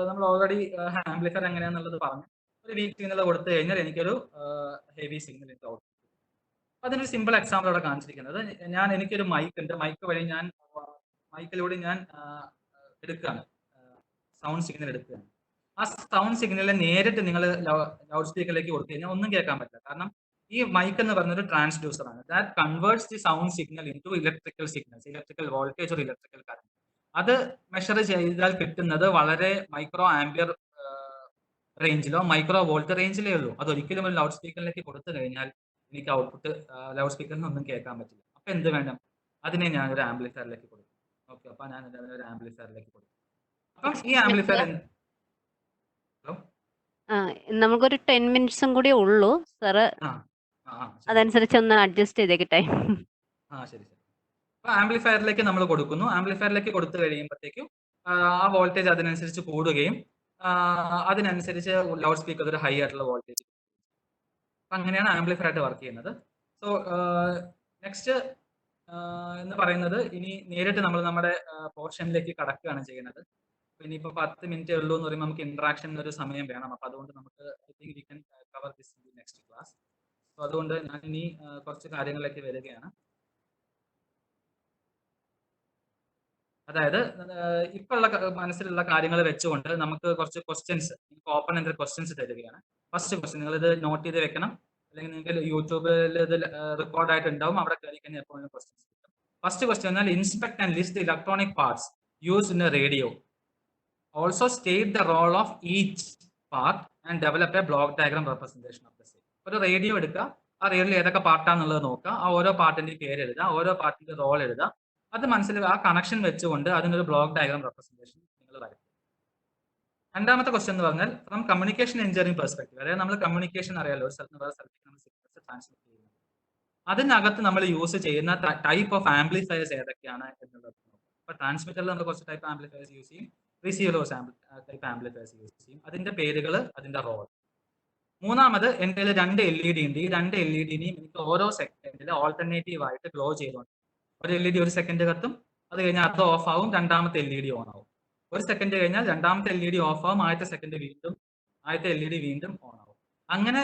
നമ്മൾ ഓൾറെഡി ആംപ്ലിഫയർ എങ്ങനെയാണെന്നുള്ളത് പറഞ്ഞു. ഒരു വീക്ക് സിഗ്നൽ കൊടുത്തു കഴിഞ്ഞാൽ എനിക്കൊരു ഹെവി സിഗ്നൽ ഔട്ട്. അതിനൊരു സിമ്പിൾ എക്സാമ്പിൾ അവിടെ കാണിച്ചിരിക്കുന്നത്, എനിക്കൊരു മൈക്ക് ഉണ്ട്. മൈക്ക് വഴി മൈക്കിലൂടെ ഞാൻ എടുക്കുകയാണ്, സൗണ്ട് സിഗ്നൽ എടുക്കുകയാണ്. ആ സൗണ്ട് സിഗ്നലിനെ നേരിട്ട് നിങ്ങൾ ലൗഡ് സ്പീക്കറിലേക്ക് കൊടുത്തു കഴിഞ്ഞാൽ ഒന്നും കേൾക്കാൻ പറ്റില്ല. കാരണം ഈ മൈക്ക് എന്ന് പറയുന്ന ഒരു ട്രാൻസ്ഡ്യൂസർ ആണ്. That converts the sound signal into electrical signals, electrical voltage ഒരു ഇലക്ട്രിക്കൽ കറന്റ്. അത് മെഷർ ചെയ്താൽ കിട്ടുന്നത് വളരെ മൈക്രോ ആംപിയർ റേഞ്ചിലോ മൈക്രോ വോൾട്ട് റേഞ്ചിലേ ഉള്ളൂ. അത് ഒരിക്കലും ഒരു ലൗഡ് സ്പീക്കറിലേക്ക് കൊടുത്തു കഴിഞ്ഞാൽ എനിക്ക് ഔട്ട്പുട്ട് ലൗഡ് സ്പീക്കറിൽ ഒന്നും കേൾക്കാൻ പറ്റില്ല. അപ്പൊ എന്ത് വേണം? അതിനെ ഞാൻ ഒരു ആംപ്ലിഫയറിലേക്ക് കൊടുക്കും. ഓക്കെ, അപ്പൊ ഞാൻ ഒരു ആംപ്ലിഫയറിലേക്ക് കൊടുക്കും. അപ്പം ഈ ആംപ്ലിഫയർ നമുക്കൊരു 10 മിനിറ്റ്സും കൂടി ഉള്ളൂ സാറ്, അതനുസരിച്ച് ഒന്ന് അഡ്ജസ്റ്റ് ചെയ്തേക്കട്ടെ. ശരി. അപ്പൊ ആംപ്ലിഫയറിലേക്ക് നമ്മൾ കൊടുക്കുന്നു. ആംപ്ലിഫയറിലേക്ക് കൊടുത്തു കഴിയുമ്പോഴത്തേക്കും ആ വോൾട്ടേജ് അതിനനുസരിച്ച് കൂടുകയും അതിനനുസരിച്ച് ലൗഡ് സ്പീക്കർ ഒരു ഹൈ ആയിട്ടുള്ള വോൾട്ടേജ്. അപ്പൊ അങ്ങനെയാണ് ആംപ്ലിഫയർ ആയിട്ട് വർക്ക് ചെയ്യുന്നത്. സോ നെക്സ്റ്റ് എന്ന് പറയുന്നത്, ഇനി നേരിട്ട് നമ്മൾ നമ്മുടെ പോർഷനിലേക്ക് കടക്കുകയാണ് ചെയ്യുന്നത്. ഇനിയിപ്പോ 10 മിനിറ്റേ ഉള്ളൂ എന്ന് പറയുമ്പോൾ നമുക്ക് ഇന്ററാക്ഷൻ ഒരു സമയം വേണം. അപ്പൊ അതുകൊണ്ട് നമുക്ക് I think we can cover this in the next class. So അതുകൊണ്ട് ഞാൻ ഇനി കുറച്ച് കാര്യങ്ങളിലേക്ക് വരികയാണ്. അതായത് ഇപ്പൊ ഉള്ള മനസ്സിലുള്ള കാര്യങ്ങൾ വെച്ചുകൊണ്ട് നമുക്ക് കുറച്ച് ക്വസ്റ്റ്യൻസ്, ഓപ്പൺ എൻഡ് ക്വസ്റ്റ്യൻസ് തരികയാണ്. ഫസ്റ്റ് ക്വസ്റ്റ്യൻ നിങ്ങൾ ഇത് നോട്ട് ചെയ്ത് വെക്കണം, അല്ലെങ്കിൽ നിങ്ങൾക്ക് യൂട്യൂബിൽ ഇത് റെക്കോർഡ് ആയിട്ട് ഉണ്ടാവും. അവിടെ കയറി കഴിഞ്ഞാൽ എപ്പോഴും ക്വസ്റ്റ്യൻസ് കിട്ടും. ഫസ്റ്റ് ക്വസ്റ്റ്യൻ എന്നാൽ inspect and list the electronic parts used in a radio. Also state the role of each part and develop a block diagram representation of the same. ഒരു റേഡിയോ എടുക്കുക, ആ റേഡിയോയിൽ ഏതൊക്കെ പാർട്ടാന്നുള്ളത് നോക്കുക, ആ ഓരോ പാർട്ടിന്റെ പേര് എഴുതുക, ഓരോ പാർട്ടിന്റെ റോൾ എഴുതുക. അത് മനസ്സിലാക്കുക, ആ കണക്ഷൻ വെച്ചുകൊണ്ട് അതിനൊരു ബ്ലോക്ക് ഡയഗ്രാം റെപ്രസെന്റേഷൻ നിങ്ങൾ വരയ്ക്കും. രണ്ടാമത്തെ ക്വസ്റ്റ്യൻ എന്ന് പറഞ്ഞാൽ ഫ്രം കമ്മ്യൂണിക്കേഷൻ എഞ്ചിനീയറിംഗ് പെർസ്പെക്ടീവ്, അതായത് നമ്മൾ കമ്മ്യൂണിക്കേഷൻ അറിയാലോ, ഒരു സ്ഥലത്ത് വേറെ സ്ഥലത്തേക്ക് നമ്മൾ സിഗ്നൽസ് ട്രാൻസ്മിറ്റ് ചെയ്യുന്നത്. അതിനകത്ത് നമ്മൾ യൂസ് ചെയ്യുന്ന ടൈപ്പ് ഓഫ് ആംപ്ലിഫയേഴ്സ് ഏതൊക്കെയാണ് എന്നുള്ളത്. അപ്പൊ ട്രാൻസ്മിറ്ററിൽ നമ്മൾ കുറച്ച് ടൈപ്പ് ആംപ്ലിഫയേഴ്സ് യൂസ് ചെയ്യും, റിസീവറിൽ ടൈപ്പ് ആംപ്ലിഫയേഴ്സ് യൂസ് ചെയ്യും. അതിന്റെ പേരുകൾ, അതിന്റെ റോൾ. മൂന്നാമത് എൻ്റെ കയ്യിൽ 2 LED ഉണ്ട്. ഈ 2 LEDനെയും എനിക്ക് ഓരോ സെക്കൻഡിൽ ഓൾട്ടർനേറ്റീവ് ആയിട്ട് ഗ്ലോ ചെയ്തുകൊണ്ട്, ഒരു LED 1 സെക്കൻഡ് കത്തും, അത് കഴിഞ്ഞാൽ അത് ഓഫ് ആവും, രണ്ടാമത്തെ LED ഓൺ ആവും. 1 സെക്കൻഡ് കഴിഞ്ഞാൽ രണ്ടാമത്തെ LED ഓഫ് ആവും, ആദ്യത്തെ LED വീണ്ടും ഓൺ ആവും. അങ്ങനെ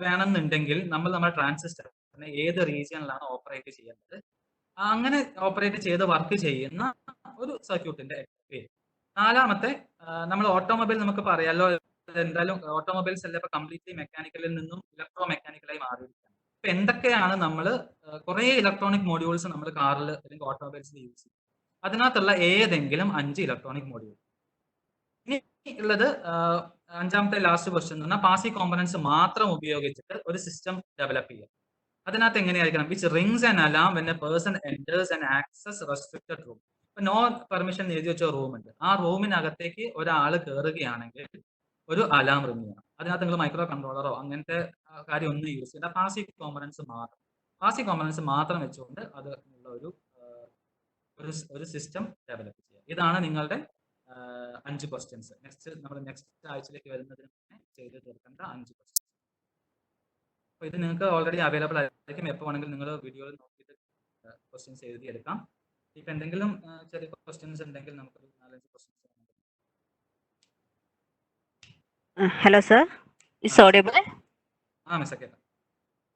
വേണമെന്നുണ്ടെങ്കിൽ നമ്മൾ നമ്മുടെ ട്രാൻസിസ്റ്ററിനെ ഏത് റീജിയനിലാണ് ഓപ്പറേറ്റ് ചെയ്യേണ്ടത്, അങ്ങനെ ഓപ്പറേറ്റ് ചെയ്ത് വർക്ക് ചെയ്യുന്ന ഒരു സർക്യൂട്ടിന്റെ പേര്. നാലാമത്തെ, നമ്മൾ ഓട്ടോമൊബൈൽ നമുക്ക് പറയാലോ, എന്തായാലും ഓട്ടോമൊബൈൽസ് എല്ലാം ഇപ്പൊ കംപ്ലീറ്റ്ലി മെക്കാനിക്കലിൽ നിന്നും ഇലക്ട്രോ മെക്കാനിക്കലായി മാറിയിരിക്കുകയാണ്. ഇപ്പൊ എന്തൊക്കെയാണ് നമ്മൾ കുറെ ഇലക്ട്രോണിക് മോഡ്യൂൾസ് നമ്മൾ കാറിൽ അല്ലെങ്കിൽ ഓട്ടോമൊബൈൽസിൽ യൂസ് ചെയ്യും. അതിനകത്തുള്ള ഏതെങ്കിലും 5 ഇലക്ട്രോണിക് മോഡ്യൂൾ. ഇനി ഉള്ളത് അഞ്ചാമത്തെ ലാസ്റ്റ് ക്വസ്റ്റ്യൻ എന്ന് പറഞ്ഞാൽ പാസീവ് കോമ്പണൻസ് മാത്രം ഉപയോഗിച്ചിട്ട് ഒരു സിസ്റ്റം ഡെവലപ്പ് ചെയ്യുക. അതിനകത്ത് എങ്ങനെയായിരിക്കണം? Which rings and alarm when A person enters and access restricted room. ഇപ്പൊ നോ പെർമിഷൻ എഴുതി വെച്ച റൂം ഉണ്ട്, ആ റൂമിനകത്തേക്ക് ഒരാൾ കയറുകയാണെങ്കിൽ ഒരു അലാം റിംഗ് ചെയ്യണം. അതിനകത്ത് നിങ്ങൾ മൈക്രോ കൺട്രോളറോ അങ്ങനത്തെ കാര്യം ഒന്നും യൂസ് ചെയ്യില്ല. പാസീവ് കോമ്പണൻസ് മാത്രം വെച്ചുകൊണ്ട് അത് ഉള്ള ഒരു സിസ്റ്റം ഡെവലപ്പ് ചെയ്യുക. ഇതാണ് നിങ്ങളുടെ 5 ക്വസ്റ്റ്യൻസ്. നെക്സ്റ്റ് ആഴ്ചയിലേക്ക് വരുന്നതിന് മുന്നേ ചെയ്ത് തീർക്കേണ്ട 5 ക്വസ്റ്റ്യൻസ്. അപ്പൊ ഇത് നിങ്ങൾക്ക് ഓൾറെഡി അവൈലബിൾ ആയിരിക്കും. എപ്പോൾ വേണമെങ്കിലും നിങ്ങൾ വീഡിയോയിൽ നോക്കിയിട്ട് ക്വസ്റ്റ്യൻസ് എഴുതിയെടുക്കാം. ഇപ്പൊ എന്തെങ്കിലും ചെറിയ ക്വസ്റ്റ്യൻസ് ഉണ്ടെങ്കിൽ നമുക്കൊരു 4-5 questions. Hello sir, it's audible?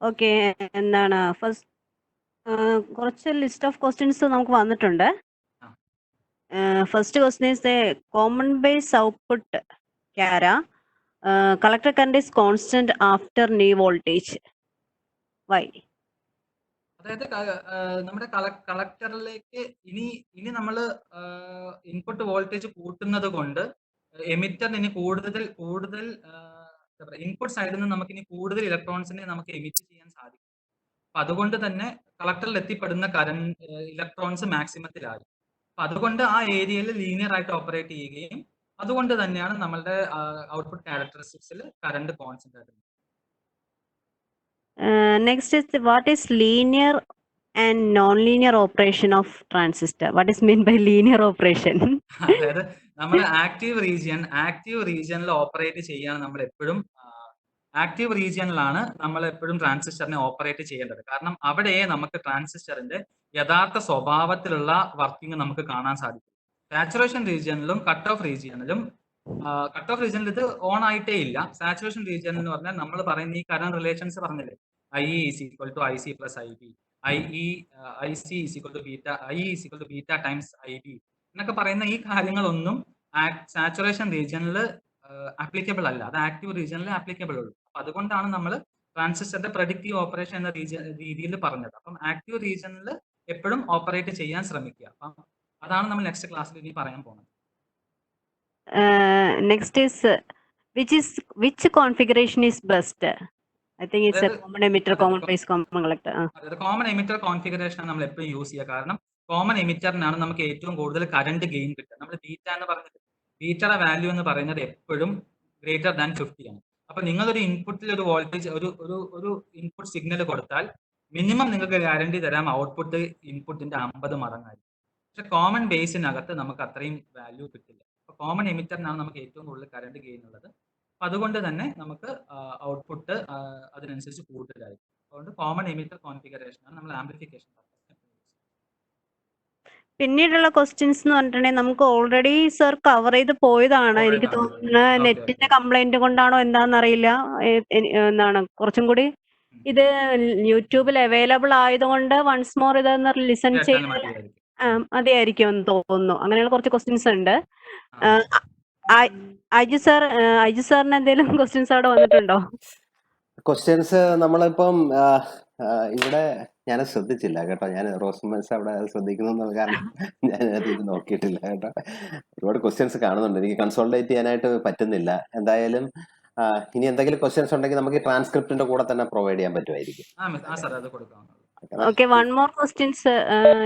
Okay, എന്താണ് ഫസ്റ്റ് കുറച്ച് ലിസ്റ്റ് ഓഫ് ക്വസ്റ്റ്യൻസ് നമുക്ക് വന്നിട്ടുണ്ട്. First question is a common base output ക്യാര collector current is constant after new voltage. Why? അതായത് നമ്മുടെ കളക്ടറിലേക്ക് ഇനി നമ്മൾ ഇൻപുട്ട് വോൾട്ടേജ് കൂട്ടുന്നത് കൊണ്ട് എമിറ്ററിന് ഇനി കൂടുതൽ ഇൻപുട്ട് സൈഡിൽ നിന്ന് നമുക്ക് ഇനി കൂടുതൽ ഇലക്ട്രോൺസിനെ നമുക്ക് എമിറ്റ് ചെയ്യാൻ സാധിക്കും. അപ്പൊ അതുകൊണ്ട് തന്നെ കളക്ടറിൽ എത്തിപ്പെടുന്ന ഇലക്ട്രോൺസ് മാക്സിമത്തിലായി. അപ്പൊ അതുകൊണ്ട് ആ ഏരിയയിൽ ലീനിയർ ആയിട്ട് ഓപ്പറേറ്റ് ചെയ്യുകയും അതുകൊണ്ട് തന്നെയാണ് നമ്മളുടെ ഔട്ട്പുട്ട് ക്യാരക്ടറിസ്റ്റിക്സിൽ കറണ്ട് കോൺസ്റ്റന്റ് ആയിട്ട്. Next is what is linear and non-linear operation of transistor? What is meant by linear operation? അതായത് നമ്മൾ ആക്റ്റീവ് റീജിയനിൽ ഓപ്പറേറ്റ് ചെയ്യാൻ നമ്മൾ എപ്പോഴും ട്രാൻസിസ്റ്ററിനെ ഓപ്പറേറ്റ് ചെയ്യേണ്ടത്. കാരണം അവിടെ നമുക്ക് ട്രാൻസിസ്റ്ററിന്റെ യഥാർത്ഥ സ്വഭാവത്തിലുള്ള വർക്കിംഗ് നമുക്ക് കാണാൻ സാധിക്കും. സാച്ചുറേഷൻ റീജിയനിലും കട്ട് ഓഫ് റീജിയനിലും ഇത് ഓൺ ആയിട്ടേ ഇല്ല. സാച്ചുറേഷൻ റീജിയൻ എന്ന് പറഞ്ഞാൽ നമ്മൾ പറയുന്ന ഈ കറന്റ് റിലേഷൻസ് പറഞ്ഞില്ലേ, IE is equal to IC plus IB, IC is equal to beta, IE is equal to beta times IB എന്നൊക്കെ പറയുന്ന ഈ കാര്യങ്ങളൊന്നും സാച്ചുറേഷൻ റീജിയനിൽ ആപ്ലിക്കബിൾ അല്ല. അത് ആക്റ്റീവ് റീജിയനിൽ ആപ്ലിക്കബിൾ ഉള്ളൂ. അപ്പൊ അതുകൊണ്ടാണ് നമ്മൾ ട്രാൻസിസ്റ്ററിന്റെ പ്രഡിക്റ്റീവ് ഓപ്പറേഷൻ എന്ന രീതിയിൽ പറഞ്ഞത്. അപ്പം ആക്റ്റീവ് റീജിയനിൽ എപ്പോഴും ഓപ്പറേറ്റ് ചെയ്യാൻ ശ്രമിക്കുക. അപ്പം അതാണ് നമ്മൾ നെക്സ്റ്റ് ക്ലാസ്സിൽ ഇനി പറയാൻ പോകുന്നത്. Next is which configuration is best? I think it's a common emitter, common phase, common collector. Common emitter configuration ആണ് നമ്മൾ എപ്പോഴും യൂസ് ചെയ്യുക. കാരണം കോമൺ എമിറ്ററിനാണ് നമുക്ക് ഏറ്റവും കൂടുതൽ കറണ്ട് ഗെയിൻ കിട്ടുക. നമ്മൾ ബീറ്റ എന്ന് പറഞ്ഞത്, ബീറ്റയുടെ വാല്യൂ എന്ന് പറയുന്നത് എപ്പോഴും ഗ്രേറ്റർ ദാൻ 50 ആണ്. അപ്പൊ നിങ്ങളൊരു ഇൻപുട്ടിൽ ഒരു വോൾട്ടേജ് ഒരു ഇൻപുട്ട് സിഗ്നൽ കൊടുത്താൽ മിനിമം നിങ്ങൾക്ക് ഗ്യാരണ്ടി തരാം ഔട്ട്പുട്ട് ഇൻപുട്ടിന്റെ 50 മടങ്ങായിരിക്കും. പക്ഷെ കോമൺ ബേസിനകത്ത് നമുക്ക് അത്രയും വാല്യൂ കിട്ടില്ല. അപ്പൊ കോമൺ എമിറ്ററിനാണ് നമുക്ക് ഏറ്റവും കൂടുതൽ കറണ്ട് ഗെയിൻ ഉള്ളത്. അപ്പൊ അതുകൊണ്ട് തന്നെ നമുക്ക് ഔട്ട്പുട്ട് അതിനനുസരിച്ച് കൂടുതലായിരിക്കും. അതുകൊണ്ട് കോമൺ എമിറ്റർ കോൺഫിഗറേഷൻ ആണ് നമ്മൾ ആംപ്ലിഫിക്കേഷൻ. പിന്നീടുള്ള ക്വസ്റ്റ്യൻസ് എന്ന് പറഞ്ഞിട്ടുണ്ടെങ്കിൽ നമുക്ക് ഓൾറെഡി സർ കവർ ചെയ്ത് പോയതാണ്. എനിക്ക് തോന്നുന്നത് നെറ്റിന്റെ കംപ്ലൈന്റ് കൊണ്ടാണോ എന്താണെന്നറിയില്ല. എന്താണ് കുറച്ചും കൂടി ഇത് യൂട്യൂബിൽ അവൈലബിൾ ആയതുകൊണ്ട് വൺസ് മോർ ഇതൊന്ന് ലിസൺ ചെയ്താൽ മതിയായിരിക്കും എന്ന് തോന്നുന്നു. അങ്ങനെയുള്ള കുറച്ച് ക്വസ്റ്റ്യൻസ് ഉണ്ട്. അജു സാറിന് എന്തെങ്കിലും ക്വസ്റ്റ്യൻസ് അവിടെ വന്നിട്ടുണ്ടോ? ക്വസ്റ്റ്യൻസ് നമ്മളിപ്പം ഇവിടെ ഞാൻ ശ്രദ്ധിച്ചില്ല കേട്ടോ. ഞാൻ റോസ്മൻസ് അവിടെ ശ്രദ്ധിക്കുന്നു കാരണം ഞാൻ അത് ഇത് നോക്കിയിട്ടില്ല കേട്ടോ. ഒരുപാട് ക്വസ്റ്റ്യൻസ് കാണുന്നുണ്ട്, എനിക്ക് കൺസോൾട്ടേറ്റ് ചെയ്യാനായിട്ട് പറ്റുന്നില്ല. എന്തായാലും ഇനി എന്തെങ്കിലും ക്വസ്റ്റ്യൻസ് ഉണ്ടെങ്കിൽ നമുക്ക് ട്രാൻസ്ക്രിപ്റ്റിന്റെ കൂടെ തന്നെ പ്രൊവൈഡ് ചെയ്യാൻ പറ്റുമായിരിക്കും. Okay, one more question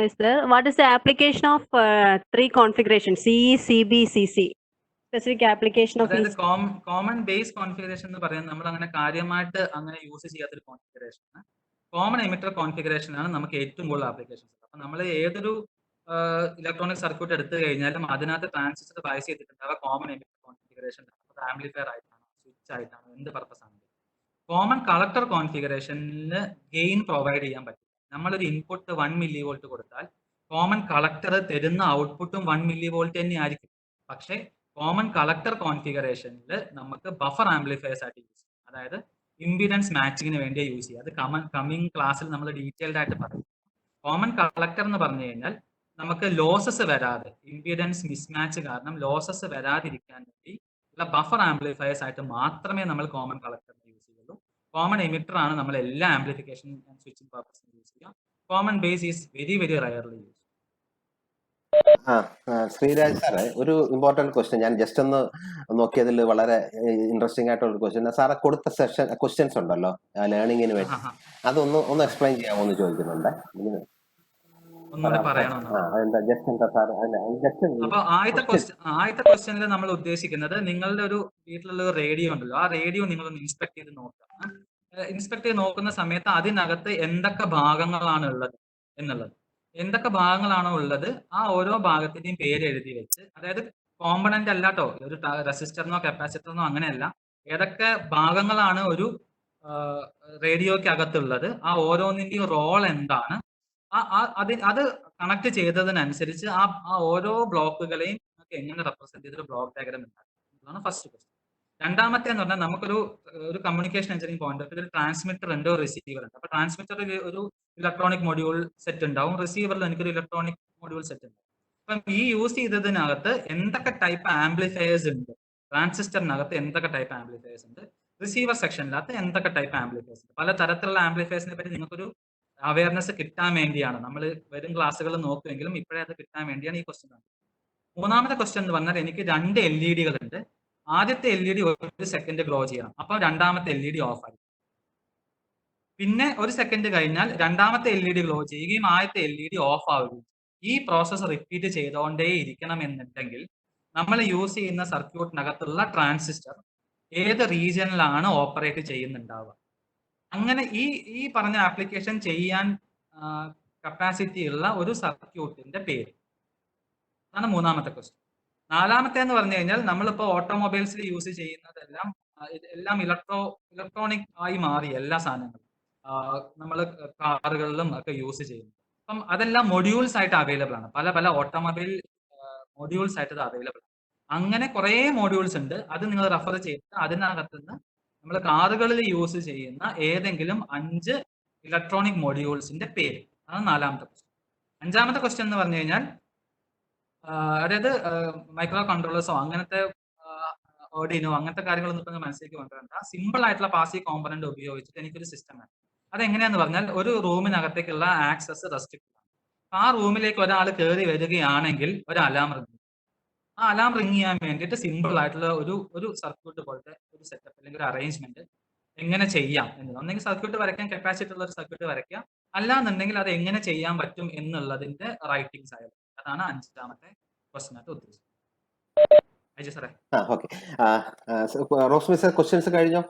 is there. What is the application of 3 configurations, CE, CB, CC? Specific application of അതായത് കോമൺ ബേസ് കോൺഫിഗറേഷൻ എന്ന് പറയുന്നത് നമ്മൾ അങ്ങനെ കാര്യമായിട്ട് അങ്ങനെ യൂസ് ചെയ്യാത്തൊരു കോൺഫിഗറേഷൻ ആണ്. കോമൺ എമിറ്റർ കോൺഫിഗറേഷൻ ആണ് നമുക്ക് ഏറ്റവും കൂടുതൽ ആപ്ലിക്കേഷൻസ്. അപ്പൊ നമ്മൾ ഏതൊരു ഇലക്ട്രോണിക് സർക്യൂട്ട് എടുത്തു കഴിഞ്ഞാലും അതിനകത്ത് ട്രാൻസിസ്റ്റർ ബയസ് ചെയ്തിട്ടുണ്ടാവുക കോമൺ എമിറ്റർ കോൺഫിഗറേഷൻ. അത് ആംപ്ലിഫയർ ആയിട്ടാണ്, സ്വിച്ച് ആയിട്ടാണ്, എന്ത് പർപ്പസ് ആണ്. കോമൺ കളക്ടർ കോൺഫിഗറേഷനിൽ ഗെയിൻ പ്രൊവൈഡ് ചെയ്യാൻ പറ്റും. നമ്മളൊരു ഇൻപുട്ട് 1 മില്ലി വോൾട്ട് കൊടുത്താൽ കോമൺ കളക്ടർ തരുന്ന ഔട്ട്പുട്ടും 1 മില്ലി വോൾട്ട് തന്നെ ആയിരിക്കും. പക്ഷേ കോമൺ കളക്ടർ കോൺഫിഗറേഷനിൽ നമുക്ക് ബഫർ ആംപ്ലിഫയേഴ്സ് ആയിട്ട് യൂസ് ചെയ്യാം. അതായത് ഇംപിഡൻസ് മാച്ചിങ്ങിന് വേണ്ടി യൂസ് ചെയ്യുക. അത് കമ്മിങ് ക്ലാസ്സിൽ നമ്മൾ ഡീറ്റെയിൽഡ് ആയിട്ട് പറയും. കോമൺ കളക്ടർ എന്ന് പറഞ്ഞു കഴിഞ്ഞാൽ നമുക്ക് ലോസസ് വരാതെ, ഇംപിഡൻസ് മിസ്മാച്ച് കാരണം ലോസസ് വരാതിരിക്കാൻ വേണ്ടി ഉള്ള ബഫർ ആംപ്ലിഫയേഴ്സ് ആയിട്ട് മാത്രമേ നമ്മൾ കോമൺ കളക്ടറിനെ യൂസ് ചെയ്യുള്ളൂ. കോമൺ എമിറ്റർ ആണ് നമ്മൾ എല്ലാ ആംപ്ലിഫിക്കേഷൻ ആൻഡ് സ്വിച്ചിങ് പർപ്പസിന് യൂസ് ചെയ്യുക. Common base is very rarely use. Sreeraj സാറേ, ഒരു ഇമ്പോർട്ടന്റ് ക്വസ്റ്റ്യൻ ഞാൻ ജസ്റ്റ് ഒന്ന് നോക്കിയതിൽ വളരെ ഇൻട്രസ്റ്റിംഗ് ആയിട്ടുള്ള ഒരു ക്വസ്റ്റ്യൻ. സാറെ കൊടുത്ത സെഷൻ ക്വസ്റ്റ്യൻസ് ഉണ്ടല്ലോ ലേണിംഗിന് വേണ്ടി, അതൊന്ന് എക്സ്പ്ലെയിൻ ചെയ്യാമോ എന്ന് ചോദിക്കുന്നുണ്ട്. അപ്പൊ ആദ്യത്തെ ക്വസ്റ്റ്യനിൽ നമ്മൾ ഉദ്ദേശിക്കുന്നത് നിങ്ങളുടെ ഒരു വീട്ടിലുള്ള ഒരു റേഡിയോ ഉണ്ടല്ലോ, ആ റേഡിയോ നിങ്ങളൊന്ന് ഇൻസ്പെക്ട് ചെയ്ത് നോക്കുക. ഇൻസ്പെക്ട് ചെയ്ത് നോക്കുന്ന സമയത്ത് അതിനകത്ത് എന്തൊക്കെ ഭാഗങ്ങളാണ് ഉള്ളത് എന്നുള്ളത്, എന്തൊക്കെ ഭാഗങ്ങളാണോ ഉള്ളത് ആ ഓരോ ഭാഗത്തിന്റെയും പേര് എഴുതി വെച്ച്, അതായത് കോമ്പണന്റ് അല്ലാട്ടോ, ഒരു റെസിസ്റ്ററിനോ കപ്പാസിറ്ററിനോ അങ്ങനെയല്ല, ഏതൊക്കെ ഭാഗങ്ങളാണ് ഒരു റേഡിയോയ്ക്ക് അകത്തുള്ളത്, ആ ഓരോന്നിന്റെയും റോൾ എന്താണ്, അത് കണക്ട് ചെയ്തതിനനുസരിച്ച് ആ ഓരോ ബ്ലോക്കുകളെയും നമുക്ക് എങ്ങനെ റെപ്രസെന്റ് ചെയ്തൊരു ബ്ലോക്ക് ഡയഗ്രാം ഉണ്ടാക്കും എന്നതാണ് ഫസ്റ്റ് ക്വസ്റ്റ്യൻ. രണ്ടാമത്തെ എന്ന് പറഞ്ഞാൽ നമുക്കൊരു communication engineering point of view ഒരു ട്രാൻസ്മിറ്റർ ഉണ്ട്, ഒരു റിസീവർ ഉണ്ട്. അപ്പൊ ട്രാൻസ്മിറ്ററിൽ ഒരു ഇലക്ട്രോണിക് മൊഡ്യൂൾ സെറ്റ് ഉണ്ടാവും, റിസീവറിൽ എനിക്കൊരു ഇലക്ട്രോണിക് മൊഡ്യൂൾ സെറ്റ് ഉണ്ട്. അപ്പം ഈ യൂസ് ചെയ്തതിനകത്ത് എന്തൊക്കെ ടൈപ്പ് ആംപ്ലിഫയേഴ്സ് ഉണ്ട്, ട്രാൻസിസ്റ്ററിനകത്ത് എന്തൊക്കെ ടൈപ്പ് ആംപ്ലിഫയേഴ്സ് ഉണ്ട്, റിസീവർ സെക്ഷനിനകത്ത് എന്തൊക്കെ ടൈപ്പ് ആംപ്ലിഫയേഴ്സ് ഉണ്ട്. പല തരത്തിലുള്ള ആംപ്ലിഫയേഴ്സിനെ പറ്റി നിങ്ങൾക്കൊരു അവയർനെസ് കിട്ടാൻ വേണ്ടിയാണ് നമ്മൾ വരും ക്ലാസ്സുകൾ നോക്കുമെങ്കിലും ഇപ്പോഴേ അത് കിട്ടാൻ വേണ്ടിയാണ് ഈ ക്വസ്റ്റ്യൻ. മൂന്നാമത്തെ ക്വസ്റ്റ്യൻ എന്ന് പറഞ്ഞാൽ എനിക്ക് 2 LED ഉണ്ട്. ആദ്യത്തെ LED 1 സെക്കൻഡ് ഗ്ലോ ചെയ്യണം, അപ്പൊ രണ്ടാമത്തെ LED ഓഫ് ആയി. പിന്നെ 1 സെക്കൻഡ് കഴിഞ്ഞാൽ രണ്ടാമത്തെ LED ഗ്ലോ ചെയ്യുകയും ആദ്യത്തെ LED ഓഫ് ആവുകയും. ഈ പ്രോസസ്സ് റിപ്പീറ്റ് ചെയ്തുകൊണ്ടേ ഇരിക്കണം എന്നുണ്ടെങ്കിൽ നമ്മൾ യൂസ് ചെയ്യുന്ന സർക്യൂട്ടിനകത്തുള്ള ട്രാൻസിസ്റ്റർ ഏത് റീജിയനിലാണ് ഓപ്പറേറ്റ് ചെയ്യുന്നുണ്ടാവുക. അങ്ങനെ ഈ പറഞ്ഞ ആപ്ലിക്കേഷൻ ചെയ്യാൻ കപ്പാസിറ്റി ഉള്ള ഒരു സർക്യൂട്ടിന്റെ പേര് അതാണ് മൂന്നാമത്തെ ക്വസ്റ്റ്യൻ. നാലാമത്തെ എന്ന് പറഞ്ഞു കഴിഞ്ഞാൽ നമ്മളിപ്പോ ഓട്ടോമൊബൈൽസിൽ യൂസ് ചെയ്യുന്നതെല്ലാം ഇലക്ട്രോണിക് ആയി മാറി, എല്ലാ സാധനങ്ങളും നമ്മൾ കാറുകളിലും ഒക്കെ യൂസ് ചെയ്യുന്നു. അപ്പം അതെല്ലാം മൊഡ്യൂൾസ് ആയിട്ട് അവൈലബിൾ ആണ്. പല ഓട്ടോമൊബൈൽ മോഡ്യൂൾസ് ആയിട്ട് ഇത് അവൈലബിൾ ആണ്. അങ്ങനെ കുറേ മോഡ്യൂൾസ് ഉണ്ട്. അത് നിങ്ങൾ റെഫർ ചെയ്തിട്ട് അതിനകത്ത് നിന്ന് നമ്മൾ കാറുകളിൽ യൂസ് ചെയ്യുന്ന ഏതെങ്കിലും 5 ഇലക്ട്രോണിക് മോഡ്യൂൾസിന്റെ പേര്. അതാണ് 4ാമത്തെ ക്വസ്റ്റ്യൻ. 5ാമത്തെ ക്വസ്റ്റ്യൻ എന്ന് പറഞ്ഞു കഴിഞ്ഞാൽ അതായത് മൈക്രോ കൺട്രോളേഴ്സോ അങ്ങനത്തെ ഓർഡിനോ അങ്ങനത്തെ കാര്യങ്ങളൊന്നും ഇപ്പൊ മനസ്സിലേക്ക് കൊണ്ടുവരണ്ട. സിമ്പിൾ ആയിട്ടുള്ള പാസീവ് കോമ്പണന്റ് ഉപയോഗിച്ചിട്ട് എനിക്കൊരു സിസ്റ്റം വേണം. അതെങ്ങനെയാന്ന് പറഞ്ഞാൽ ഒരു റൂമിനകത്തേക്കുള്ള ആക്സസ് റെസ്ട്രിക്ട് ആണ്. ആ റൂമിലേക്ക് ഒരാൾ കയറി വരികയാണെങ്കിൽ ഒരു അലാം റിംഗ്. ആ അലാം റിംഗ് ചെയ്യാൻ വേണ്ടിയിട്ട് സിമ്പിൾ ആയിട്ടുള്ള ഒരു സർക്യൂട്ട് പോലത്തെ ഒരു സെറ്റപ്പ് അല്ലെങ്കിൽ ഒരു അറേഞ്ച്മെന്റ് എങ്ങനെ ചെയ്യാം എന്നുള്ളത്. ഒന്നെങ്കിൽ സർക്യൂട്ട് വരയ്ക്കാൻ കപ്പാസിറ്റി ഉള്ള ഒരു സർക്യൂട്ട് വരയ്ക്കാം, അല്ലാന്നുണ്ടെങ്കിൽ അത് എങ്ങനെ ചെയ്യാൻ പറ്റും എന്നുള്ളതിന്റെ റൈറ്റിംഗ്സ് ആയാലും. അതാണ് 5ാമത്തെ ക്വസ്റ്റ്യൻ ആയിട്ട് ഉദ്ദേശിച്ചത്. അജയ് സാറേ. ഓക്കെ. റോസ് മിസ് ക്വസ്റ്റ്യൻസ് കഴിഞ്ഞോ?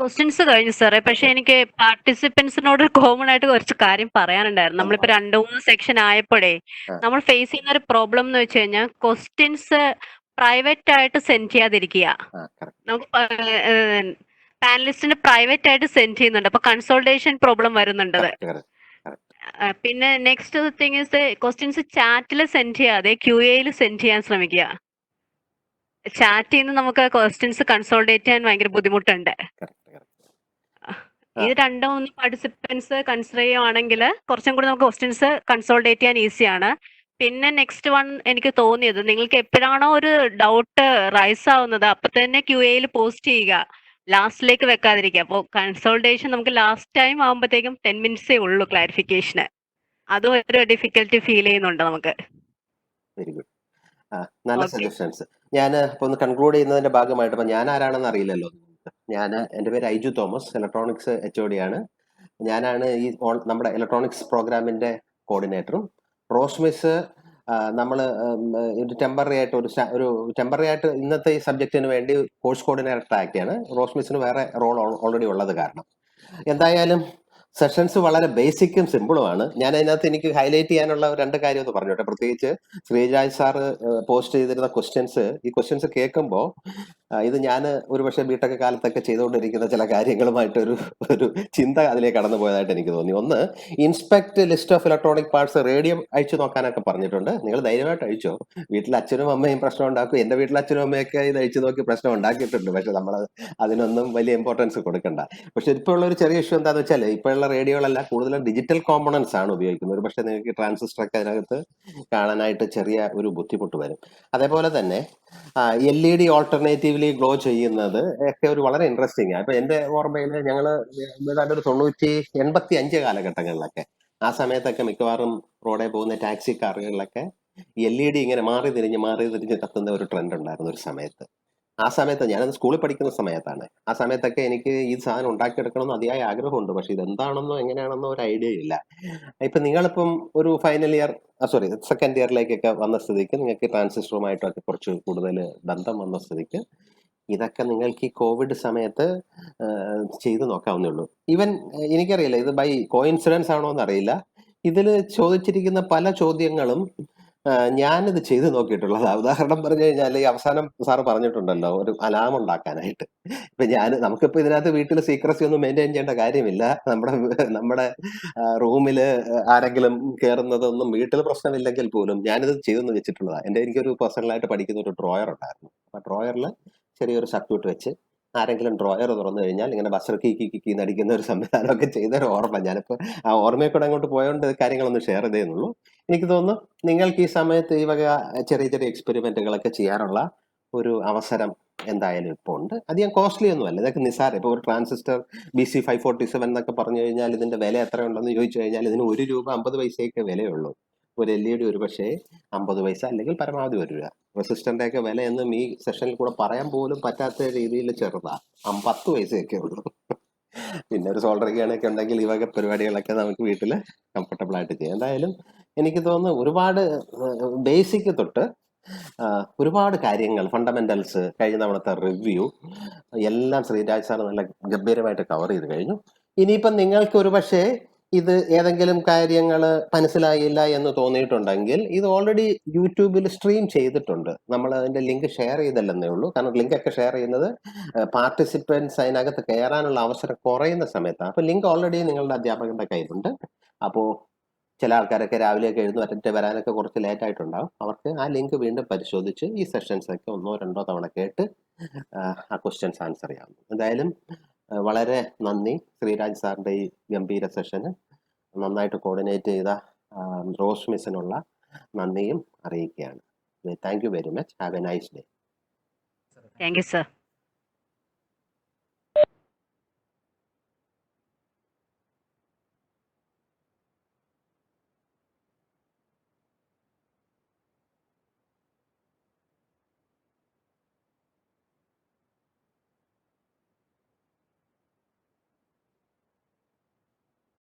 ക്വസ്റ്റ്യൻസ് കഴിഞ്ഞു സാറേ. പക്ഷെ എനിക്ക് പാർട്ടിസിപ്പൻസിനോട് കോമൺ ആയിട്ട് കുറച്ച് കാര്യം പറയാനുണ്ടായിരുന്നു. നമ്മളിപ്പോ 2-3 സെക്ഷൻ ആയപ്പോഴേ നമ്മൾ ഫേസ് ചെയ്യുന്ന ഒരു പ്രോബ്ലം എന്ന് വെച്ച് കഴിഞ്ഞാൽ ക്വസ്റ്റ്യൻസ് പ്രൈവറ്റ് ആയിട്ട് സെൻഡ് ചെയ്യാതിരിക്കുക. നമുക്ക് പാനലിസ്റ്റിന് പ്രൈവറ്റ് ആയിട്ട് സെൻഡ് ചെയ്യുന്നുണ്ട്. അപ്പൊ കൺസോൾട്ടേഷൻ പ്രോബ്ലം വരുന്നുണ്ട്. പിന്നെ നെക്സ്റ്റ് തിങ് ഇസ് ക്വസ്റ്റ്യൻസ് ചാറ്റിൽ സെൻഡ് ചെയ്യാതെ QAയിൽ സെൻഡ് ചെയ്യാൻ ശ്രമിക്കുക. ചാറ്റിൽ നിന്ന് നമുക്ക് ക്വസ്റ്റ്യൻസ് കൺസോൾട്ടേറ്റ് ചെയ്യാൻ ഭയങ്കര ബുദ്ധിമുട്ടുണ്ട്. ഇത് 2-3 പാർട്ടിസിപ്പൻസ് കൺസിഡർ ചെയ്യുവാണെങ്കിൽ കുറച്ചും കൂടി നമുക്ക് ക്വസ്റ്റ്യൻസ് കൺസോൾട്ടേറ്റ് ചെയ്യാൻ ഈസിയാണ്. പിന്നെ നെക്സ്റ്റ് വൺ എനിക്ക് തോന്നിയത്, നിങ്ങൾക്ക് എപ്പോഴാണോ ഒരു ഡൗട്ട് റൈസ് ആവുന്നത് അപ്പൊ തന്നെ QAയിൽ പോസ്റ്റ് ചെയ്യുക, ലാസ്റ്റിലേക്ക് വെക്കാതിരിക്കുക. അപ്പോൾ കൺസോൾട്ടേഷൻ നമുക്ക് ലാസ്റ്റ് ടൈം ആകുമ്പോഴത്തേക്കും 10 മിനിറ്റ്സേ ഉള്ളൂ ക്ലാരിഫിക്കേഷന്. അതും ഒരു ഡിഫിക്കൽറ്റി ഫീൽ ചെയ്യുന്നുണ്ട് നമുക്ക്. Very good. നല്ല സജഷൻസ്. ഞാൻ ഇപ്പൊ ഒന്ന് കൺക്ലൂഡ് ചെയ്യുന്നതിന്റെ ഭാഗമായിട്ട്, ഇപ്പൊ ഞാൻ ആരാണെന്ന് അറിയില്ലല്ലോ. എൻ്റെ പേര് ഐജു തോമസ്, ഇലക്ട്രോണിക്സ് HOD ആണ്. ഞാനാണ് ഈ നമ്മുടെ ഇലക്ട്രോണിക്സ് പ്രോഗ്രാമിന്റെ കോർഡിനേറ്ററും. റോസ് മിസ് നമ്മൾ ഒരു ടെമ്പററി ആയിട്ട് ഒരു ടെമ്പററി ആയിട്ട് ഇന്നത്തെ ഈ സബ്ജക്റ്റിന് വേണ്ടി കോഴ്സ് കോർഡിനേറ്റർ ആക്കിയാണ്. റോസ് മിസ്സിന് വേറെ റോൾ ഓൾറെഡി ഉള്ളത് കാരണം. എന്തായാലും സെഷൻസ് വളരെ ബേസിക്കും സിമ്പിളുമാണ്. ഞാൻ അതിനകത്ത് എനിക്ക് ഹൈലൈറ്റ് ചെയ്യാനുള്ള 2 കാര്യം ഒന്ന് പറഞ്ഞോട്ടെ. പ്രത്യേകിച്ച് ശ്രീരാജ് സാറ് പോസ്റ്റ് ചെയ്തിരുന്ന ക്വസ്റ്റ്യൻസ്, ഈ ക്വസ്റ്റ്യൻസ് കേൾക്കുമ്പോൾ ഇത് ഞാൻ ഒരുപക്ഷെ ബിടെക് കാലത്തൊക്കെ ചെയ്തുകൊണ്ടിരിക്കുന്ന ചില കാര്യങ്ങളുമായിട്ട് ഒരു ചിന്ത അതിലേക്ക് കടന്നു പോയതായിട്ട് എനിക്ക് തോന്നി. ഒന്ന്, inspect list of electronic parts radio അഴിച്ചു നോക്കാനൊക്കെ പറഞ്ഞിട്ടുണ്ട്. നിങ്ങൾ ധൈര്യമായിട്ട് അഴിച്ചോ. വീട്ടിൽ അച്ഛനും അമ്മയും പ്രശ്നം ഉണ്ടാക്കും. എൻ്റെ വീട്ടിൽ അച്ഛനും അമ്മയൊക്കെ ഇത് അഴിച്ചു നോക്കി പ്രശ്നം ഉണ്ടാക്കിയിട്ടുണ്ട്. പക്ഷെ നമ്മൾ അതിനൊന്നും വലിയ ഇമ്പോർട്ടൻസ് കൊടുക്കണ്ട. പക്ഷെ ഇപ്പോൾ ഉള്ള ഒരു ചെറിയ ഇഷ്യൂ എന്താണെന്ന് വെച്ചാൽ, ഇപ്പോഴുള്ള റേഡിയോകളെല്ലാം കൂടുതലും ഡിജിറ്റൽ കോമ്പണൻസ് ആണ് ഉപയോഗിക്കുന്നത്. ഒരു പക്ഷേ നിങ്ങൾക്ക് ട്രാൻസിസ്റ്റർ ഒക്കെ അതിനകത്ത് കാണാനായിട്ട് ചെറിയ ഒരു ബുദ്ധിമുട്ട് വരും. അതേപോലെ തന്നെ LED ഓൾട്ടർനേറ്റീവ്ലി ഗ്ലോ ചെയ്യുന്നത് ഒക്കെ ഒരു വളരെ ഇൻട്രസ്റ്റിംഗ് ആണ്. ഇപ്പൊ എൻ്റെ ഓർമ്മയിൽ ഞങ്ങൾ ഏതാണ്ട് ഒരു 1985 കാലഘട്ടങ്ങളിലൊക്കെ, ആ സമയത്തൊക്കെ മിക്കവാറും റോഡിൽ പോകുന്ന ടാക്സി കാറുകളിലൊക്കെ LED ഇങ്ങനെ മാറി തിരിഞ്ഞ് കത്തുന്ന ഒരു ട്രെൻഡ് ഉണ്ടായിരുന്നു ഒരു സമയത്ത്. ആ സമയത്ത് ഞാനത് സ്കൂളിൽ പഠിക്കുന്ന സമയത്താണ്. ആ സമയത്തൊക്കെ എനിക്ക് ഈ സാധനം ഉണ്ടാക്കിയെടുക്കണമെന്ന് അതിയായ ആഗ്രഹമുണ്ട്. പക്ഷെ ഇതെന്താണെന്നോ എങ്ങനെയാണെന്നോ ഒരു ഐഡിയ ഇല്ല. ഇപ്പൊ നിങ്ങളിപ്പം ഒരു സെക്കൻഡ് ഇയറിലേക്കൊക്കെ വന്ന സ്ഥിതിക്ക് നിങ്ങൾക്ക് ട്രാൻസിസ്റ്ററുമായിട്ടൊക്കെ കുറച്ച് കൂടുതൽ ബന്ധം വന്ന സ്ഥിതിക്ക് ഇതൊക്കെ നിങ്ങൾക്ക് ഈ കോവിഡ് സമയത്ത് ചെയ്തു നോക്കാവുന്നേ ഉള്ളൂ. ഈവൻ എനിക്കറിയില്ല ഇത് ബൈ കോയിൻസിഡൻസ് ആണോ എന്നറിയില്ല, ഇതിൽ ചോദിച്ചിരിക്കുന്ന പല ചോദ്യങ്ങളും ഞാനിത് ചെയ്തു നോക്കിയിട്ടുള്ളതാ. ഉദാഹരണം പറഞ്ഞു കഴിഞ്ഞാൽ, ഈ അവസാനം സാറ് പറഞ്ഞിട്ടുണ്ടല്ലോ ഒരു അലാം ഉണ്ടാക്കാനായിട്ട്. ഇപ്പൊ നമുക്കിപ്പോ ഇതിനകത്ത് വീട്ടിൽ സീക്രസി ഒന്നും മെയിൻറ്റെയിൻ ചെയ്യേണ്ട കാര്യമില്ല. നമ്മുടെ റൂമിൽ ആരെങ്കിലും കയറുന്നതൊന്നും വീട്ടിൽ പ്രശ്നമില്ലെങ്കിൽ പോലും ഞാനിത് ചെയ്തെന്ന് വെച്ചിട്ടുള്ളതാണ്. എനിക്കൊരു പേഴ്സണലായിട്ട് പഠിക്കുന്ന ഒരു ഡ്രോയർ ഉണ്ടായിരുന്നു. ആ ഡ്രോയറിൽ ചെറിയൊരു സർക്യൂട്ട് വെച്ച് ആരെങ്കിലും ഡ്രോയർ തുറന്നു കഴിഞ്ഞാൽ ഇങ്ങനെ ബസർ കീ നടിക്കുന്ന ഒരു സംവിധാനമൊക്കെ ചെയ്തൊരു ഓർമ്മ. ഞാനിപ്പോൾ ആ ഓർമ്മയെ കൂടെ അങ്ങോട്ട് പോയോണ്ട് കാര്യങ്ങളൊന്ന് ഷെയർ ചെയ്തേന്നുള്ളൂ. എനിക്ക് തോന്നുന്നു നിങ്ങൾക്ക് ഈ സമയത്ത് ഈ വക ചെറിയ എക്സ്പെരിമെന്റുകളൊക്കെ ചെയ്യാനുള്ള ഒരു അവസരം എന്തായാലും ഇപ്പോൾ ഉണ്ട്. അധികം കോസ്റ്റ്ലി ഒന്നുമല്ല, ഇതൊക്കെ നിസ്സാരം. ഇപ്പോൾ ഒരു ട്രാൻസിസ്റ്റർ BC547 എന്നൊക്കെ പറഞ്ഞു കഴിഞ്ഞാൽ ഇതിന്റെ വില എത്ര ഉണ്ടെന്ന് ചോദിച്ചു കഴിഞ്ഞാൽ ഇതിന് ₹1.50 വിലയുള്ളൂ. ഒരു LED ഒരു പക്ഷേ 50 പൈസ അല്ലെങ്കിൽ പരമാവധി ₹1. റെസിസ്റ്ററിന്റെ ഒക്കെ വിലയൊന്നും ഈ സെഷനിൽ കൂടെ പറയാൻ പോലും പറ്റാത്ത രീതിയിൽ ചെറുതാ, 10 പൈസയൊക്കെ ഉള്ളൂ. പിന്നെ ഒരു സോൾഡർ ഒക്കെ ഉണ്ടെങ്കിൽ ഈ വക പരിപാടികളൊക്കെ നമുക്ക് വീട്ടിൽ കംഫർട്ടബിൾ ആയിട്ട് ചെയ്യാം. എന്തായാലും എനിക്ക് തോന്നുന്നു ഒരുപാട് ബേസിക് തൊട്ട് ഒരുപാട് കാര്യങ്ങൾ, ഫണ്ടമെന്റൽസ്, കഴിഞ്ഞ തവണത്തെ റിവ്യൂ എല്ലാം ശ്രീരാജ് സാർ നല്ല ഗംഭീരമായിട്ട് കവർ ചെയ്ത് കഴിഞ്ഞു. ഇനിയിപ്പം നിങ്ങൾക്ക് ഒരു പക്ഷേ ഇത് ഏതെങ്കിലും കാര്യങ്ങൾ മനസ്സിലായില്ല എന്ന് തോന്നിയിട്ടുണ്ടെങ്കിൽ ഇത് ഓൾറെഡി യൂട്യൂബിൽ സ്ട്രീം ചെയ്തിട്ടുണ്ട്. നമ്മൾ അതിന്റെ ലിങ്ക് ഷെയർ ചെയ്തല്ലെന്നേ ഉള്ളൂ. കാരണം ലിങ്ക് ഒക്കെ ഷെയർ ചെയ്യുന്നത് പാർട്ടിസിപ്പൻസ് അതിനകത്ത് കയറാനുള്ള അവസരം കുറയുന്ന സമയത്താണ്. അപ്പോൾ ലിങ്ക് ഓൾറെഡി നിങ്ങളുടെ അധ്യാപകന്റെ കയ്യിലുണ്ട്. അപ്പോൾ ചില ആൾക്കാരൊക്കെ രാവിലെയൊക്കെ എഴുന്നേറ്റ് വരാനൊക്കെ കുറച്ച് ലേറ്റ് ആയിട്ടുണ്ടാവും. അവർക്ക് ആ ലിങ്ക് വീണ്ടും പരിശോധിച്ച് ഈ സെഷൻസ് ഒക്കെ 1 2 തവണ കേട്ട് ആ ക്വസ്റ്റ്യൻസ് ആൻസർ ചെയ്യാം. എന്തായാലും വളരെ നന്ദി ശ്രീരാജ് സാറിന്റെ ഈ ഗംഭീര സെഷന് നന്നായിട്ട് കോർഡിനേറ്റ് ചെയ്ത റോസ് മിസ്സിനുള്ള നന്ദിയും അറിയിക്കുകയാണ്. Thank you very much. Have A nice day. Thank you, sir.